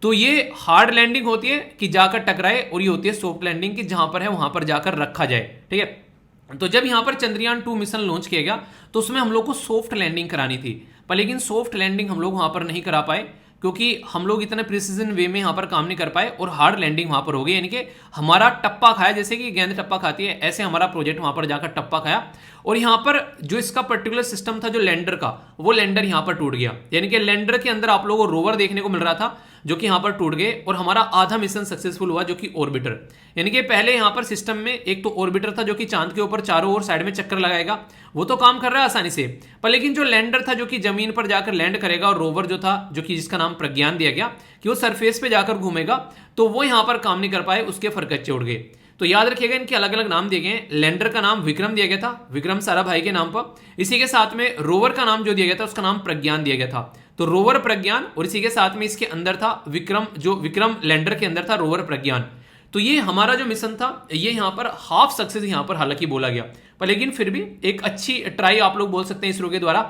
Speaker 1: तो ये हार्ड लैंडिंग होती है कि जाकर टकराए, और ये होती है सॉफ्ट लैंडिंग कि जहां पर है वहां पर जाकर रखा जाए, ठीक है। तो जब यहां पर चंद्रयान 2 मिशन लॉन्च किया गया तो उसमें हम लोग को सॉफ्ट लैंडिंग करानी थी, पर लेकिन सॉफ्ट लैंडिंग हम लोग वहां पर नहीं करा पाए क्योंकि हम लोग इतने प्रिसीजन वे में यहाँ पर काम नहीं कर पाए और हार्ड लैंडिंग वहां पर हो गई, यानी कि हमारा टप्पा खाया, जैसे कि गेंद टप्पा खाती है ऐसे हमारा प्रोजेक्ट वहां पर जाकर टप्पा खाया। और यहाँ पर जो इसका पर्टिकुलर सिस्टम था जो लैंडर का, वो लैंडर यहाँ पर टूट गया, यानी कि लैंडर के अंदर आप लोगों को रोवर देखने को मिल रहा था जो कि यहाँ पर टूट गए, और हमारा आधा मिशन सक्सेसफुल हुआ जो कि ऑर्बिटर, यानी कि पहले यहाँ पर सिस्टम में एक तो ऑर्बिटर था जो कि चांद के ऊपर चारों ओर साइड में चक्कर लगाएगा, वो तो काम कर रहा है आसानी से, पर लेकिन जो लैंडर था जो कि जमीन पर जाकर लैंड करेगा, और रोवर जो था जो कि जिसका नाम प्रज्ञान दिया गया कि वो सरफेस पे जाकर घूमेगा, तो वो यहाँ पर काम नहीं कर पाए, उसके फरकच्चे उड़ गए। तो याद रखिएगा इनके अलग अलग नाम दिए गए हैं। लैंडर का नाम विक्रम दिया गया था, विक्रम साराभाई के नाम पर, इसी के साथ में रोवर का नाम जो दिया गया था उसका नाम प्रज्ञान दिया गया था, तो रोवर प्रज्ञान, और इसी के साथ में इसके अंदर था विक्रम, जो विक्रम लैंडर के अंदर था रोवर प्रज्ञान। तो ये हमारा जो मिशन था ये यहाँ पर हाफ सक्सेस यहाँ पर हालांकि बोला गया, पर लेकिन फिर भी एक अच्छी ट्राई आप लोग बोल सकते हैं इसरो के द्वारा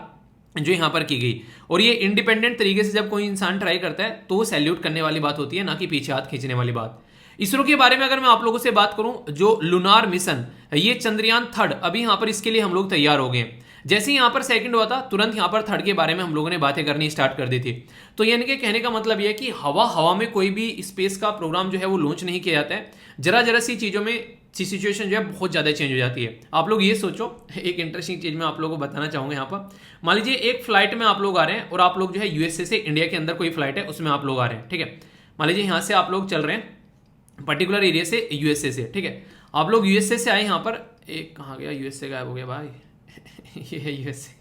Speaker 1: जो यहाँ पर की गई। और ये इंडिपेंडेंट तरीके से जब कोई इंसान ट्राई करता है तो वो सैल्यूट करने वाली बात होती है, ना कि पीछे हाथ खींचने वाली बात। इसरो के बारे में अगर मैं आप लोगों से बात करूं, जो लूनार मिशन, ये चंद्रयान 3 अभी यहां पर इसके लिए हम लोग तैयार हो गए। जैसे ही यहां पर सेकंड हुआ था तुरंत यहां पर 3 के बारे में हम लोगों ने बातें करनी स्टार्ट कर दी थी। तो यानी कि कहने का मतलब यह है कि हवा में कोई भी स्पेस का प्रोग्राम जो है वो लॉन्च नहीं किया जाता है, जरा सी चीजों में सिचुएशन जो है बहुत ज्यादा चेंज हो जाती है। आप लोग ये सोचो, एक इंटरेस्टिंग चीज मैं आप लोगों को बताना चाहूंगा यहाँ पर। मान लीजिए एक फ्लाइट में आप लोग आ रहे हैं और आप लोग जो है यूएसए से इंडिया के अंदर कोई फ्लाइट है उसमें आप लोग आ रहे हैं, ठीक है। मान लीजिए यहाँ से आप लोग चल रहे हैं पर्टिकुलर एरिया से यूएसए से, ठीक है, आप लोग यूएसए से आए यहाँ पर, एक कहाँ गया यूएसए, गायब हो गया भाई ये है यूएसए,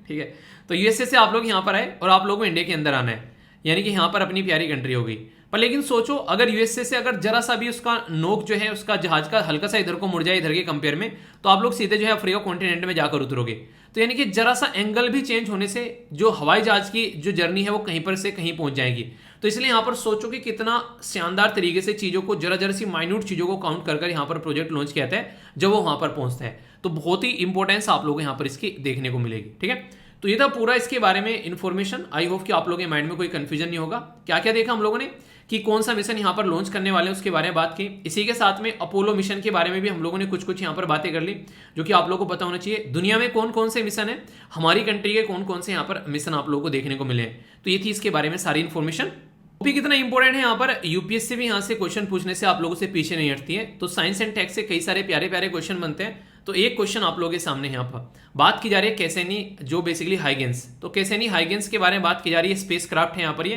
Speaker 1: ठीक है। तो यूएसए से आप लोग यहाँ पर आए और आप लोगों को इंडिया के अंदर आना है, यानी कि यहाँ पर अपनी प्यारी कंट्री हो गई। पर लेकिन सोचो अगर यूएसए से अगर जरा सा भी उसका नोक जो है उसका जहाज का हल्का सा इधर को मुड़ जाए इधर के कंपेयर में, तो आप लोग सीधे जो है अफ्रीका कॉन्टिनेंट में जाकर उतरोगे। तो यानी कि जरा सा एंगल भी चेंज होने से जो हवाई जहाज की जो जर्नी है वो कहीं पर से कहीं पहुंच जाएगी। तो इसलिए यहाँ पर सोचो कि कितना शानदार तरीके से चीजों को जरा सी माइन्यूट चीजों को काउंट कर यहाँ पर प्रोजेक्ट लॉन्च किया जाता है जब वो वहां पर पहुंचता है। तो बहुत ही इंपॉर्टेंस आप लोगों को यहाँ पर इसकी देखने को मिलेगी, ठीक है। तो ये था पूरा इसके बारे में इन्फॉर्मेशन। आई होप कि आप लोगों के माइंड में कोई कंफ्यूजन नहीं होगा। क्या क्या देखा हम लोगों ने कि कौन सा मिशन यहाँ पर लॉन्च करने वाले हैं उसके बारे में बात की। इसी के साथ में अपोलो मिशन के बारे में भी हम लोगों ने कुछ कुछ यहाँ पर बातें कर ली, जो कि आप लोगों को पता होना चाहिए। दुनिया में कौन कौन से मिशन है, हमारी कंट्री के कौन कौन से यहाँ पर मिशन आप लोगों को देखने को मिले हैं, तो ये थी इसके बारे में सारी इन्फॉर्मेशन। टॉपिक कितना इंपॉर्टेंट है यहाँ पर, यूपीएससी भी यहाँ से क्वेश्चन पूछने से आप लोगों से पीछे नहीं हटती है। तो साइंस एंड टेक से कई सारे प्यारे प्यारे क्वेश्चन बनते हैं। तो एक क्वेश्चन आप लोगों के सामने यहाँ पर बात की जा रही है कैसेनी, जो बेसिकली हाइगेंस, तो कैसेनी हाइगेंस के बारे में बात की जा रही है। स्पेस क्राफ्ट है यहाँ पर,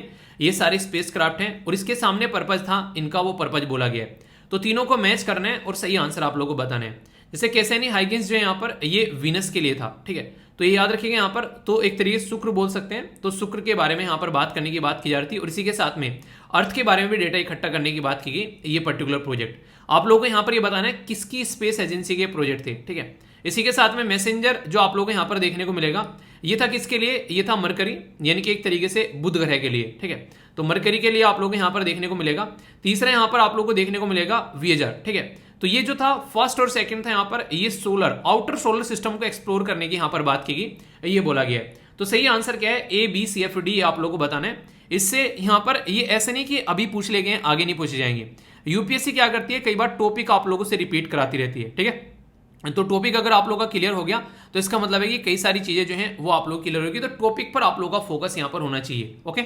Speaker 1: ये सारे स्पेस क्राफ्ट हैं और इसके सामने पर्पज था इनका, वो पर्पज बोला गया है। तो तीनों को मैच करना है और सही आंसर आप लोगों को बताना है। जैसे कैसेनी हाइगेंस जो है यहाँ पर, ये वीनस के लिए था, ठीक है, तो ये याद रखिएगा यहाँ पर। तो एक तरीके से शुक्र बोल सकते हैं, तो शुक्र के बारे में यहाँ पर बात करने की बात की जा रही थी और इसी के साथ में अर्थ के बारे में भी डेटा इकट्ठा करने की बात की गई। ये पर्टिकुलर प्रोजेक्ट आप लोगों को यहाँ पर ये बताना है किसकी स्पेस एजेंसी के प्रोजेक्ट थे, ठीक है। इसी के साथ में मैसेंजर जो आप लोगों को यहाँ पर देखने को मिलेगा, ये था किसके लिए, ये था मरकरी, यानी कि एक तरीके से बुध ग्रह के लिए, ठीक है। तो मरकरी के लिए आप लोगों को यहाँ पर देखने को मिलेगा। तीसरा यहाँ पर आप लोगों को देखने को मिलेगा विएजर, ठीक है। तो ये जो था फर्स्ट और सेकंड था यहाँ पर, ये सोलर आउटर सोलर सिस्टम को एक्सप्लोर करने की यहाँ पर बात की गई, ये बोला गया है। तो सही आंसर क्या है, A B C F D आप लोगों को बताना है। इससे यहाँ पर ये ऐसे नहीं कि अभी पूछ ले गए आगे नहीं पूछे जाएंगे। यूपीएससी क्या करती है, कई बार टॉपिक आप लोगों से रिपीट कराती रहती है, ठीक है। तो टॉपिक अगर आप लोगों का क्लियर हो गया तो इसका मतलब है कि कई सारी चीजें जो हैं वो आप लोग क्लियर होगी। तो टॉपिक पर आप लोगों का फोकस यहाँ पर होना चाहिए, ओके।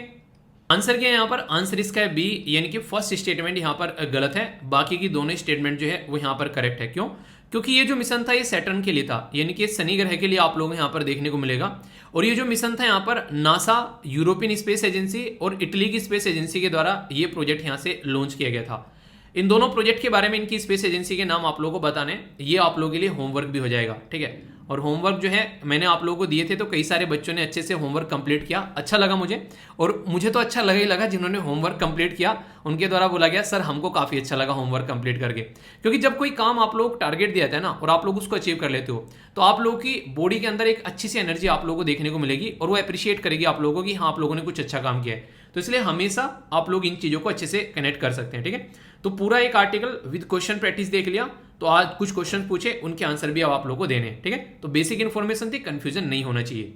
Speaker 1: आंसर क्या है यहाँ पर, आंसर इसका है बी, यानी कि फर्स्ट स्टेटमेंट यहाँ पर गलत है, बाकी की दोनों स्टेटमेंट जो है वो यहाँ पर करेक्ट है। क्यों, क्योंकि ये जो मिशन था ये सैटर्न के लिए था, यानी कि शनि ग्रह के लिए आप लोग यहाँ पर देखने को मिलेगा। और ये जो मिशन था यहाँ पर नासा, यूरोपियन स्पेस एजेंसी और इटली की स्पेस एजेंसी के द्वारा ये प्रोजेक्ट यहाँ से लॉन्च किया गया था। इन दोनों प्रोजेक्ट के बारे में, इनकी स्पेस एजेंसी के नाम आप लोगों को बताने, ये आप लोगों के लिए होमवर्क भी हो जाएगा, ठीक है। और होमवर्क जो है मैंने आप लोगों को दिए थे, तो कई सारे बच्चों ने अच्छे से होमवर्क कंप्लीट किया, अच्छा लगा मुझे। और मुझे तो अच्छा लगा ही लगा, जिन्होंने होमवर्क कंप्लीट किया उनके द्वारा बोला गया सर हमको काफ़ी अच्छा लगा होमवर्क कंप्लीट करके। क्योंकि जब कोई काम आप लोग टारगेट दिया जाता है ना और आप लोग उसको अचीव कर लेते हो, तो आप लोगों की बॉडी के अंदर एक अच्छी सी एनर्जी आप लोगों को देखने को मिलेगी और वो अप्रिशिएट करेगी आप लोगों को कि हाँ आप लोगों ने कुछ अच्छा काम किया है। तो इसलिए हमेशा आप लोग इन चीज़ों को अच्छे से कनेक्ट कर सकते हैं, ठीक है। तो पूरा एक आर्टिकल विद क्वेश्चन प्रैक्टिस देख लिया, तो आज कुछ क्वेश्चन पूछे, उनके आंसर भी अब आप लोगों को देने हैं, ठीक है। तो बेसिक इन्फॉर्मेशन थी, कंफ्यूजन नहीं होना चाहिए।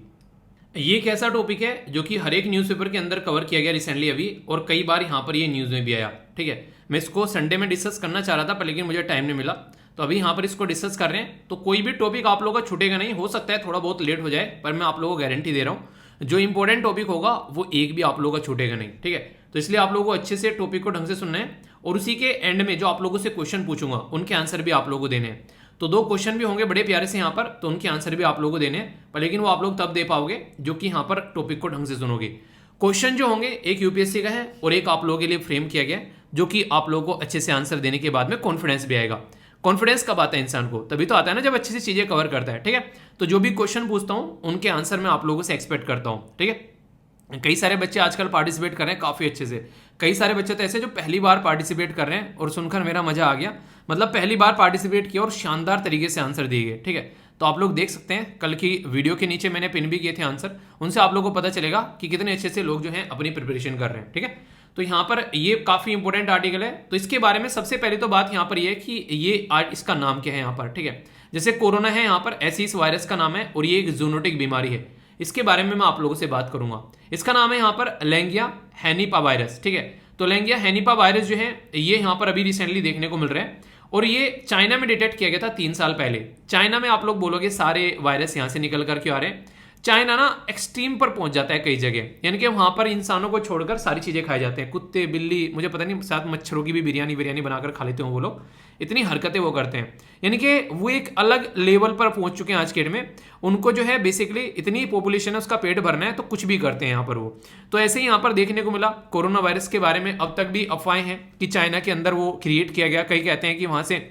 Speaker 1: ये एक ऐसा टॉपिक है जो कि हर एक न्यूज़पेपर के अंदर कवर किया गया रिसेंटली अभी, और कई बार यहाँ पर ये न्यूज़ में भी आया, ठीक है। मैं इसको संडे में डिस्कस करना चाह रहा था पर लेकिन मुझे टाइम नहीं मिला, तो अभी यहाँ पर इसको डिस्कस कर रहे हैं। तो कोई भी टॉपिक आप लोगों का छूटेगा नहीं, हो सकता है थोड़ा बहुत लेट हो जाए, पर मैं आप लोगों को गारंटी दे रहा हूँ जो इंपॉर्टेंट टॉपिक होगा वो एक भी आप लोगों का छूटेगा नहीं, ठीक है। तो इसलिए आप लोगों को अच्छे से टॉपिक को ढंग से सुनना है और उसी के एंड में जो आप लोगों से क्वेश्चन पूछूंगा उनके आंसर भी आप लोगों को देने हैं। तो दो क्वेश्चन भी होंगे बड़े प्यारे से यहाँ पर, तो उनके आंसर भी आप लोगों को देने हैं, पर लेकिन वो आप लोग तब दे पाओगे जो कि यहाँ पर टॉपिक को ढंग से सुनोगे। क्वेश्चन जो होंगे एक यूपीएससी का है और एक आप लोगों के लिए फ्रेम किया गया, जो कि आप लोगों को अच्छे से आंसर देने के बाद में कॉन्फिडेंस भी आएगा। कॉन्फिडेंस कब आता है इंसान को, तभी तो आता है ना जब अच्छी सी चीजें कवर करता है, ठीक है। तो जो भी क्वेश्चन पूछता हूँ उनके आंसर मैं आप लोगों से एक्सपेक्ट करता हूँ, ठीक है। कई सारे बच्चे आजकल पार्टिसिपेट कर रहे हैं काफ़ी अच्छे से, कई सारे बच्चे तो ऐसे जो पहली बार पार्टिसिपेट कर रहे हैं और सुनकर मेरा मजा आ गया, मतलब पहली बार पार्टिसिपेट किया और शानदार तरीके से आंसर दिए गए, ठीक है। तो आप लोग देख सकते हैं कल की वीडियो के नीचे मैंने पिन भी किए थे आंसर, उनसे आप लोगों को पता चलेगा कि कितने अच्छे से लोग जो हैं अपनी प्रिपरेशन कर रहे हैं, ठीक है। तो यहाँ पर ये काफ़ी इंपॉर्टेंट आर्टिकल है, तो इसके बारे में सबसे पहले तो बात यहाँ पर ये है कि ये इसका नाम क्या है यहाँ पर, ठीक है। जैसे कोरोना है यहाँ पर, ऐसी इस वायरस का नाम है और ये एक जूनोटिक बीमारी है, इसके बारे में मैं आप लोगों से बात करूंगा। इसका नाम है यहाँ पर लैंगिया हैनिपा वायरस, ठीक है। तो लैंगिया हैनिपा वायरस जो है ये यहाँ पर अभी रिसेंटली देखने को मिल रहा है और ये चाइना में डिटेक्ट किया गया था 3 साल पहले। चाइना में आप लोग बोलोगे सारे वायरस यहाँ से निकल कर क्यों आ रहे हैं, चाइना ना एक्सट्रीम पर पहुंच जाता है कई जगह, यानी कि वहां पर इंसानों को छोड़कर सारी चीजें खाई जाते हैं, कुत्ते बिल्ली, मुझे पता नहीं शायद मच्छरों की भी बिरयानी बनाकर खा लेते हो वो लोग, इतनी हरकतें वो करते हैं, यानी कि वो एक अलग लेवल पर पहुंच चुके हैं आज के डेट में। उनको जो है बेसिकली इतनी पॉपुलेशन है उसका पेट भरना है तो कुछ भी करते हैं यहाँ पर वो। तो ऐसे ही यहाँ पर देखने को मिला कोरोना वायरस के बारे में अब तक भी अफवाहें हैं कि चाइना के अंदर वो क्रिएट किया गया, कई कहते हैं कि वहां से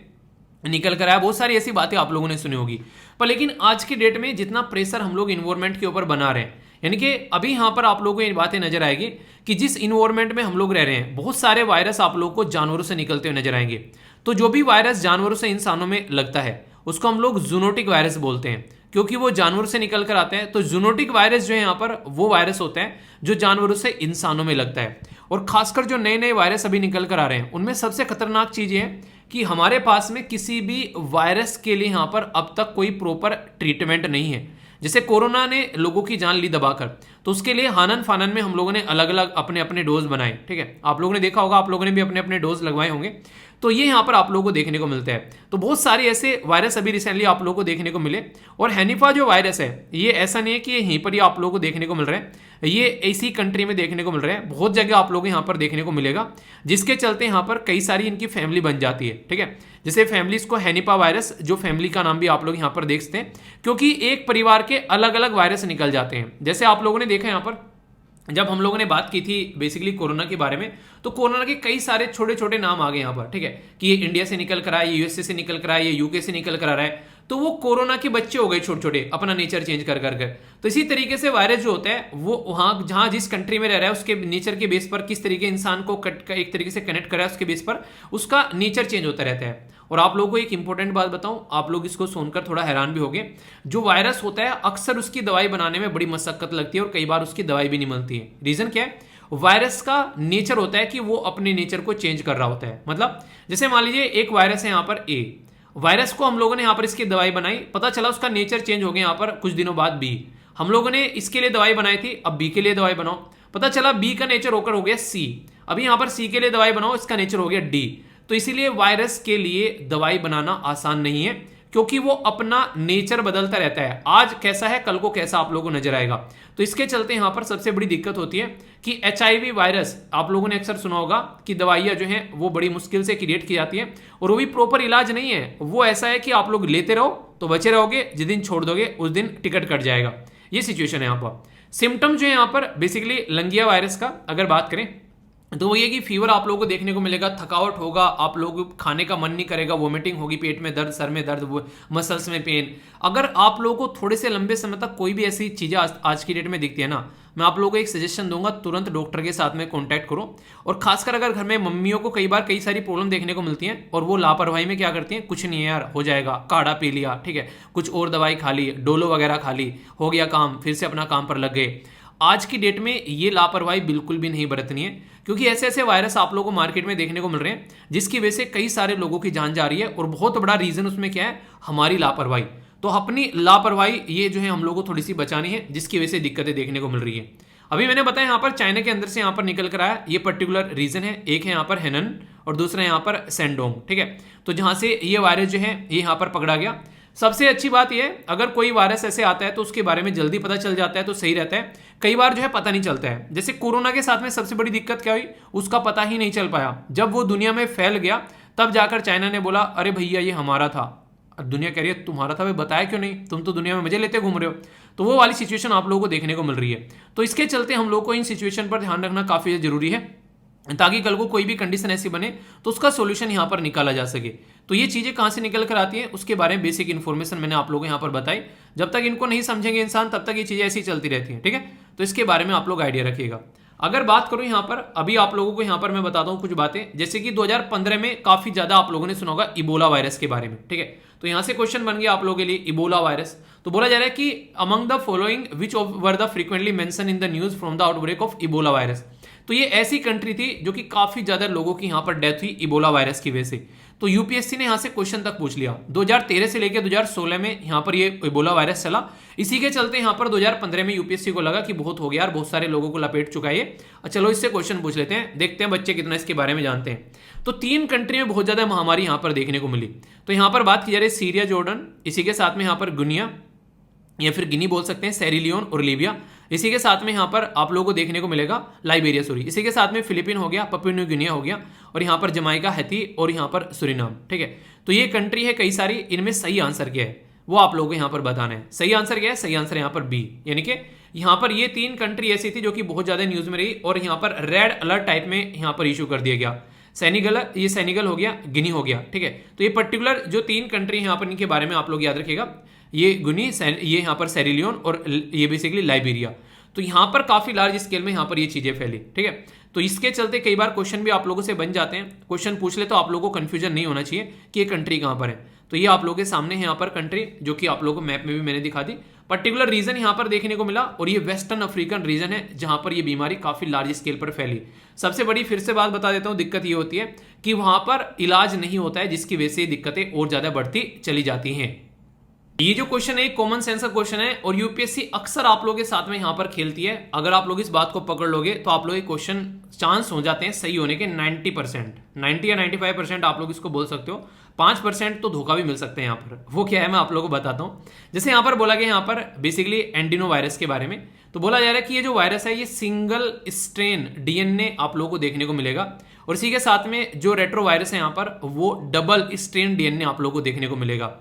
Speaker 1: निकल कर आया, बहुत सारी ऐसी बातें आप लोगों ने सुनी होगी। पर लेकिन आज की डेट में जितना प्रेशर हम लोग इन्वायरमेंट के ऊपर बना रहे हैं, यानी कि अभी यहाँ पर आप लोगों को ये बातें नजर आएगी कि जिस इन्वायरमेंट में हम लोग रह रहे हैं बहुत सारे वायरस आप लोगों को जानवरों से निकलते हुए नजर आएंगे। तो जो भी वायरस जानवरों से इंसानों में लगता है उसको हम लोग जूनोटिक वायरस बोलते हैं, क्योंकि वो जानवरों से निकल कर आते हैं। तो जूनोटिक वायरस जो है यहाँ पर वो वायरस होते हैं जो जानवरों से इंसानों में लगता है। और खासकर जो नए नए वायरस अभी निकल कर आ रहे हैं उनमें सबसे खतरनाक चीज ये है कि हमारे पास में किसी भी वायरस के लिए यहाँ पर अब तक कोई प्रॉपर ट्रीटमेंट नहीं है। जैसे कोरोना ने लोगों की जान ली दबाकर, तो उसके लिए हानन फानन में हम लोगों ने अलग अलग अपने अपने डोज बनाए, ठीक है। आप लोगों ने देखा होगा, आप लोगों ने भी अपने अपने डोज लगवाए होंगे, तो ये यहाँ पर आप लोगों को देखने को मिलता है। तो बहुत सारे ऐसे वायरस अभी रिसेंटली आप लोगों को देखने को मिले। और हैनिपा जो वायरस है, ये ऐसा नहीं है कि यहीं पर ही आप लोगों को देखने को मिल रहे हैं, ये इसी कंट्री में देखने को मिल रहे हैं, बहुत जगह आप लोगों को यहाँ पर देखने को मिलेगा, जिसके चलते यहाँ पर कई सारी इनकी फैमिली बन जाती है, ठीक है। जैसे फैमिलीज को हैनिपा वायरस, जो फैमिली का नाम भी आप लोग यहाँ पर देख सकते हैं, क्योंकि एक परिवार के अलग अलग वायरस निकल जाते हैं। जैसे आप लोगों ने देखा यहाँ पर, जब हम लोगों ने बात की थी बेसिकली कोरोना के बारे में, तो कोरोना के कई सारे छोटे छोटे नाम आ गए यहाँ पर, ठीक है, कि ये इंडिया से निकल कर आया, ये यूएसए से निकल कर आया, ये यूके से निकल कर आ रहा है। तो वो कोरोना के बच्चे हो गए छोटे छोटे, अपना नेचर चेंज कर कर कर। तो इसी तरीके से वायरस जो होता है वो वहां जहां जिस कंट्री में रह रहा है उसके नेचर के बेस पर किस तरीके इंसान को एक तरीके से कनेक्ट कर रहा है, उसके बेस पर उसका नेचर चेंज होता रहता है। और आप लोगों को एक इंपॉर्टेंट बात बताऊं, आप लोग इसको सुनकर थोड़ा हैरान भी होंगे, जो वायरस होता है अक्सर उसकी दवाई बनाने में बड़ी मशक्कत लगती है और कई बार उसकी दवाई भी नहीं मिलती है। रीजन क्या है? वायरस का नेचर होता है कि वो अपने नेचर को चेंज कर रहा होता है। मतलब जैसे मान लीजिए एक वायरस है यहाँ पर ए, वायरस को हम लोगों ने यहाँ पर इसकी दवाई बनाई, पता चला उसका नेचर चेंज हो गया यहाँ पर कुछ दिनों बाद बी, हम लोगों ने इसके लिए दवाई बनाई थी, अब बी के लिए दवाई बनाओ, पता चला बी का नेचर होकर हो गया सी, अभी यहाँ पर सी के लिए दवाई बनाओ, इसका नेचर हो गया डी। तो इसीलिए वायरस के लिए दवाई बनाना आसान नहीं है, क्योंकि वो अपना नेचर बदलता रहता है, आज कैसा है कल को कैसा आप लोगों को नजर आएगा। तो इसके चलते यहां पर सबसे बड़ी दिक्कत होती है कि HIV वायरस, आप लोगों ने अक्सर सुना होगा कि दवाइयां जो हैं वो बड़ी मुश्किल से क्रिएट की जाती है, और वो भी प्रॉपर इलाज नहीं है, वो ऐसा है कि आप लोग लेते रहो तो बचे रहोगे, जिस दिन छोड़ दोगे उस दिन टिकट कट जाएगा। ये सिचुएशन है यहाँ पर। सिम्टम जो है यहाँ पर बेसिकली लंगिया वायरस का अगर बात करें तो वो ये कि फीवर आप लोगों को देखने को मिलेगा, थकावट होगा, आप लोगों को खाने का मन नहीं करेगा, वोमिटिंग होगी, पेट में दर्द, सर में दर्द, मसल्स में पेन। अगर आप लोगों को थोड़े से लंबे समय तक कोई भी ऐसी चीज़ें आज की डेट में दिखती है ना, मैं आप लोगों को एक सजेशन दूंगा, तुरंत डॉक्टर के साथ में कॉन्टैक्ट करो। और खासकर अगर घर में मम्मियों को कई सारी प्रॉब्लम देखने को मिलती हैं और वो लापरवाही में क्या करती हैं, कुछ नहीं है यार हो जाएगा, काढ़ा पी लिया, ठीक है, कुछ और दवाई खा ली, डोलो वगैरह खा ली, हो गया काम, फिर से अपना काम पर लग गए। आज की डेट में ये लापरवाही बिल्कुल भी नहीं बरतनी है, क्योंकि ऐसे ऐसे वायरस आप लोगों को मार्केट में देखने को मिल रहे हैं जिसकी वजह से कई सारे लोगों की जान जा रही है, और बहुत बड़ा रीजन उसमें क्या है, हमारी लापरवाही। तो अपनी लापरवाही ये जो है हम लोगों को थोड़ी सी बचानी है, जिसकी वजह से दिक्कतें देखने को मिल रही है। अभी मैंने बताया यहाँ पर चाइना के अंदर से यहाँ पर निकल कर आया, ये पर्टिकुलर रीजन है, एक है यहाँ पर हेनन और दूसरा यहाँ पर सेंडोंग, ठीक है। तो जहां से ये वायरस जो है ये यहाँ पर पकड़ा गया। सबसे अच्छी बात यह है, अगर कोई वायरस ऐसे आता है तो उसके बारे में जल्दी पता चल जाता है तो सही रहता है, कई बार जो है पता नहीं चलता है। जैसे कोरोना के साथ में सबसे बड़ी दिक्कत क्या हुई, उसका पता ही नहीं चल पाया, जब वो दुनिया में फैल गया तब जाकर चाइना ने बोला अरे भैया ये हमारा था। दुनिया कह रही है तुम्हारा था, भाई बताया क्यों नहीं, तुम तो दुनिया में मजे लेते घूम रहे हो। तो वो वाली सिचुएशन आप लोगों को देखने को मिल रही है। तो इसके चलते हम लोग को इन सिचुएशन पर ध्यान रखना काफी जरूरी है, ताकि कल को कोई भी कंडीशन ऐसी बने तो उसका सॉल्यूशन यहां पर निकाला जा सके। तो ये चीजें कहां से निकल कर आती हैं उसके बारे में बेसिक इन्फॉर्मेशन मैंने आप लोगों को यहां पर बताई। जब तक इनको नहीं समझेंगे इंसान तब तक ये चीजें ऐसी चलती रहती हैं, ठीक है। तो इसके बारे में आप लोग आइडिया रखिएगा। अगर बात करूं यहां पर, अभी आप लोगों को यहां पर मैं बताता हूं कुछ बातें, जैसे कि 2015 में काफी ज्यादा आप लोगों ने सुना होगा इबोला वायरस के बारे में, ठीक है। तो यहां से क्वेश्चन बन गया आप लोगों के लिए इबोला वायरस। तो बोला जा रहा है कि among the following which were the frequently mention in the news from the outbreak of Ebola virus. तो ये ऐसी कंट्री थी जो कि काफी ज्यादा लोगों की यहां पर डेथ हुई इबोला वायरस की वजह से। तो यूपीएससी ने यहां से क्वेश्चन तक पूछ लिया, 2013 से लेकर 2016 में यहां पर ये इबोला वायरस चला। इसी के चलते यहां पर 2015 में यूपीएससी को लगा कि बहुत हो गया यार, बहुत सारे लोगों को लपेट चुका है ये, चलो इससे क्वेश्चन पूछ लेते हैं, देखते हैं बच्चे कितना इसके बारे में जानते हैं। तो 3 कंट्री में बहुत ज्यादा महामारी यहां पर देखने को मिली। तो यहां पर बात की जा रही है सीरिया, जॉर्डन, इसी के साथ में यहां पर गुनिया या फिर गिनी बोल सकते हैं, सेरिलियन और लीबिया। इसी के साथ में यहां पर आप लोगों को देखने को मिलेगा लाइबेरिया, सॉरी, इसी के साथ में फिलीपीन हो गया, पपुआ न्यू गिनिया हो गया, और यहां पर जमाइका, हैती और यहां पर सुरिनाम, ठीक है। तो ये कंट्री है कई सारी, इनमें सही आंसर क्या है वो आप लोगों को यहां पर बताना है। सही आंसर क्या है? सही आंसर यहां पर बी, यानी कि यहां पर ये 3 कंट्री ऐसी थी जो कि बहुत ज्यादा न्यूज में रही और यहां पर रेड अलर्ट टाइप में यहां पर इशू कर दिया गया। सेनेगल, ये सेनेगल हो गया, गिनी हो गया, ठीक है। तो ये पर्टिकुलर जो 3 कंट्री यहां पर इनके बारे में आप लोग याद रखिएगा, ये गुनी, ये यहां पर सेरिलियन और ये बेसिकली लाइबेरिया। तो यहां पर काफी लार्ज स्केल में यहां पर ये चीजें फैली, ठीक है। तो इसके चलते कई बार क्वेश्चन भी आप लोगों से बन जाते हैं, क्वेश्चन पूछ ले तो आप लोगों को कंफ्यूजन नहीं होना चाहिए कि ये कंट्री कहां पर है। तो ये आप लोगों के सामने है यहां पर कंट्री, जो कि आप लोगों को मैप में भी मैंने दिखा दी। पर्टिकुलर रीजन यहां पर देखने को मिला और ये वेस्टर्न अफ्रीकन रीजन है जहां पर ये बीमारी काफी लार्ज स्केल पर फैली। सबसे बड़ी फिर से बात बता देता हूं, दिक्कत ये होती है कि वहां पर इलाज नहीं होता है, जिसकी वजह से दिक्कतें और ज्यादा बढ़ती चली जाती हैं। ये जो क्वेश्चन है कॉमन सेंस का क्वेश्चन है और यूपीएससी अक्सर आप लोगों के साथ में यहां पर खेलती है। अगर आप लोग इस बात को पकड़ लोगे तो आप लोग ये क्वेश्चन चांस हो जाते हैं सही होने के 90%, 90 या 95% आप लोग इसको बोल सकते हो। 5% तो धोखा भी मिल सकते हैं यहाँ पर। वो क्या है मैं आप लोगों को बताता हूँ। जैसे यहाँ पर बोला गया यहाँ पर बेसिकली एंडिनो वायरस के बारे में, तो बोला जा रहा है कि ये जो वायरस है ये सिंगल स्ट्रेन डीएनए आप लोगों को देखने को मिलेगा और इसी के साथ में जो रेट्रो वायरस है यहाँ पर वो डबल स्ट्रेन डीएनए आप लोगों को देखने को मिलेगा।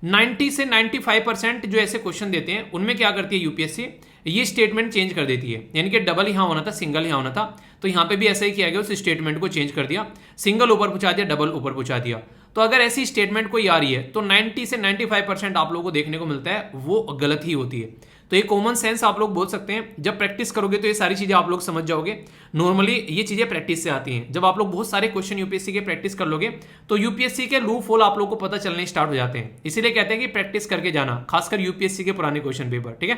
Speaker 1: 90 से 95% जो ऐसे क्वेश्चन देते हैं उनमें क्या करती है यूपीएससी, ये स्टेटमेंट चेंज कर देती है। यानी कि डबल यहां होना था, सिंगल यहां होना था, तो यहां पे भी ऐसा ही किया गया, उस स्टेटमेंट को चेंज कर दिया, सिंगल ऊपर पूछा दिया, डबल ऊपर पूछा दिया। तो अगर ऐसी स्टेटमेंट कोई आ रही है तो 90 से 95% आप लोगों को देखने को मिलता है वो गलत ही होती है। तो ये कॉमन सेंस आप लोग बोल सकते हैं। जब प्रैक्टिस करोगे तो ये सारी चीजें आप लोग समझ जाओगे। नॉर्मली ये चीजें प्रैक्टिस से आती हैं। जब आप लोग बहुत सारे क्वेश्चन यूपीएससी के प्रैक्टिस कर लोगे तो यूपीएससी के लूप होल आप लोग को पता चलने स्टार्ट हो जाते हैं। इसीलिए कहते हैं कि प्रैक्टिस करके जाना, खासकर यूपीएससी के पुराने क्वेश्चन पेपर। ठीक है,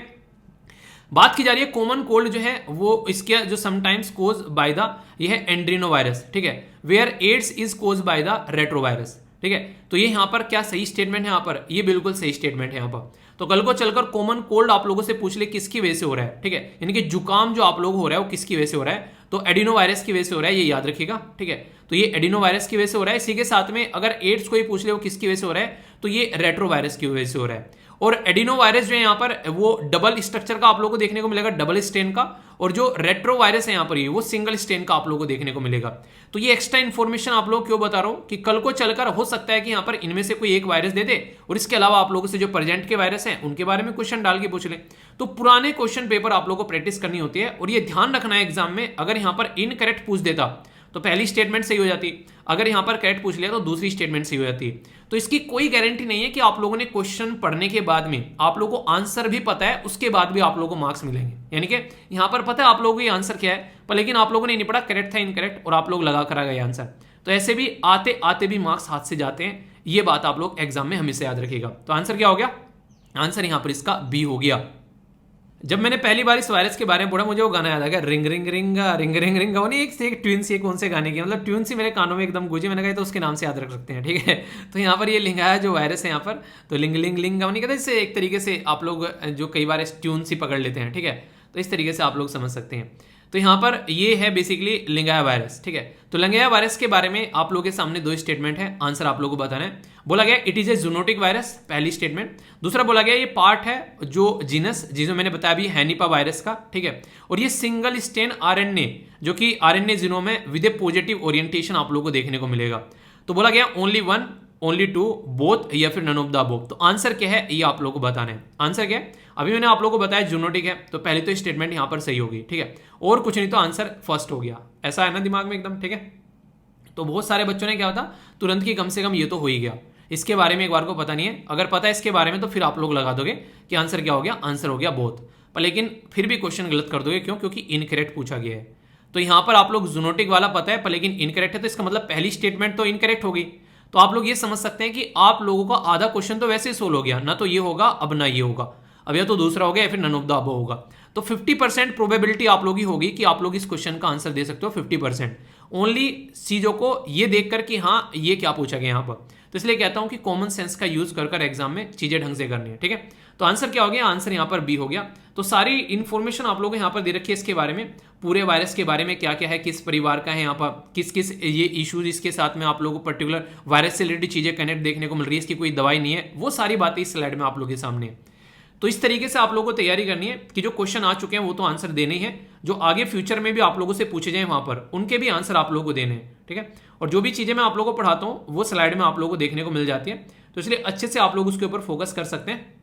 Speaker 1: बात की जा रही है कॉमन कोल्ड जो है वो इसके जो समटाइम्स कोज बाय द ये है एंड्रीनो वायरस। ठीक है, where AIDS is cause by the retrovirus. ठीक है, तो ये यहाँ पर क्या सही स्टेटमेंट है? यहाँ पर ये बिल्कुल सही स्टेटमेंट है यहाँ पर। तो कल को चलकर कॉमन कोल्ड आप लोगों से पूछ ले किसकी वजह से हो रहा है। ठीक है, यानी कि जुकाम जो आप लोग हो रहा है वो किसकी वजह से हो रहा है, तो एडिनो वायरस की वजह से हो रहा है, ये याद रखिएगा। ठीक है, तो ये एडिनो वायरस की वजह से हो रहा है। इसी के साथ में अगर एड्स को ही पूछ ले वो किसकी वजह से हो रहा है, तो ये रेट्रो वायरस की वजह से हो रहा है। और एडिनो वायरस जो है यहाँ पर वो डबल स्ट्रक्चर का आप लोगों को देखने को मिलेगा, डबल स्ट्रेन का, और जो रेट्रो वायरस है यहाँ पर ये वो सिंगल स्ट्रेन का आप लोगों को देखने को मिलेगा। तो ये एक्स्ट्रा इन्फॉर्मेशन आप लोग क्यों बता रहा हूं कि कल को चलकर हो सकता है कि यहाँ पर इनमें से कोई एक वायरस दे दे और इसके अलावा आप लोगों से जो प्रेजेंट के वायरस हैं उनके बारे में क्वेश्चन डाल के पूछ ले। तो पुराने क्वेश्चन पेपर आप लोगों को प्रैक्टिस करनी होती है और ये ध्यान रखना है एग्जाम में, अगर यहाँ पर इनकरेक्ट पूछ देता तो पहली स्टेटमेंट सही हो जाती, अगर यहां पर करेक्ट पूछ लिया तो दूसरी स्टेटमेंट सही हो जाती है। तो इसकी कोई गारंटी नहीं है कि आप लोगों ने क्वेश्चन पढ़ने के बाद में आप लोगों को आंसर भी पता है उसके बाद भी आप लोगों को मार्क्स मिलेंगे। यानी कि यहां पर पता है आप लोगों को ये आंसर क्या है, पर लेकिन आप लोगों ने नहीं पढ़ा, करेक्ट था इनकरेक्ट, और आप लोग लगा कर आ गए आंसर। तो ऐसे भी आते आते भी मार्क्स हाथ से जाते हैं, ये बात आप लोग एग्जाम में हमेशा याद रखिएगा। तो आंसर क्या हो गया? आंसर यहां पर इसका बी हो गया। जब मैंने पहली बार इस वायरस के बारे में पढ़ा मुझे वो गाना याद आ गया, रिंग रिंग रिंगा रिंग रिंग रिंगा, वो नहीं एक ट्यून सी कौन से गाने की, मतलब ट्यून सी मेरे कानों में एकदम गूंजी, मैंने कहा तो उसके नाम से याद रख सकते हैं। ठीक है, तो यहाँ पर ये लिंगाया जो वायरस है यहाँ पर, तो लिंग लिंग लिंगा नहीं कहते, इससे एक तरीके से आप लोग जो कई बार ट्यून सी पकड़ लेते हैं। ठीक है, तो इस तरीके से आप लोग समझ सकते हैं। तो यहाँ पर ये है बेसिकली लिंगाया वायरस। ठीक है, तो लिंगाया वायरस के बारे में आप लोगों के सामने दो स्टेटमेंट है, आंसर आप लोगों को बताना है। बोला गया it is a zoonotic virus, पहली स्टेटमेंट। दूसरा बोला गया ये पार्ट है जो जीनस जिसमें मैंने बताया अभी हैनिपा वायरस का। ठीक है, और ये सिंगल स्ट्रेन आरएनए जो कि आरएनए जीनोम में विद ए पॉजिटिव ओरिएंटेशन आप लोगों को देखने को मिलेगा। तो बोला गया only one, only two, both या फिर नन ऑफ द अबव। तो आंसर क्या है ये आप लोगों को बताना है। आंसर क्या है अभी मैंने आप लोगों को बताया जूनोटिक है, तो पहले तो स्टेटमेंट यहां पर सही होगी। ठीक है, और कुछ नहीं तो आंसर फर्स्ट हो गया, ऐसा है ना दिमाग में एकदम। ठीक है, तो बहुत सारे बच्चों ने क्या होता तुरंत की कम से कम ये तो हो ही गया, इसके बारे में एक बार को पता नहीं है, अगर पता है इसके बारे में तो फिर आप लोग लगा दोगे कि आंसर क्या हो गया, आंसर हो गया बोथ। पर लेकिन फिर भी क्वेश्चन गलत कर दोगे, क्यों? क्योंकि इनकरेक्ट पूछा गया है। तो यहां पर आप लोग जूनोटिक वाला पता है पर लेकिन इनकरेक्ट है, तो इसका मतलब पहली स्टेटमेंट तो इनकरेक्ट होगी। तो आप लोग ये समझ सकते हैं कि आप लोगों का आधा क्वेश्चन तो वैसे ही सोल्व हो गया, ना तो ये होगा अब ना ये होगा, अब या तो दूसरा हो गया या फिर नन ऑफ द अबव होगा। तो 50% प्रोबेबिलिटी आप लोग ही होगी कि आप लोग इस क्वेश्चन का आंसर दे सकते हो 50%, ओनली चीजों को ये देखकर कि हाँ ये क्या पूछा गया यहाँ पर। तो इसलिए कहता हूं कि कॉमन सेंस का यूज कर एग्जाम में चीजें ढंग से करनी है। ठीक है, तो आंसर क्या हो गया? आंसर यहाँ पर बी हो गया। तो सारी इंफॉर्मेशन आप लोगों को यहाँ पर दे रखी है इसके बारे में, पूरे वायरस के बारे में क्या क्या है, किस परिवार का है, यहाँ पर किस किस ये इश्यूज इसके साथ में आप लोगों को पर्टिकुलर वायरस से रिलेटेड चीजें कनेक्ट देखने को मिल रही है, इसकी कोई दवाई नहीं है, वो सारी बातें इस स्लाइड में आप लोगों के सामने है। तो इस तरीके से आप लोगों को तैयारी करनी है कि जो क्वेश्चन आ चुके हैं वो तो आंसर देने ही है, जो आगे फ्यूचर में भी आप लोगों से पूछे जाए वहां पर उनके भी आंसर आप लोगों को देने हैं। ठीक है, और जो भी चीजें मैं आप लोगों को पढ़ाता हूं वो स्लाइड में आप लोगों को देखने को मिल जाती है, तो इसलिए अच्छे से आप लोग उसके ऊपर फोकस कर सकते हैं।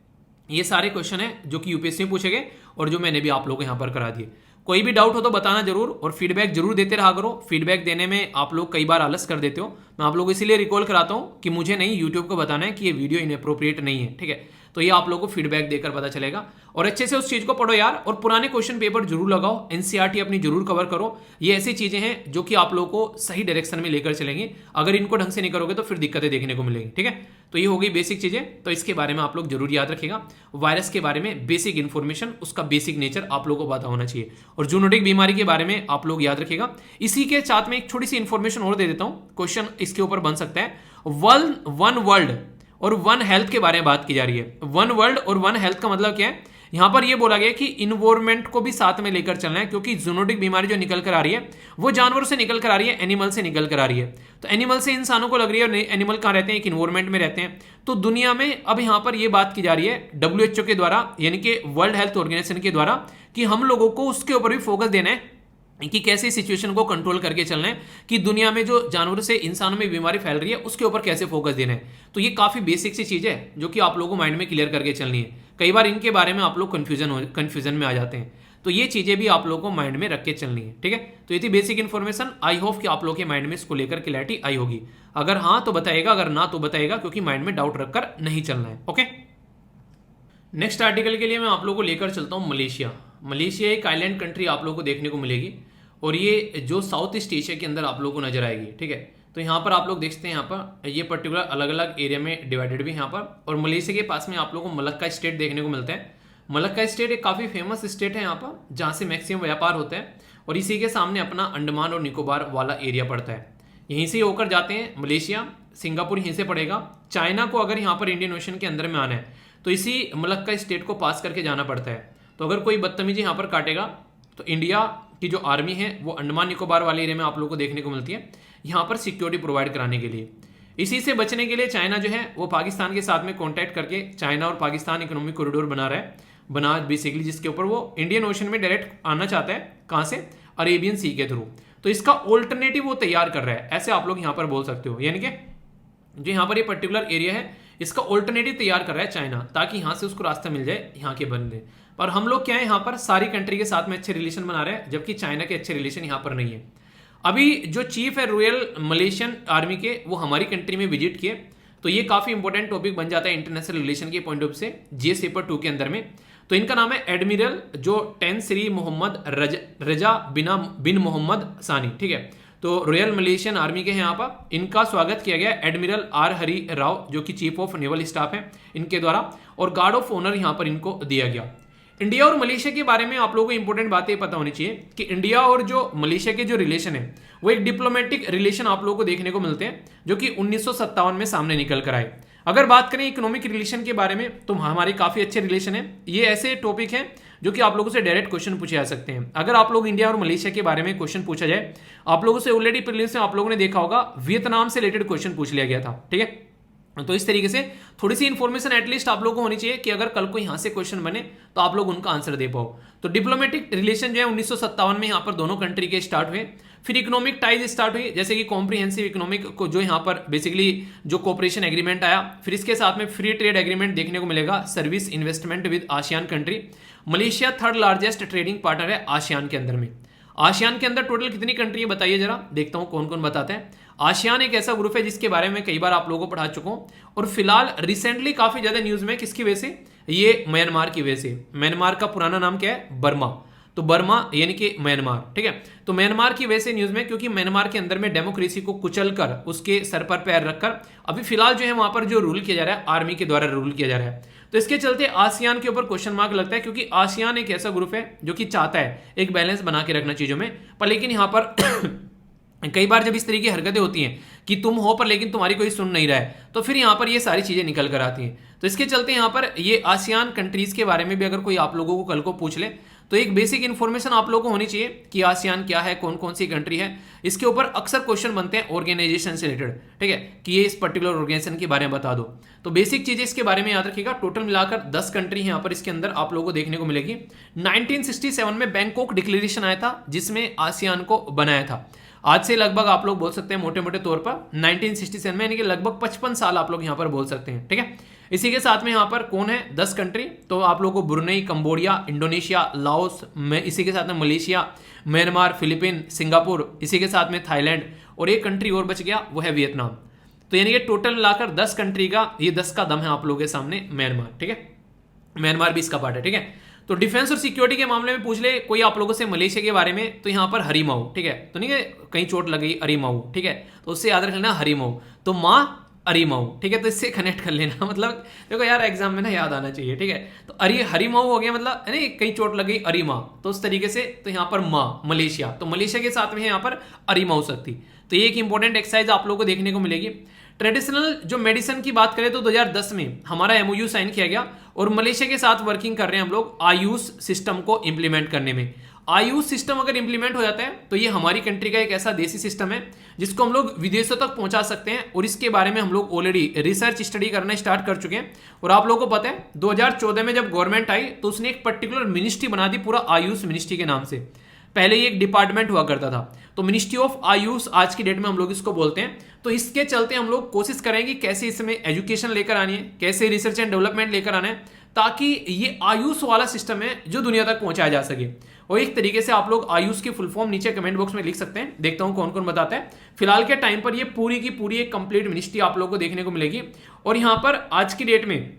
Speaker 1: ये सारे क्वेश्चन है जो कि यूपीएससी में पूछे गए और जो मैंने भी आप लोगों को यहाँ पर करा दिए। कोई भी डाउट हो तो बताना जरूर, और फीडबैक जरूर देते रहा करो। फीडबैक देने में आप लोग कई बार आलस कर देते हो, मैं आप लोगों को इसीलिए रिकॉल कराता हूं कि मुझे नहीं यूट्यूब को बताना है कि ये वीडियो इनअप्रोप्रिएट नहीं है। ठीक है, तो ये आप लोगों को फीडबैक देकर पता चलेगा, और अच्छे से उस चीज को पढ़ो यार, और पुराने क्वेश्चन पेपर जरूर लगाओ, एनसीईआरटी अपनी जरूर कवर करो। ये ऐसी चीजें हैं जो कि आप लोगों को सही डायरेक्शन में लेकर चलेंगी, अगर इनको ढंग से नहीं करोगे तो फिर दिक्कतें देखने को मिलेंगी। ठीक है, तो ये हो गई बेसिक चीजें, तो इसके बारे में आप लोग जरूर याद रखिएगा। वायरस के बारे में बेसिक इंफॉर्मेशन, उसका बेसिक नेचर आप लोगों को पता होना चाहिए, और जूनोटिक बीमारी के बारे में आप लोग याद रखिएगा। इसी के साथ में एक छोटी सी इंफॉर्मेशन और दे देता हूं, क्वेश्चन इसके ऊपर बन सकता है। वन वर्ल्ड और वन हेल्थ के बारे में बात की जा रही है। वन वर्ल्ड और वन हेल्थ का मतलब क्या है, यहां पर ये बोला गया कि इन्वायरमेंट को भी साथ में लेकर चलना है, क्योंकि जूनोटिक बीमारी जो निकल कर आ रही है वो जानवरों से निकल कर आ रही है, एनिमल से निकल कर आ रही है। तो एनिमल से इंसानों को लग रही है, और एनिमल कहाँ रहते हैं, एक इन्वायरमेंट में रहते हैं। तो दुनिया में अब यहां पर ये बात की जा रही है WHO के द्वारा, यानी कि वर्ल्ड हेल्थ ऑर्गेनाइजेशन के द्वारा, कि हम लोगों को उसके ऊपर भी फोकस देना है कि कैसे सिचुएशन को कंट्रोल करके चलना है, कि दुनिया में जो जानवरों से इंसानों में बीमारी फैल रही है उसके ऊपर कैसे फोकस देना है। तो ये काफी बेसिक सी चीज है जो कि आप लोगों को माइंड में क्लियर करके चलनी है। कई बार इनके बारे में आप लोग कंफ्यूजन में आ जाते हैं, तो ये चीजें भी आप लोगों को माइंड में रख के चलनी है, ठीक है। तो ये थी बेसिक इन्फॉर्मेशन। आई होप कि आप लोगों के माइंड में इसको लेकर क्लैरिटी आई होगी। अगर हाँ तो बताएगा, अगर ना तो बताएगा, क्योंकि माइंड में डाउट रखकर नहीं चलना है। ओके, नेक्स्ट आर्टिकल के लिए मैं आप लोगों को लेकर चलता हूँ मलेशिया। मलेशिया एक आइलैंड कंट्री आप लोगों को देखने को मिलेगी, और ये जो साउथ ईस्ट एशिया के अंदर आप लोगों को नजर आएगी, ठीक है। तो यहाँ पर आप लोग देखते हैं, यहाँ पर ये पर्टिकुलर अलग अलग एरिया में डिवाइडेड भी यहाँ पर। और मलेशिया के पास में आप लोगों को मलक्का स्टेट देखने को मिलता है। मलक्का स्टेट एक काफ़ी फेमस स्टेट है यहाँ पर, जहाँ से मैक्सिमम व्यापार होता है, और इसी के सामने अपना अंडमान और निकोबार वाला एरिया पड़ता है। यहीं से होकर जाते हैं मलेशिया, सिंगापुर यहीं से पड़ेगा। चाइना को अगर यहाँ पर इंडियन ओशन के अंदर में आना है तो इसी मलक्का स्टेट को पास करके जाना पड़ता है। तो अगर कोई बदतमीजी यहाँ पर काटेगा तो इंडिया की जो आर्मी है वो अंडमान निकोबार वाले एरिया में आप लोगों को देखने को मिलती है, यहाँ पर सिक्योरिटी प्रोवाइड कराने के लिए। इसी से बचने के लिए चाइना जो है वो पाकिस्तान के साथ में कॉन्टैक्ट करके चाइना और पाकिस्तान इकोनॉमिक कॉरिडोर बना रहा है, बना बेसिकली, जिसके ऊपर वो इंडियन ओशन में डायरेक्ट आना चाहता है। कहाँ से? अरेबियन सी के थ्रू। तो इसका ऑल्टरनेटिव वो तैयार कर रहा है, ऐसे आप लोग यहाँ पर बोल सकते हो। यानी कि जो यहाँ पर ये पर्टिकुलर एरिया है इसका ऑल्टरनेटिव तैयार कर रहा है चाइना, ताकि यहाँ से उसको रास्ता मिल जाए यहाँ के बंदे। पर हम लोग क्या है, यहाँ पर सारी कंट्री के साथ में अच्छे रिलेशन बना रहे हैं, जबकि चाइना के अच्छे रिलेशन यहाँ पर नहीं है। अभी जो चीफ है रॉयल मलेशियन आर्मी के, वो हमारी कंट्री में विजिट किए, तो ये काफी इंपॉर्टेंट टॉपिक बन जाता है इंटरनेशनल रिलेशन के पॉइंट ऑफ से जीएस पेपर 2 के अंदर में। तो इनका नाम है एडमिरल जो 10 श्री मोहम्मद रजा बिन मोहम्मद सानी, ठीक है। तो रॉयल मलेशियन आर्मी के हैं यहाँ पर, इनका स्वागत किया गया एडमिरल आर हरी राव जो कि चीफ ऑफ नेवल स्टाफ है इनके द्वारा, और गार्ड ऑफ ऑनर यहाँ पर इनको दिया गया। इंडिया और मलेशिया के बारे में आप लोगों को इंपॉर्टेंट बातें पता होनी चाहिए कि इंडिया और जो मलेशिया के जो रिलेशन है वो एक डिप्लोमेटिक रिलेशन आप लोगों को देखने को मिलते हैं, जो कि 1957 में सामने निकल कर आए। अगर बात करें इकोनॉमिक रिलेशन के बारे में तो हमारे काफी अच्छे रिलेशन है। ये ऐसे टॉपिक हैं जो कि आप लोगों से डायरेक्ट क्वेश्चन पूछे जा सकते हैं। अगर आप लोग इंडिया और मलेशिया के बारे में क्वेश्चन पूछा जाए, आप लोगों से ऑलरेडी प्रीलिम्स में आप लोगों ने देखा होगा वियतनाम से रिलेटेड क्वेश्चन पूछ लिया गया था, ठीक है। तो इस तरीके से थोड़ी सी इन्फॉर्मेशन एटलीस्ट आप लोगों को होनी चाहिए कि अगर कल को यहां से क्वेश्चन बने तो आप लोग उनका आंसर दे पाओ। तो डिप्लोमेटिक रिलेशन जो है 1957 में यहाँ पर दोनों कंट्री के स्टार्ट हुए। फिर इकोनॉमिक टाइज स्टार्ट हुई, जैसे कि कॉम्प्रिहेंसिव इकोनॉमिक को जो यहाँ पर बेसिकली जो कोऑपरेशन एग्रीमेंट आया। फिर इसके साथ में फ्री ट्रेड एग्रीमेंट देखने को मिलेगा, service investment with ASEAN country. Malaysia third largest trading partner है आसियान के अंदर में। आसियान के अंदर टोटल कितनी कंट्री है बताइए जरा, देखता हूं कौन कौन बताते हैं। आसियान एक ऐसा ग्रुप है जिसके बारे में कई बार आप लोगों को पढ़ा चुका हूं, और फिलहाल रिसेंटली काफी ज्यादा न्यूज में किसकी वजह से, ये म्यांमार की वजह से। म्यांमार का पुराना नाम क्या है? बर्मा। तो बर्मा यानी कि म्यांमार, ठीक है। तो म्यांमार की वजह से न्यूज में, क्योंकि म्यांमार के अंदर में डेमोक्रेसी को कुचल कर उसके सर पर पैर रखकर अभी फिलहाल जो है वहां पर जो रूल किया जा रहा है आर्मी के द्वारा रूल किया जा रहा है। तो इसके चलते आसियान के ऊपर क्वेश्चन मार्क लगता है, क्योंकि आसियान एक ऐसा ग्रुप है जो कि चाहता है एक बैलेंस बना के रखना चीजों में, पर लेकिन यहाँ पर कई बार जब इस तरीके की हरकतें होती हैं कि तुम हो पर लेकिन तुम्हारी कोई सुन नहीं रहा है, तो फिर यहाँ पर ये सारी चीजें निकल कर आती हैं। तो इसके चलते यहाँ पर ये आसियान कंट्रीज के बारे में भी अगर कोई आप लोगों को कल को पूछ ले तो एक बेसिक इन्फॉर्मेशन आप लोगों को होनी चाहिए कि आसियान क्या है, कौन कौन सी कंट्री है। इसके ऊपर अक्सर क्वेश्चन बनते हैं ऑर्गेनाइजेशन से रिलेटेड, ठीक है, कि ये इस पर्टिकुलर ऑर्गेनाइजेशन के बारे में बता दो। तो बेसिक चीजें इसके बारे में याद रखिएगा। टोटल मिलाकर 10 कंट्री यहाँ पर इसके अंदर आप लोगों को देखने को मिलेगी। 1967 में बैंकॉक डिक्लेरेशन आया था जिसमें आसियान को बनाया था। आज से लगभग आप लोग बोल सकते हैं मोटे मोटे तौर पर 1967 में, यानी कि लगभग 55 साल आप लोग यहाँ पर बोल सकते हैं, ठीक है। इसी के साथ में यहाँ पर कौन है 10 कंट्री, तो आप लोगों को ब्रुनेई, कंबोडिया, इंडोनेशिया, लाओस में, इसी के साथ में मलेशिया, म्यांमार, फिलीपीन, सिंगापुर, इसी के साथ में थाईलैंड, और एक कंट्री और बच गया वो है वियतनाम। तो यानी कि टोटल मिलाकर 10 कंट्री का ये 10 का दम है आप लोगों के सामने म्यांमार, ठीक है। म्यांमार भी इसका पार्ट है, ठीक है। तो डिफेंस और सिक्योरिटी के मामले में पूछ ले कोई आप लोगों से मलेशिया के बारे में, तो यहाँ पर हरीमाऊ, ठीक है। तो नहीं है कहीं चोट लग गई अरीमाऊ, ठीक है, तो उससे याद रख लेना हरीमाऊ, तो माँ अरीमाऊ, ठीक है। तो इससे कनेक्ट कर लेना, मतलब देखो यार एग्जाम में ना याद आना चाहिए, ठीक है। तो हरीमाऊ हो गया, मतलब है ना कहीं चोट लग गई अरीमा, तो उस तरीके से। तो यहाँ पर माँ मलेशिया, तो मलेशिया के साथ में है यहाँ पर अरीमाऊ शक्ति। तो ये एक इंपॉर्टेंट एक्सरसाइज आप लोगों को देखने को मिलेगी। ट्रेडिशनल जो मेडिसिन की बात करें तो 2010 में हमारा एमओयू साइन किया गया और मलेशिया के साथ वर्किंग कर रहे हैं हम लोग आयुष सिस्टम को इंप्लीमेंट करने में। आयुष सिस्टम अगर इंप्लीमेंट हो जाता है तो ये हमारी कंट्री का एक ऐसा देसी सिस्टम है जिसको हम लोग विदेशों तक पहुंचा सकते हैं, और इसके बारे में हम लोग ऑलरेडी रिसर्च स्टडी करना स्टार्ट कर चुके हैं। और आप लोगों को पता है 2014 में जब गवर्नमेंट आई तो उसने एक पर्टिकुलर मिनिस्ट्री बना दी पूरा आयुष मिनिस्ट्री के नाम से। पहले ये एक डिपार्टमेंट हुआ करता था, तो मिनिस्ट्री ऑफ आयुष आज की डेट में हम लोग इसको बोलते हैं। तो इसके चलते हम लोग कोशिश करेंगे कैसे इसमें एजुकेशन लेकर आनी है, कैसे रिसर्च एंड डेवलपमेंट लेकर आना है, ताकि ये आयुष वाला सिस्टम है जो दुनिया तक पहुंचाया जा सके। और एक तरीके से आप लोग आयुष की फुल फॉर्म नीचे कमेंट बॉक्स में लिख सकते हैं, देखता हूं कौन कौन बताता है। फिलहाल के टाइम पर ये पूरी की पूरी एक कंप्लीट मिनिस्ट्री आप लोगों को देखने को मिलेगी। और यहां पर आज की डेट में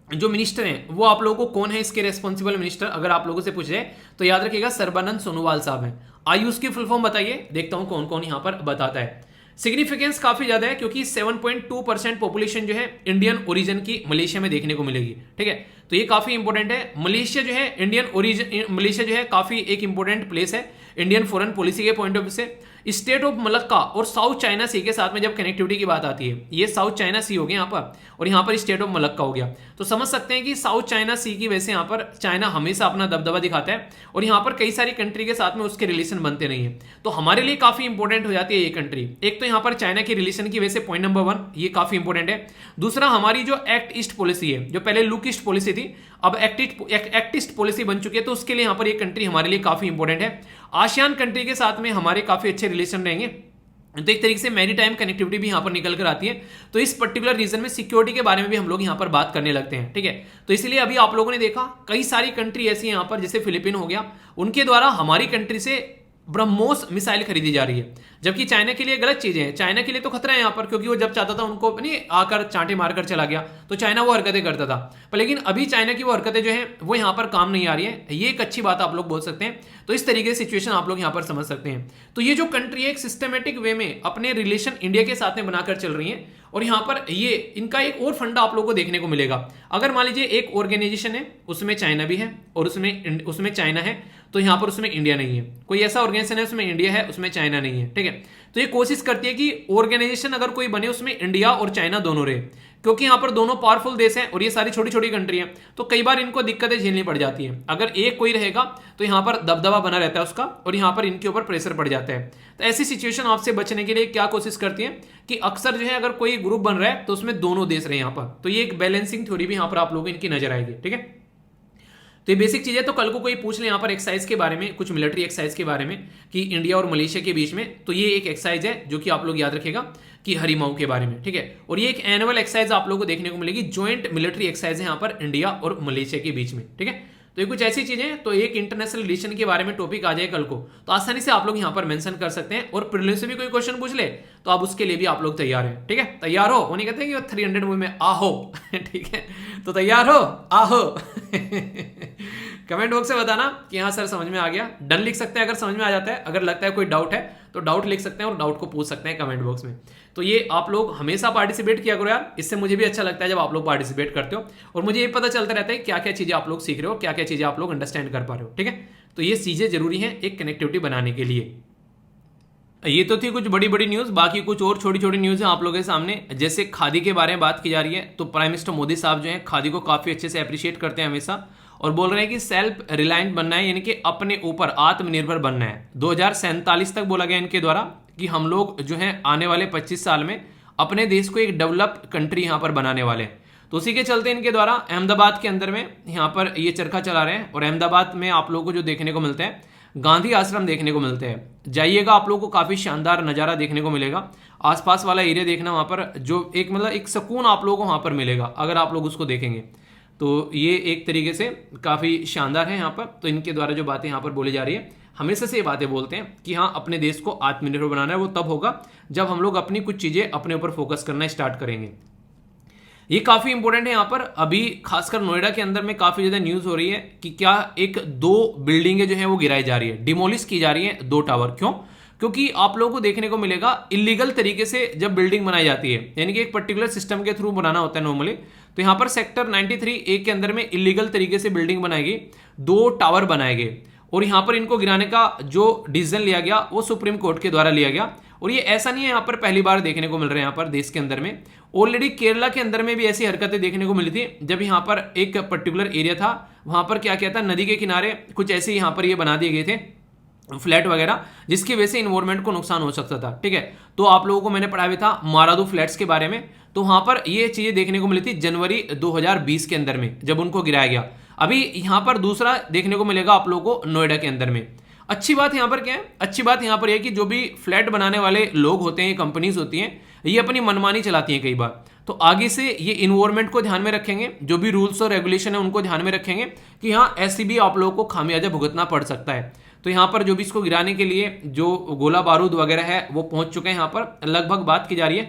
Speaker 1: जो मिनिस्टर हैं वो आप लोगों को कौन है, इसके रेस्पॉन्सिबल मिनिस्टर अगर आप लोगों से पूछ रहे तो याद रखिएगा सर्बानंद सोनोवाल साहब हैं। आयुष की फुल फॉर्म बताइए, देखता हूं कौन कौन यहां पर बताता है। सिग्निफिकेंस काफी ज्यादा है क्योंकि 7.2% पॉपुलेशन जो है इंडियन ओरिजिन की मलेशिया में देखने को मिलेगी, ठीक है। तो ये काफी इंपॉर्टेंट है। मलेशिया जो है इंडियन ओरिजिन, मलेशिया जो है काफी एक इंपॉर्टेंट प्लेस है इंडियन फॉरेन पॉलिसी के पॉइंट ऑफ व्यू से। स्टेट ऑफ मलक्का और साउथ चाइना सी के साथ में जब कनेक्टिविटी की बात आती है, ये साउथ चाइना सी हो गया यहाँ पर, और यहाँ पर स्टेट ऑफ मलक्का हो गया। तो समझ सकते हैं कि साउथ चाइना सी की वजह से यहाँ पर चाइना हमेशा अपना दबदबा दिखाता है और यहाँ पर कई सारी कंट्री के साथ में उसके रिलेशन बनते नहीं है। तो हमारे लिए काफी इंपॉर्टेंट हो जाती है ये कंट्री। एक तो यहाँ पर चाइना के रिलेशन की वजह से पॉइंट नंबर 1 ये काफी इंपॉर्टेंट है। दूसरा हमारी जो एक्ट ईस्ट पॉलिसी है, जो पहले लुक ईस्ट पॉलिसी थी अब एक्ट ईस्ट पॉलिसी बन चुकी है, तो उसके लिए यहाँ पर ये कंट्री हमारे लिए काफी इंपॉर्टेंट है। आसियान कंट्री के साथ में हमारे काफी अच्छे रिलेशन रहेंगे, तो एक तरीके से मैरीटाइम कनेक्टिविटी भी यहां पर निकल कर आती है। तो इस पर्टिकुलर रीजन में सिक्योरिटी के बारे में भी हम लोग यहां पर बात करने लगते हैं, ठीक है। तो इसलिए अभी आप लोगों ने देखा कई सारी कंट्री ऐसी यहां पर, जैसे फिलीपीन हो गया, उनके द्वारा हमारी कंट्री से ब्रह्मोस मिसाइल खरीदी जा रही है, जबकि चाइना के लिए गलत चीजें हैं। चाइना के लिए तो खतरा है यहाँ पर, क्योंकि वो जब चाहता था उनको नहीं आकर चांटे मारकर चला गया, तो चाइना वो हरकतें करता था। पर लेकिन अभी चाइना की वो हरकतें जो है वो यहाँ पर काम नहीं आ रही है, ये एक अच्छी बात आप लोग बोल सकते हैं। तो इस तरीके से सिचुएशन आप लोग यहाँ पर समझ सकते हैं। तो ये जो कंट्री है एक सिस्टमेटिक वे में अपने रिलेशन इंडिया के साथ में बनाकर चल रही है, और यहाँ पर ये इनका एक और फंडा आप लोगों को देखने को मिलेगा। अगर मान लीजिए एक ऑर्गेनाइजेशन है, उसमें चाइना भी है और उसमें चाइना है, तो यहाँ पर उसमें इंडिया नहीं है। कोई ऐसा ऑर्गेनाइजेशन है उसमें इंडिया है, उसमें चाइना नहीं है, ठीक है। तो ये कोशिश करती है कि ऑर्गेनाइजेशन अगर कोई बने उसमें इंडिया और चाइना दोनों रहे, क्योंकि यहाँ पर दोनों पावरफुल देश हैं और ये सारी छोटी छोटी कंट्री हैं, तो कई बार इनको दिक्कतें झेलनी पड़ जाती हैं। अगर एक कोई रहेगा तो यहाँ पर दबदबा बना रहता है उसका, और यहाँ पर इनके ऊपर प्रेशर पड़ जाता है। तो ऐसी सिचुएशन आपसे बचने के लिए क्या कोशिश करती है कि अक्सर जो है अगर कोई ग्रुप बन रहा है तो उसमें दोनों देश रहे यहाँ पर, तो ये एक बैलेंसिंग थ्योरी भी यहाँ पर आप लोगों को इनकी नजर आएगी, ठीक है। तो ये बेसिक चीज है। तो कल को कोई पूछ ले यहाँ पर एक्सरसाइज के बारे में, कुछ मिलिट्री एक्सरसाइज के बारे में कि इंडिया और मलेशिया के बीच में, तो ये एक एक्सरसाइज है जो कि आप लोग याद रखेगा कि हरिमाऊ के बारे में, ठीक है। और ये एक एनुअल एक्सरसाइज आप लोगों को देखने को मिलेगी, ज्वाइंट मिलिट्री एक्सरसाइज है यहाँ पर इंडिया और मलेशिया के बीच में, ठीक है। तो ये कुछ ऐसी चीजें, तो एक इंटरनेशनल रिलेशन के बारे में टॉपिक आ जाए कल को, तो आसानी से आप लोग यहाँ पर मेंशन कर सकते हैं। और प्रीलिम्स से भी कोई क्वेश्चन पूछ ले तो आप उसके लिए भी आप लोग तैयार हैं, ठीक है। तैयार हो, वो नहीं कहते कि 300 मूवी में आहो ठीक है, तो तैयार हो, आहो कमेंट बॉक्स से बताना कि हाँ सर समझ में आ गया। डन लिख सकते हैं अगर समझ में आ जाता है, अगर लगता है कोई डाउट है तो डाउट लिख सकते हैं और डाउट को पूछ सकते हैं कमेंट बॉक्स में। तो ये आप लोग हमेशा पार्टिसिपेट किया करो यार, इससे मुझे भी अच्छा लगता है जब आप लोग पार्टिसिपेट करते हो, और मुझे ये पता चलता रहता है क्या क्या चीजें आप लोग सीख रहे हो, क्या क्या चीजें आप लोग अंडरस्टैंड कर पा रहे हो, ठीक है। तो ये चीजें जरूरी है एक कनेक्टिविटी बनाने के लिए। ये तो थी कुछ बड़ी बड़ी न्यूज, बाकी कुछ और छोटी छोटी न्यूज है आप लोगों के सामने। जैसे खादी के बारे में बात की जा रही है, तो प्राइम मिनिस्टर मोदी साहब जो है खादी को काफी अच्छे से अप्रिशिएट करते हैं हमेशा, और बोल रहे हैं कि सेल्फ रिलायंट बनना है, यानी कि अपने ऊपर आत्मनिर्भर बनना है। 2047 तक बोला गया इनके द्वारा कि हम लोग जो है आने वाले 25 साल में अपने देश को एक डेवलप्ड कंट्री यहाँ पर बनाने वाले हैं। तो उसी के चलते इनके द्वारा अहमदाबाद के अंदर में यहाँ पर ये चरखा चला रहे हैं, और अहमदाबाद में आप लोगों को जो देखने को मिलते हैं गांधी आश्रम देखने को मिलते हैं। जाइएगा, आप लोगों को काफी शानदार नजारा देखने को मिलेगा। आसपास वाला एरिया देखना, वहां पर जो एक मतलब एक सुकून आप लोगों को वहां पर मिलेगा अगर आप लोग उसको देखेंगे। तो ये एक तरीके से काफी शानदार है यहाँ पर। तो इनके द्वारा जो बातें यहाँ पर बोली जा रही है, हमेशा से ये बातें बोलते हैं कि हाँ अपने देश को आत्मनिर्भर बनाना है, वो तब होगा जब हम लोग अपनी कुछ चीजें अपने ऊपर फोकस करना स्टार्ट करेंगे। ये काफी इंपॉर्टेंट है यहाँ पर। अभी खासकर नोएडा के अंदर में काफी ज्यादा न्यूज हो रही है कि क्या एक 2 बिल्डिंगें जो है वो गिराई जा रही है, डिमोलिश की जा रही है 2 टावर। क्यों? क्योंकि आप लोगों को देखने को मिलेगा इलीगल तरीके से जब बिल्डिंग बनाई जाती है, यानी कि एक पर्टिकुलर सिस्टम के थ्रू बनाना होता है नॉर्मली, तो यहाँ पर सेक्टर 93A के अंदर में इलीगल तरीके से बिल्डिंग बनाई गई, 2 टावर बनाए गए, और यहाँ पर इनको गिराने का जो डिसीजन लिया गया वो सुप्रीम कोर्ट के द्वारा लिया गया। और ये ऐसा नहीं है यहाँ पर पहली बार देखने को मिल रहे हैं यहाँ पर देश के अंदर में, ऑलरेडी केरला के अंदर में भी ऐसी हरकतें देखने को मिली थी। जब यहाँ पर एक पर्टिकुलर एरिया था, वहां पर क्या किया था, नदी के किनारे कुछ ऐसे यहाँ पर ये बना दिए गए थे फ्लैट वगैरह, जिसकी वजह से इन्वायरमेंट को नुकसान हो सकता था। ठीक है, तो आप लोगों को मैंने पढ़ाया भी था मारादू फ्लैट्स के बारे में, तो वहां पर ये चीजें देखने को मिली थी जनवरी 2020 के अंदर में, जब उनको गिराया गया। अभी यहां पर दूसरा देखने को मिलेगा आप लोगों को नोएडा के अंदर में। अच्छी बात यहां पर क्या है, अच्छी बात यहां पर यह कि जो भी फ्लैट बनाने वाले लोग होते हैं, कंपनीज होती हैं, ये अपनी मनमानी चलाती हैं कई बार। तो आगे से ये इन्वायरमेंट को ध्यान में रखेंगे, जो भी रूल्स और रेगुलेशन है उनको ध्यान में रखेंगे कि हाँ ऐसी भी आप लोगों को खामियाजा भुगतना पड़ सकता है। तो यहाँ पर जो भी इसको गिराने के लिए जो गोला बारूद वगैरह है वो पहुंच चुके हैं। यहाँ पर लगभग बात की जा रही है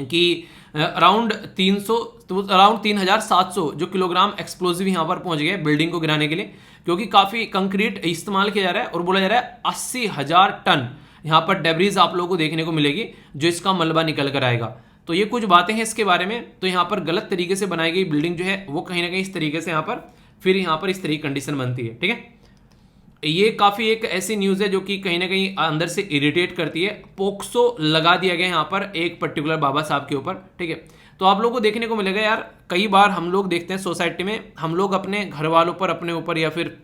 Speaker 1: कि अराउंड 3700 जो किलोग्राम एक्सप्लोजिव यहाँ पर पहुंच गए बिल्डिंग को गिराने के लिए, क्योंकि काफी कंक्रीट इस्तेमाल किया जा रहा है और बोला जा रहा है 80,000 टन यहाँ पर डेब्रीज आप लोगों को देखने को मिलेगी जो इसका मलबा निकल कर आएगा। तो ये कुछ बातें हैं इसके बारे में। तो यहाँ पर गलत तरीके से बनाई गई बिल्डिंग जो है वो कहीं ना कहीं इस तरीके से यहाँ पर फिर यहाँ पर इस तरीके कंडीशन बनती है। ठीक है, ये काफी एक ऐसी न्यूज है जो कि कहीं ना कहीं अंदर से इरिटेट करती है। पोक्सो लगा दिया गया यहाँ पर एक पर्टिकुलर बाबा साहब के ऊपर। ठीक है, तो आप लोगों को देखने को मिलेगा यार, कई बार हम लोग देखते हैं सोसाइटी में, हम लोग अपने घर वालों पर, अपने ऊपर, या फिर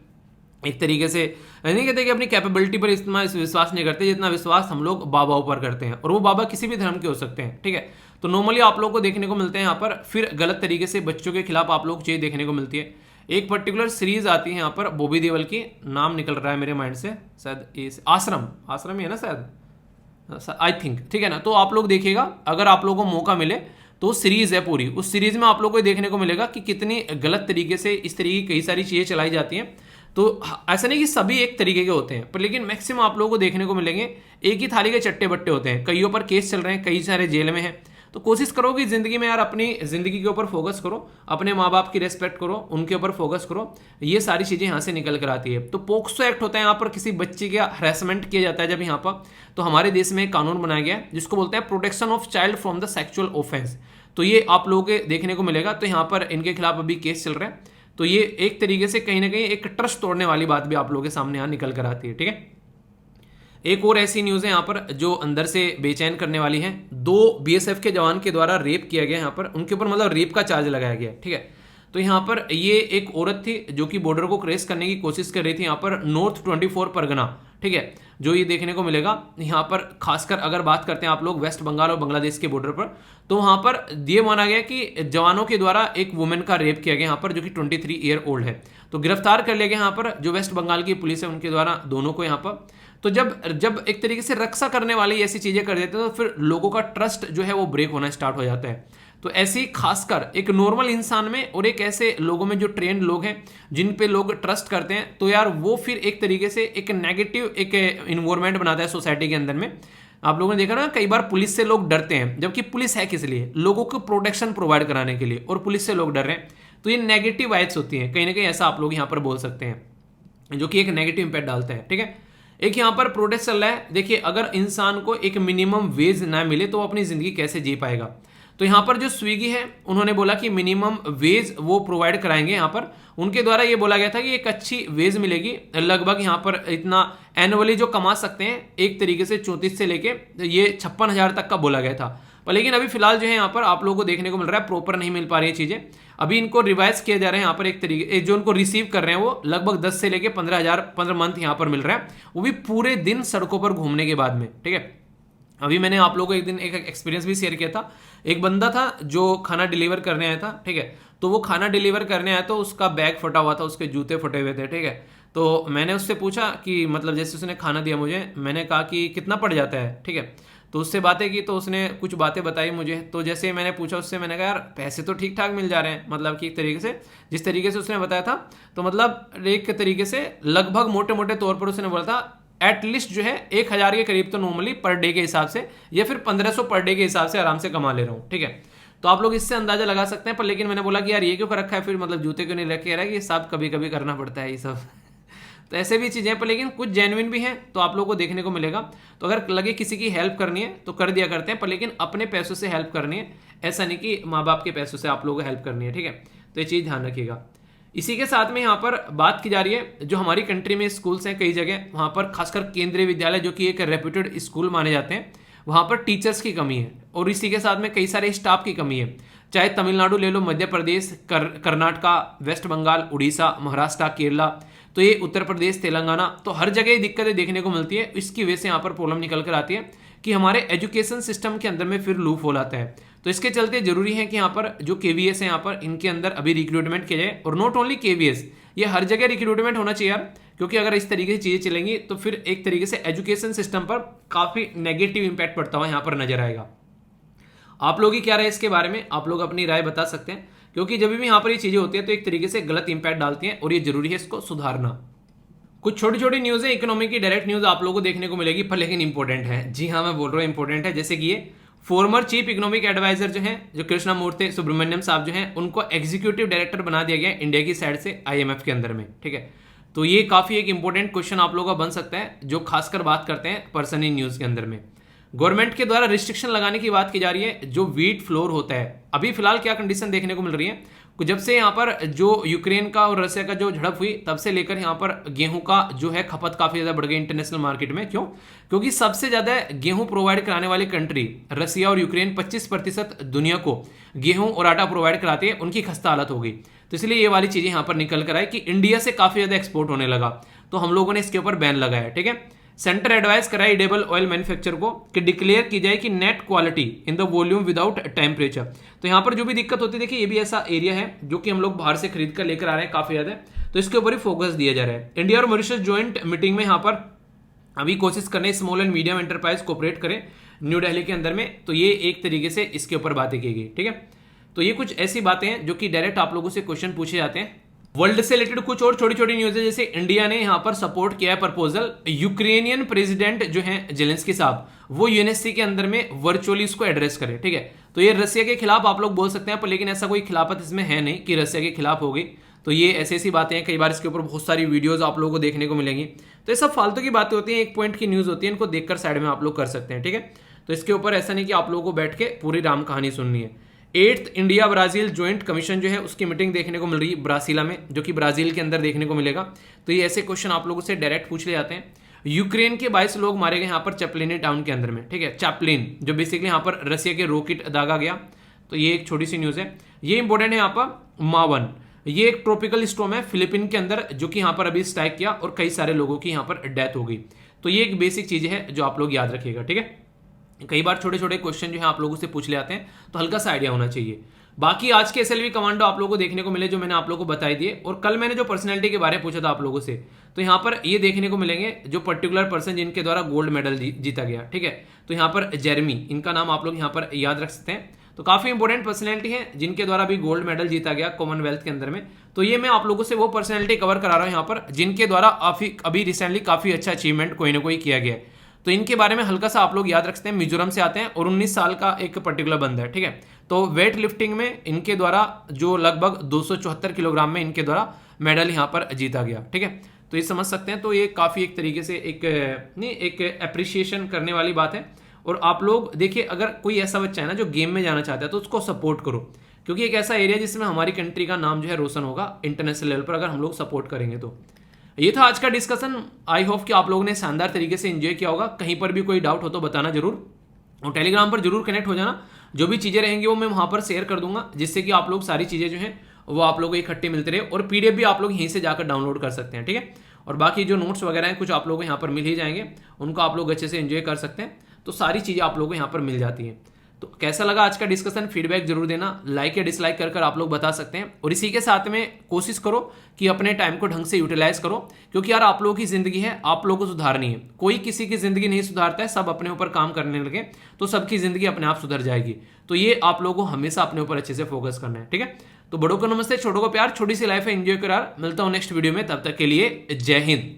Speaker 1: एक तरीके से नहीं कहते कि अपनी कैपेबिलिटी पर इतना विश्वास नहीं करते जितना विश्वास हम लोग बाबाओं पर करते हैं, और वो बाबा किसी भी धर्म के हो सकते हैं। ठीक है, तो नॉर्मली आप लोगों को देखने को मिलते हैं यहाँ पर फिर गलत तरीके से बच्चों के खिलाफ आप लोग चीज़ देखने को मिलती है। एक पर्टिकुलर सीरीज आती है यहाँ पर बॉबी देओल की, नाम निकल रहा है मेरे माइंड से, शायद आश्रम ही है ना शायद, आई थिंक। ठीक है ना, तो आप लोग देखिएगा, अगर आप लोगों को मौका मिले तो सीरीज है पूरी, उस सीरीज में आप लोगों को देखने को मिलेगा कि कितनी गलत तरीके से इस तरीके की कई सारी चीजें चलाई जाती हैं। तो ऐसा नहीं कि सभी एक तरीके के होते हैं, पर लेकिन मैक्सिमम आप लोगों को देखने को मिलेंगे एक ही थाली के चट्टे बट्टे होते हैं। कईयों पर केस चल रहे हैं, कई सारे जेल में हैं। तो कोशिश करो कि जिंदगी में यार अपनी जिंदगी के ऊपर फोकस करो, अपने माँ बाप की रेस्पेक्ट करो, उनके ऊपर फोकस करो, ये सारी चीजें यहाँ से निकल कर आती है। तो पोक्सो एक्ट होता है, यहाँ पर किसी बच्चे का हरेसमेंट किया जाता है जब यहाँ पर, तो हमारे देश में एक कानून बनाया गया है जिसको बोलते हैं protection of child from the sexual offence. तो ये आप लोगों के देखने को मिलेगा। तो यहाँ पर इनके खिलाफ अभी केस चल रहा है। तो ये एक तरीके से कहीं ना कहीं एक ट्रस्ट तोड़ने वाली बात भी आप लोगों के सामने यहाँ निकल कर आती है। ठीक है, एक और ऐसी न्यूज़ है यहाँ पर जो अंदर से बेचैन करने वाली है। 2 बीएसएफ के जवान के द्वारा रेप किया गया, यहाँ पर उनके ऊपर मतलब रेप का चार्ज लगाया गया। ठीक है, तो यहाँ पर ये एक औरत थी जो कि बॉर्डर को क्रॉस करने की कोशिश कर रही थी, यहाँ पर नॉर्थ 24 परगना। ठीक है, जो ये देखने को मिलेगा यहाँ पर, खासकर अगर बात करते हैं आप लोग वेस्ट बंगाल और बांग्लादेश के बॉर्डर पर, तो वहां पर ये माना गया कि जवानों के द्वारा एक वुमेन का रेप किया गया यहाँ पर, जो कि 23 ईयर ओल्ड है। तो गिरफ्तार कर लिया गया यहाँ पर जो वेस्ट बंगाल की पुलिस है उनके द्वारा दोनों को यहाँ पर। तो जब एक तरीके से रक्षा करने वाली ऐसी चीजें कर देते हैं तो फिर लोगों का ट्रस्ट जो है वो ब्रेक होना स्टार्ट हो जाता है। तो ऐसे ही खासकर एक नॉर्मल इंसान में और एक ऐसे लोगों में जो ट्रेंड लोग हैं जिन पे लोग ट्रस्ट करते हैं, तो यार वो फिर एक तरीके से एक नेगेटिव एक इन्वायरमेंट बनाता है सोसाइटी के अंदर में। आप लोगों ने देखा ना, कई बार पुलिस से लोग डरते हैं, जबकि पुलिस है किस लिए? लोगों को प्रोटेक्शन प्रोवाइड कराने के लिए, और पुलिस से लोग डर रहे हैं। तो ये नेगेटिव वाइब्स होती हैं कहीं ना कहीं, ऐसा आप लोग यहाँ पर बोल सकते हैं, जो कि एक नेगेटिव इंपैक्ट डालता है। ठीक है, एक यहाँ पर प्रोटेस्ट चल रहा है। देखिए, अगर इंसान को एक मिनिमम वेज ना मिले तो वो अपनी जिंदगी कैसे जी पाएगा? तो यहाँ पर जो स्विगी है उन्होंने बोला कि मिनिमम वेज वो प्रोवाइड कराएंगे। यहाँ पर उनके द्वारा ये बोला गया था कि एक अच्छी वेज मिलेगी, लगभग यहाँ पर इतना एनुअली जो कमा सकते हैं, एक तरीके से 34 से लेके ये 56,000 तक का बोला गया था। पर लेकिन अभी फिलहाल जो है यहाँ पर आप लोगों को देखने को मिल रहा है प्रॉपर नहीं मिल पा रही है चीजें। अभी इनको रिवाइज किया जा रहा है यहाँ पर, एक तरीके जो उनको रिसीव कर रहे हैं वो लगभग 10 से लेके 15,000 मंथ यहाँ पर मिल रहा है, वो भी पूरे दिन सड़कों पर घूमने के बाद में। ठीक है, अभी मैंने आप लोगों को एक दिन एक एक्सपीरियंस भी शेयर किया था। एक बंदा था जो खाना डिलीवर करने आया था। ठीक है, तो वो खाना डिलीवर करने आया तो उसका बैग फटा हुआ था, उसके जूते फटे हुए थे। ठीक है, तो मैंने उससे पूछा कि मतलब जैसे उसने खाना दिया मुझे, मैंने कहा कि कितना पड़ जाता है। ठीक है, तो उससे बातें की तो उसने कुछ बातें बताई मुझे। तो जैसे मैंने पूछा उससे, मैंने कहा यार पैसे तो ठीक ठाक मिल जा रहे हैं, मतलब कि एक तरीके से जिस तरीके से उसने बताया था, तो मतलब एक तरीके से लगभग मोटे मोटे तौर पर उसने बोला था एटलीस्ट जो है 1,000 के करीब तो नॉर्मली पर डे के हिसाब से, या फिर 1500 पर डे के हिसाब से आराम से कमा ले रहा हूँ। ठीक है, तो आप लोग इससे अंदाजा लगा सकते हैं। पर लेकिन मैंने बोला कि यार ये क्यों कर रखा है, फिर मतलब जूते क्यों नहीं रखे, रहा है कि सब कभी कभी करना पड़ता है ये सब। तो ऐसे भी चीज़ें, पर लेकिन कुछ जेन्युइन भी हैं, तो आप लोगों को देखने को मिलेगा। तो अगर लगे किसी की हेल्प करनी है तो कर दिया करते हैं, पर लेकिन अपने पैसों से हेल्प करनी है, ऐसा नहीं कि माँ बाप के पैसों से आप लोगों को हेल्प करनी है। ठीक है, तो ये चीज़ ध्यान रखिएगा। इसी के साथ में यहाँ पर बात की जा रही है, जो हमारी कंट्री में स्कूल्स हैं कई जगह, वहाँ पर खासकर केंद्रीय विद्यालय जो कि एक रेप्यूटेड स्कूल माने जाते हैं, वहाँ पर टीचर्स की कमी है और इसी के साथ में कई सारे स्टाफ की कमी है। चाहे तमिलनाडु ले लो, मध्य प्रदेश, कर्नाटका, वेस्ट बंगाल, उड़ीसा, महाराष्ट्र, केरला, तो ये उत्तर प्रदेश, तेलंगाना, तो हर जगह ये दिक्कतें देखने को मिलती है। इसकी वजह से यहाँ पर प्रॉब्लम निकल कर आती है कि हमारे एजुकेशन सिस्टम के अंदर में फिर लूप होल आता है। तो इसके चलते जरूरी है कि यहाँ पर जो केवीएस है यहाँ पर इनके अंदर अभी रिक्रूटमेंट किया जाए, और नॉट ओनली केवीएस, ये हर जगह रिक्रूटमेंट होना चाहिए यार, क्योंकि अगर इस तरीके से चीजें चलेंगी तो फिर एक तरीके से एजुकेशन सिस्टम पर काफी नेगेटिव इंपैक्ट पड़ता हुआ यहाँ पर नजर आएगा। आप लोग की क्या राय इसके बारे में, आप लोग अपनी राय बता सकते हैं, क्योंकि जब भी यहाँ पर ये चीजें होती है तो एक तरीके से गलत इंपैक्ट डालती हैं और ये जरूरी है इसको सुधारना। कुछ छोटी छोटी न्यूज है इकोनॉमी की, डायरेक्ट न्यूज आप लोगों को देखने को मिलेगी, पर लेकिन इंपॉर्टेंट है। जी हाँ, मैं बोल रहा हूँ इंपॉर्टेंट है। जैसे कि ये फॉर्मर चीफ इकोनॉमिक एडवाइजर जो हैं, जो कृष्णामूर्ति सुब्रमण्यम साहब जो हैं, उनको एग्जीक्यूटिव डायरेक्टर बना दिया गया इंडिया की साइड से आईएमएफ के अंदर में। ठीक है, तो ये काफी एक इंपॉर्टेंट क्वेश्चन आप लोगों का बन सकता है, जो खासकर बात करते हैं पर्सन इन न्यूज के अंदर में। गवर्नमेंट के द्वारा रिस्ट्रिक्शन लगाने की बात की जा रही है। जो व्हीट फ्लोर होता है, अभी फिलहाल क्या कंडीशन देखने को मिल रही है, जब से यहाँ पर जो यूक्रेन का और रशिया का जो झड़प हुई तब से लेकर यहाँ पर गेहूं का जो है खपत काफी ज्यादा बढ़ गई इंटरनेशनल मार्केट में। क्यों? क्योंकि सबसे ज्यादा गेहूं प्रोवाइड कराने वाली कंट्री रशिया और यूक्रेन 25% दुनिया को गेहूं और आटा प्रोवाइड कराती है, उनकी खस्ता हालत हो गई। तो इसलिए ये वाली चीजें यहाँ पर निकल कर आई कि इंडिया से काफी ज्यादा एक्सपोर्ट होने लगा, तो हम लोगों ने इसके ऊपर बैन लगाया। ठीक है, सेंटर एडवाइस कराई एडिबल ऑयल मैन्युफैक्चर को कि डिक्लेयर की जाए कि net quality in the volume without temperature. तो यहाँ पर जो भी दिक्कत होती है, देखिए ये भी ऐसा एरिया है जो कि हम लोग बाहर से खरीद कर लेकर आ रहे हैं काफी ज्यादा, तो इसके ऊपर ही फोकस दिया जा रहा है। इंडिया और मॉरिशस ज्वाइंट मीटिंग में यहाँ पर अभी कोशिश करने small and medium enterprise cooperate करें न्यू दिल्ली के अंदर में, तो ये एक तरीके से इसके ऊपर बातें की गई। ठीक है, तो ये कुछ ऐसी बातें हैं जो कि डायरेक्ट आप लोगों से क्वेश्चन पूछे जाते हैं। वर्ल्ड से रिलेटेड कुछ और छोटी छोटी न्यूज है, जैसे इंडिया ने यहां पर सपोर्ट किया है प्रपोजल, यूक्रेनियन प्रेसिडेंट जो हैं जेलेंस्की साहब, वो यूएनएससी के अंदर में वर्चुअली इसको एड्रेस करें। ठीक है, तो ये रशिया के खिलाफ आप लोग बोल सकते हैं, पर लेकिन ऐसा कोई खिलाफत इसमें है नहीं कि रशिया के खिलाफ हो गई। तो ये ऐसी ऐसी बातें हैं, कई बार इसके ऊपर बहुत सारी वीडियोस आप लोगों को देखने को मिलेंगी। तो ये सब फालतू की बातें होती हैं, एक पॉइंट की न्यूज होती है, इनको देखकर साइड में आप लोग कर सकते हैं। ठीक है, तो इसके ऊपर ऐसा नहीं कि आप लोगों को बैठ के पूरी राम कहानी सुननी है। 8th India Brazil joint commission जो है उसकी मीटिंग देखने को मिल रही है ब्रासीला में, जो कि ब्राजील के अंदर देखने को मिलेगा। तो ये ऐसे क्वेश्चन आप लोगों से डायरेक्ट पूछ ले जाते हैं। यूक्रेन के 22 लोग मारे गए यहाँ पर चैप्लिनी टाउन के अंदर में। ठीक है, चैप्लिन जो बेसिकली यहाँ पर रशिया के रॉकेट दागा गया। तो ये एक छोटी सी न्यूज है, ये इंपॉर्टेंट है। यहाँ पर मावन, ये एक ट्रॉपिकल स्टॉर्म है फिलीपीन के अंदर, जो कि यहाँ पर अभी स्ट्राइक किया और कई सारे लोगों की यहाँ पर डेथ हो गई। तो ये एक बेसिक चीज है जो आप लोग याद रखिएगा। ठीक है, कई बार छोटे छोटे क्वेश्चन जो है आप लोगों से पूछ ले आते हैं, तो हल्का सा आइडिया होना चाहिए। बाकी आज के एसएलवी कमांडो आप लोगों को देखने को मिले, जो मैंने आप लोगों को बताई दिए। और कल मैंने जो पर्सनैलिटी के बारे में पूछा था आप लोगों से, तो यहाँ पर ये देखने को मिलेंगे जो पर्टिकुलर पर्सन जिनके द्वारा गोल्ड मेडल जीता गया। ठीक है, तो यहाँ पर जेरेमी, इनका नाम आप लोग यहाँ पर याद रख सकते हैं। तो काफी इंपॉर्टेंट पर्सनैलिटी है जिनके द्वारा भी गोल्ड मेडल जीता गया कॉमनवेल्थ के अंदर में। तो ये मैं आप लोगों से वो पर्सनैलिटी कवर करा रहा हूँ यहाँ पर जिनके द्वारा अभी रिसेंटली काफी अच्छा अचीवमेंट कोई ना कोई किया गया है। तो इनके बारे में हल्का सा आप लोग याद रखते हैं। मिजोरम से आते हैं और 19 साल का एक पर्टिकुलर बंदा है। ठीक है, तो वेट लिफ्टिंग में इनके द्वारा जो लगभग 274 किलोग्राम में इनके द्वारा मेडल यहाँ पर जीता गया। ठीक है, तो ये समझ सकते हैं। तो ये काफ़ी एक तरीके से एक अप्रिसिएशन करने वाली बात है। और आप लोग देखिए, अगर कोई ऐसा बच्चा है ना जो गेम में जाना चाहता है तो उसको सपोर्ट करो, क्योंकि एक ऐसा एरिया जिसमें हमारी कंट्री का नाम जो है रोशन होगा इंटरनेशनल लेवल पर, अगर हम लोग सपोर्ट करेंगे तो। ये था आज का डिस्कशन। आई होप कि आप लोगों ने शानदार तरीके से एंजॉय किया होगा। कहीं पर भी कोई डाउट हो तो बताना जरूर, और टेलीग्राम पर जरूर कनेक्ट हो जाना। जो भी चीज़ें रहेंगी वो मैं वहाँ पर शेयर कर दूंगा, जिससे कि आप लोग सारी चीज़ें जो हैं वो आप लोगों को इकट्ठी मिलती रहे। और पीडीएफ भी आप लोग यहीं से जाकर डाउनलोड कर सकते हैं। ठीक है, और बाकी जो नोट्स वगैरह हैं कुछ आप लोगों को यहाँ पर मिल ही जाएंगे, उनको आप लोग अच्छे से एंजॉय कर सकते हैं। तो सारी चीज़ें आप लोगों को यहाँ पर मिल जाती हैं। तो कैसा लगा आज का डिस्कशन, फीडबैक जरूर देना, लाइक या डिसलाइक कर आप लोग बता सकते हैं। और इसी के साथ में कोशिश करो कि अपने टाइम को ढंग से यूटिलाइज करो, क्योंकि यार आप लोगों की जिंदगी है, आप लोगों को सुधारनी है। कोई किसी की जिंदगी नहीं सुधारता है, सब अपने ऊपर काम करने लगे तो सबकी जिंदगी अपने आप सुधर जाएगी। तो ये आप लोगों को हमेशा अपने ऊपर अच्छे से फोकस करना है। ठीक है, तो बड़ों को नमस्ते, छोटों को प्यार, छोटी सी लाइफ है, एंजॉय करो यार। मिलता हूं नेक्स्ट वीडियो में, तब तक के लिए जय हिंद।